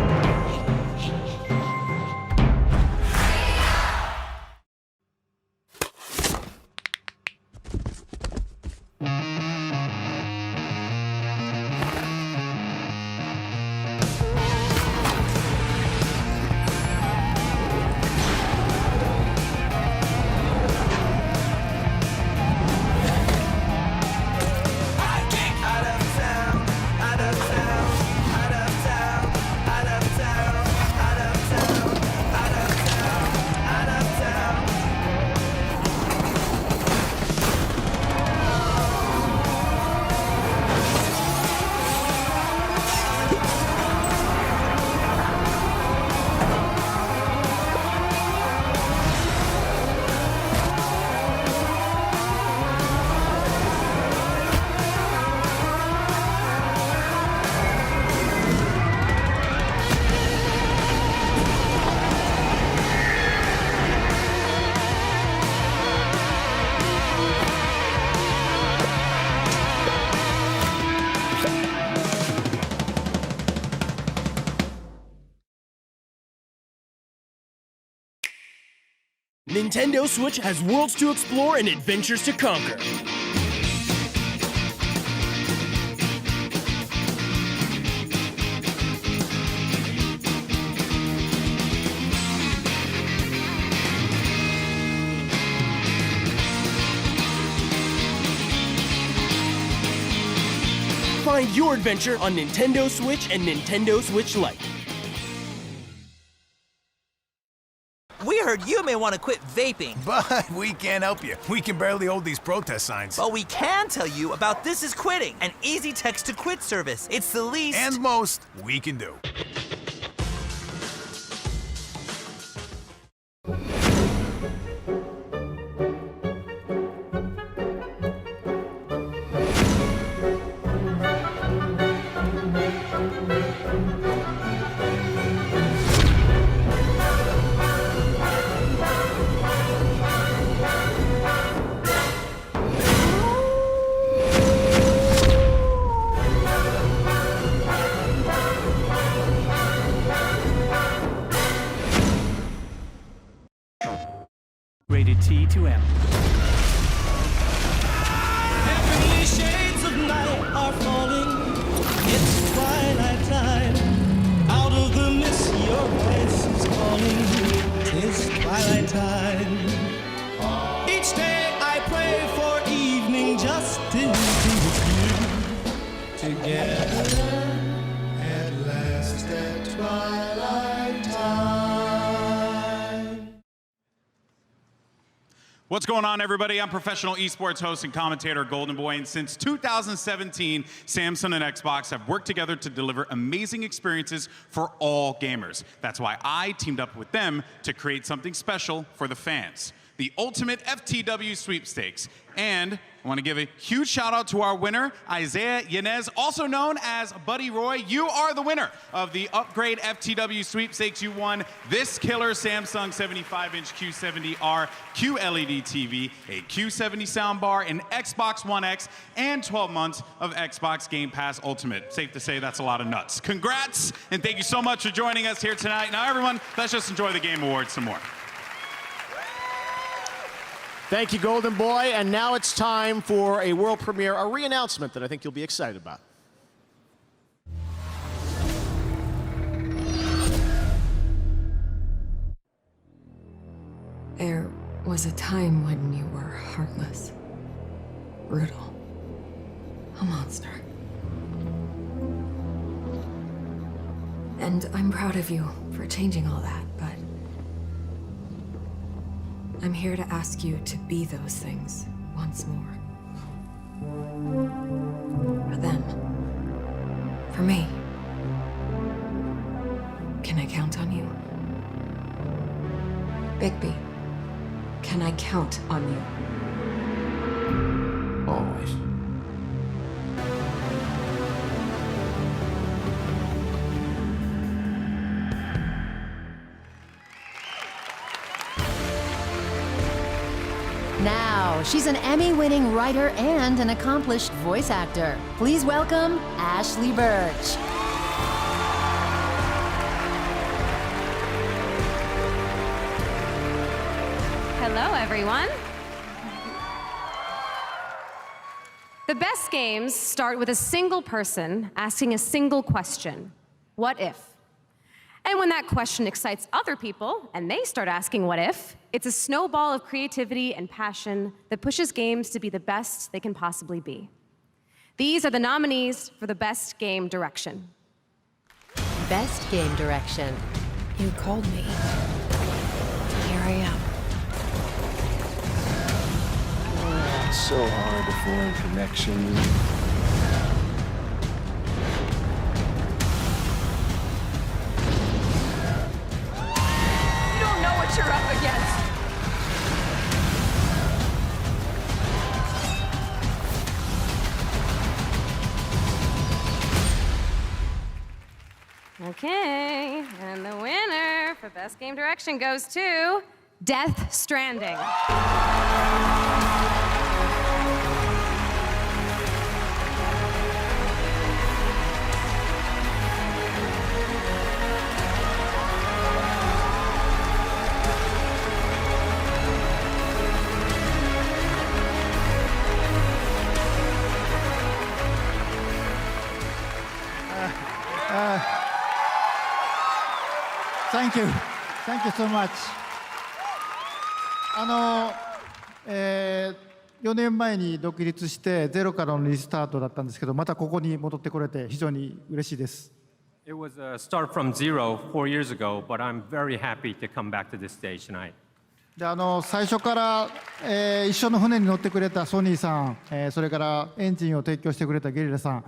Nintendo Switch has worlds to explore and adventures to conquer. Find your adventure on Nintendo Switch and Nintendo Switch Lite. We heard you may want to quit vaping. But we can't help you. We can barely hold these protest signs. But we can tell you about This Is Quitting, an easy text-to-quit service. It's the least... and most we can do. Rated T to M. Heavenly shades of night are falling. It's twilight time. Out of the mist, your voice is calling. 'Tis twilight time. Each day I pray for evening justice to be together at last at twilight time. What's going on, everybody? I'm professional esports host and commentator Golden Boy, and since 2017, Samsung and Xbox have worked together to deliver amazing experiences for all gamers. That's why I teamed up with them to create something special for the fans. the Ultimate FTW Sweepstakes. And I want to give a huge shout out to our winner, Isaiah Yanez, also known as Buddy Roy. You are the winner of the Upgrade FTW Sweepstakes. You won this killer Samsung 75-inch Q70R QLED TV, a Q70 soundbar, an Xbox One X, and 12 months of Xbox Game Pass Ultimate. Safe to say that's a lot of nuts. Congrats, and thank you so much for joining us here tonight. Now, everyone, let's just enjoy the Game Awards some more. Thank you, Golden Boy. And now it's time for a world premiere, a re-announcement that I think you'll be excited about. There was a time when you were heartless, brutal, a monster. And I'm proud of you for changing all that, but I'm here to ask you to be those things once more. For them. For me. Can I count on you? Bigby, can I count on you? Always. Now, she's an Emmy-winning writer and an accomplished voice actor. Please welcome Ashley Birch. Hello, everyone. The best games start with a single person asking a single question. What if? And when that question excites other people, and they start asking what if, it's a snowball of creativity and passion that pushes games to be the best they can possibly be. These are the nominees for the Best Game Direction. Best Game Direction. You called me. Here I am. It's so hard to form connections. You're up against. Okay, and the winner for Best Game Direction goes to Death Stranding. Thank you. Thank you so much. 4年前に独立してゼロからのリスタートだったんですけど、またここに戻ってこれて非常に嬉しいです。It was a start from zero 4 years ago, but I'm very happy to come back to this stage tonight. で最初から、一緒の船に乗ってくれたソニーさん、それからエンジンを提供してくれたゲリラさん、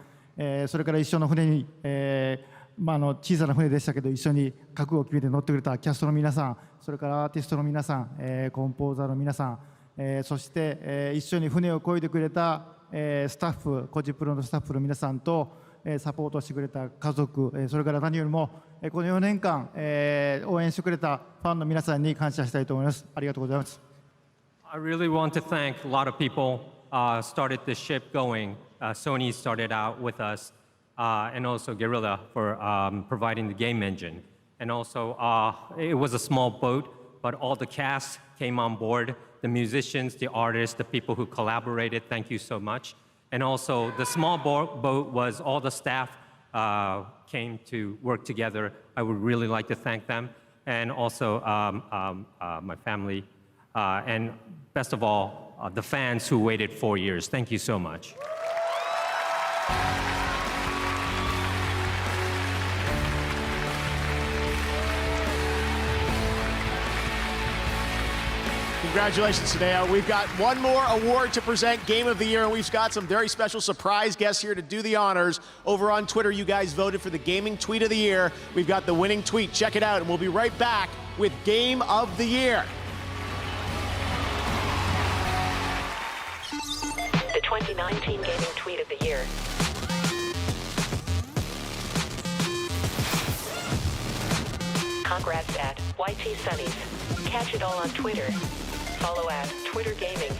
それから一緒の船に、小さな船でしたけど一緒に覚悟を決めて乗ってくれたキャストの皆さん、それからアーティストの皆さん、コンポーザーの皆さん、そして、一緒に船を漕いでくれた、スタッフ、コジプロのスタッフの皆さんと、サポートしてくれた家族、それから何よりも、この4年間、応援してくれたファンの皆さんに感謝したいと思います。ありがとうございます。I really want to thank a lot of people started the ship going. Sony started out with us, and also Guerrilla for providing the game engine. And also, it was a small boat, but all the cast came on board. The musicians, the artists, the people who collaborated, thank you so much. And also, the small boat was all the staff came to work together. I would really like to thank them. And also, my family. And best of all, the fans who waited 4 years. Thank you so much. Congratulations, Tadeo. We've got one more award to present, Game of the Year, and we've got some very special surprise guests here to do the honors. Over on Twitter, you guys voted for the Gaming Tweet of the Year. We've got the winning tweet. Check it out, and we'll be right back with Game of the Year. 2019 Gaming Tweet of the Year. Congrats at YT Sunnies. Catch it all on Twitter. Follow at Twitter Gaming.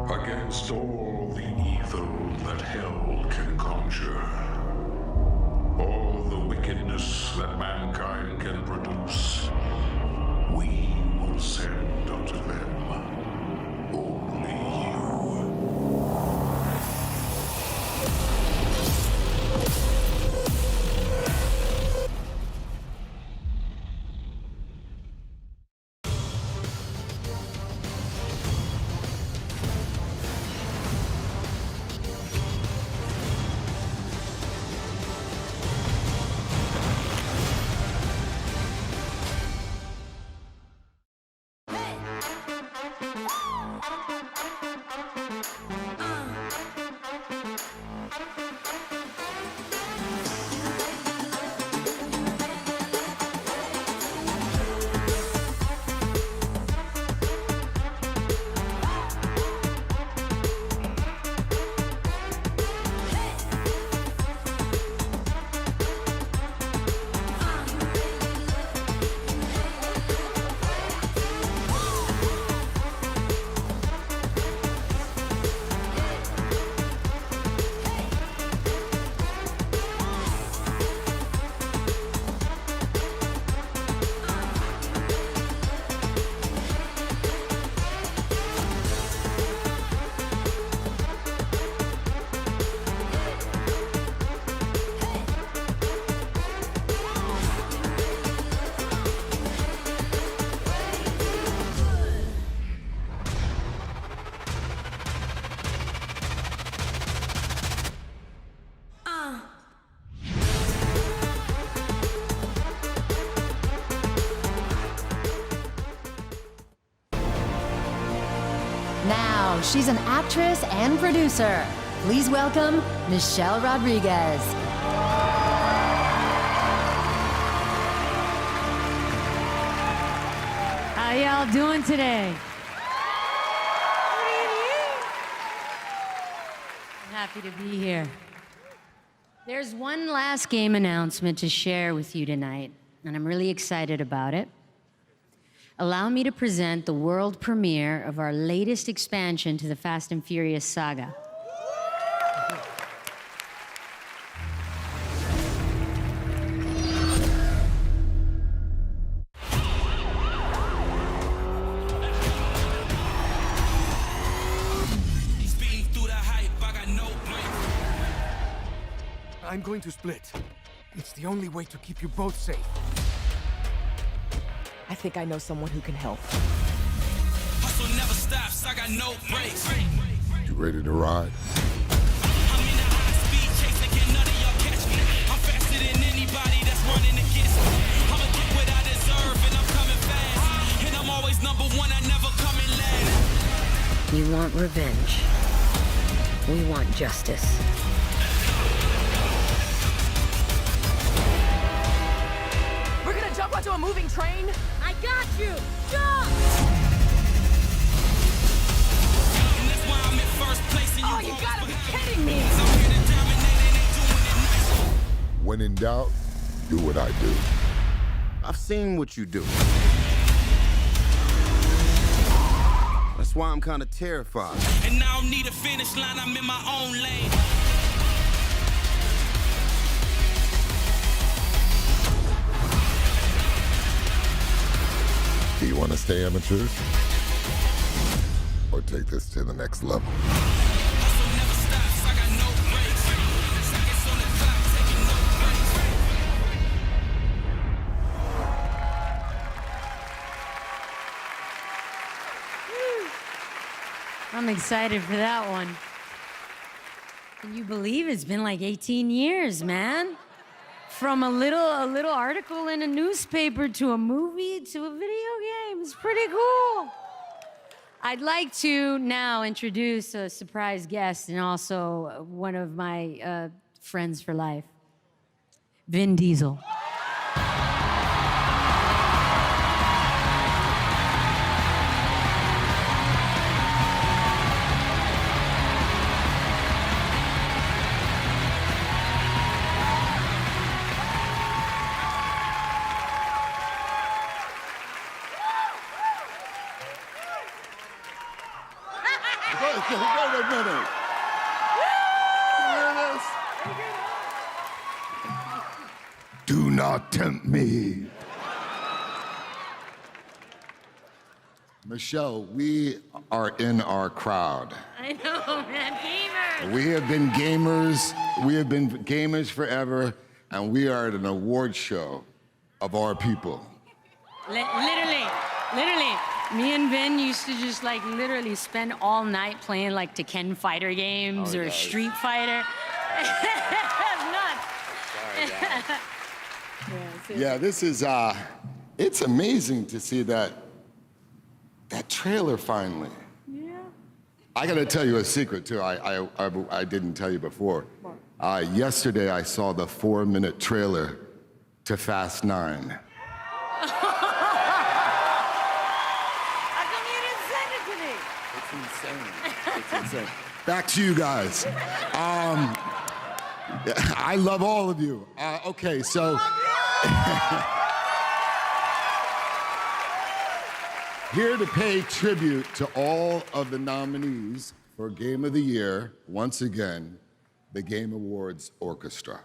Against all the evil that hell can conjure, all the wickedness that mankind can produce, we will send unto them only you. Now, she's an actress and producer. Please welcome Michelle Rodriguez. How y'all doing today? I'm happy to be here. There's one last game announcement to share with you tonight, and I'm really excited about it. Allow me to present the world premiere of our latest expansion to the Fast and Furious saga. I'm going to split. It's the only way to keep you both safe. I think I know someone who can help. Hustle never stops, I got no brakes. You ready to ride? I'm in a high speed chase, and can none of y'all catch me. I'm faster than anybody that's running against me. I'ma get what I deserve, and I'm coming fast. want revenge. We want justice. We're gonna jump onto a moving train? I got you! Jump! Oh, you gotta be kidding me! When in doubt, do what I do. I've seen what you do. That's why I'm kind of terrified. And I don't need a finish line, I'm in my own lane. Do you want to stay amateurs? Or take this to the next level? I'm excited for that one. Can you believe it's been like 18 years, man? From a little article in a newspaper to a movie to a video game. It's pretty cool. I'd like to now introduce a surprise guest and also one of my friends for life, Vin Diesel. Wait a minute. Do not tempt me. Michelle, we are in our crowd. I know, man, gamers. We have been gamers forever, and we are at an award show of our people. Literally, me and Vin used to just like literally spend all night playing like Tekken fighter games or Street Fighter. Nuts. Yeah, this is, it's amazing to see that trailer finally. Yeah. I gotta tell you a secret too, I didn't tell you before. Yesterday I saw the 4-minute trailer to Fast 9. It's insane. Back to you guys. I love all of you. Okay, so. Here to pay tribute to all of the nominees for Game of the Year, once again, the Game Awards Orchestra.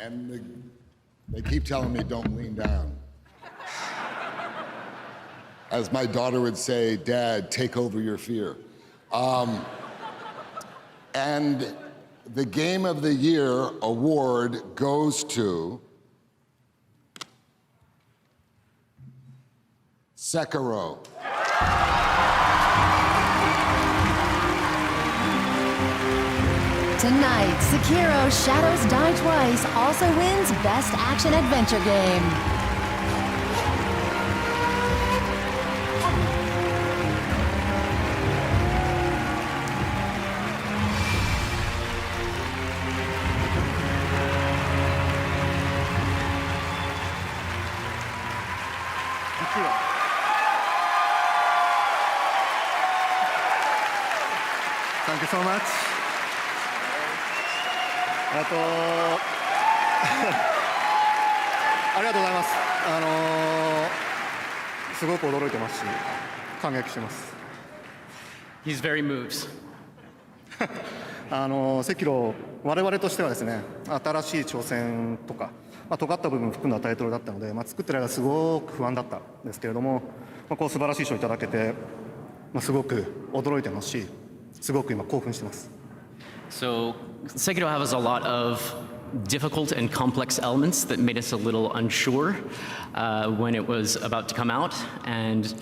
And they keep telling me don't lean down. As my daughter would say, Dad, take over your fear. And the Game of the Year award goes to Sekiro. Tonight, Sekiro Shadows Die Twice also wins Best Action Adventure Game. Thank you so much. ありがとうございます。すごく驚いてますし、感激してます。He's very moved. 赤炉、我々としてはですね、新しい挑戦とか、尖った部分を含んだタイトルだったので、作ってる間すごく不安だったんですけれども、こう素晴らしい賞をいただけて、すごく驚いてますし、すごく今興奮してます。So, Sekiro has a lot of difficult and complex elements that made us a little unsure when it was about to come out, and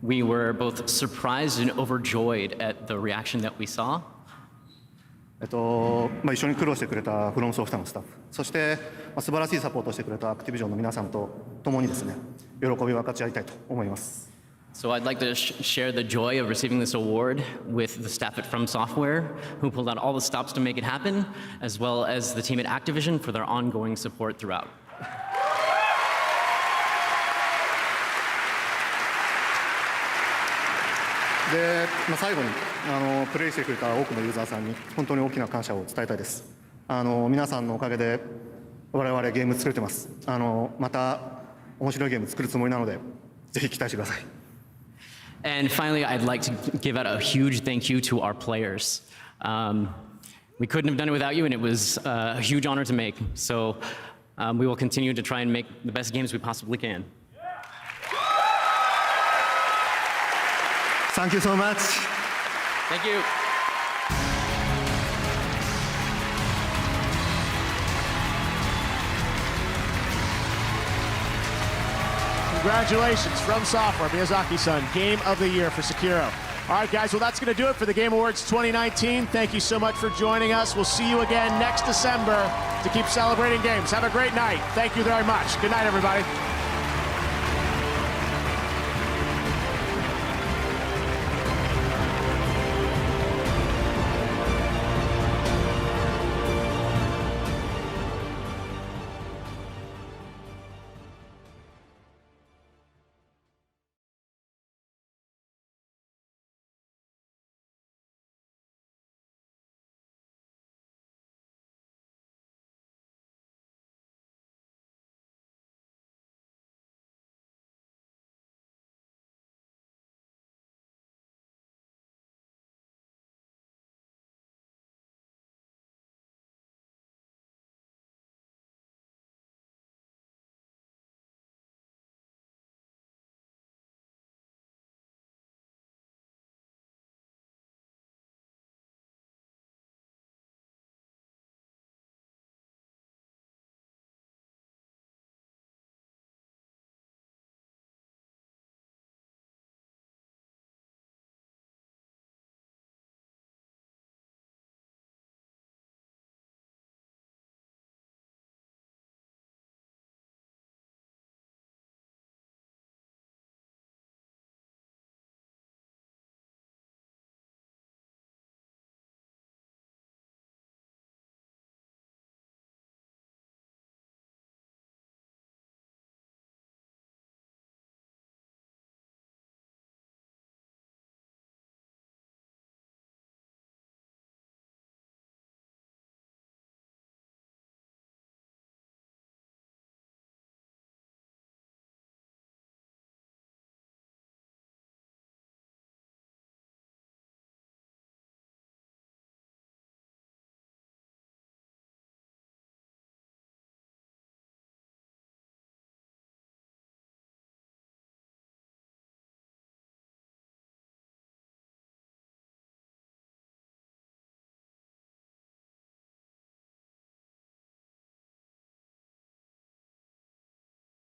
we were both surprised and overjoyed at the reaction that we saw. 一緒に苦労してくれたフロムソフトのスタッフ、そして素晴らしいサポートをしてくれたアクティビジョンの皆さんと共にですね、喜びを分かち合いたいと思います。So I'd like to share the joy of receiving this award with the staff at From Software, who pulled out all the stops to make it happen, as well as the team at Activision for their ongoing support throughout. で、最後にプレイしてくれた多くのユーザーさんに本当に大きな感謝を伝えたいです。皆さんのおかげで我々ゲーム作れてます。また面白いゲーム作るつもりなので、ぜひ期待してください。And finally, I'd like to give out a huge thank you to our players. We couldn't have done it without you, and it was a huge honor to make. So we will continue to try and make the best games we possibly can. Thank you so much. Thank you. Congratulations, From Software, Miyazaki-san, Game of the Year for Sekiro. All right, guys, well, that's going to do it for the Game Awards 2019. Thank you so much for joining us. We'll see you again next December to keep celebrating games. Have a great night. Thank you very much. Good night, everybody.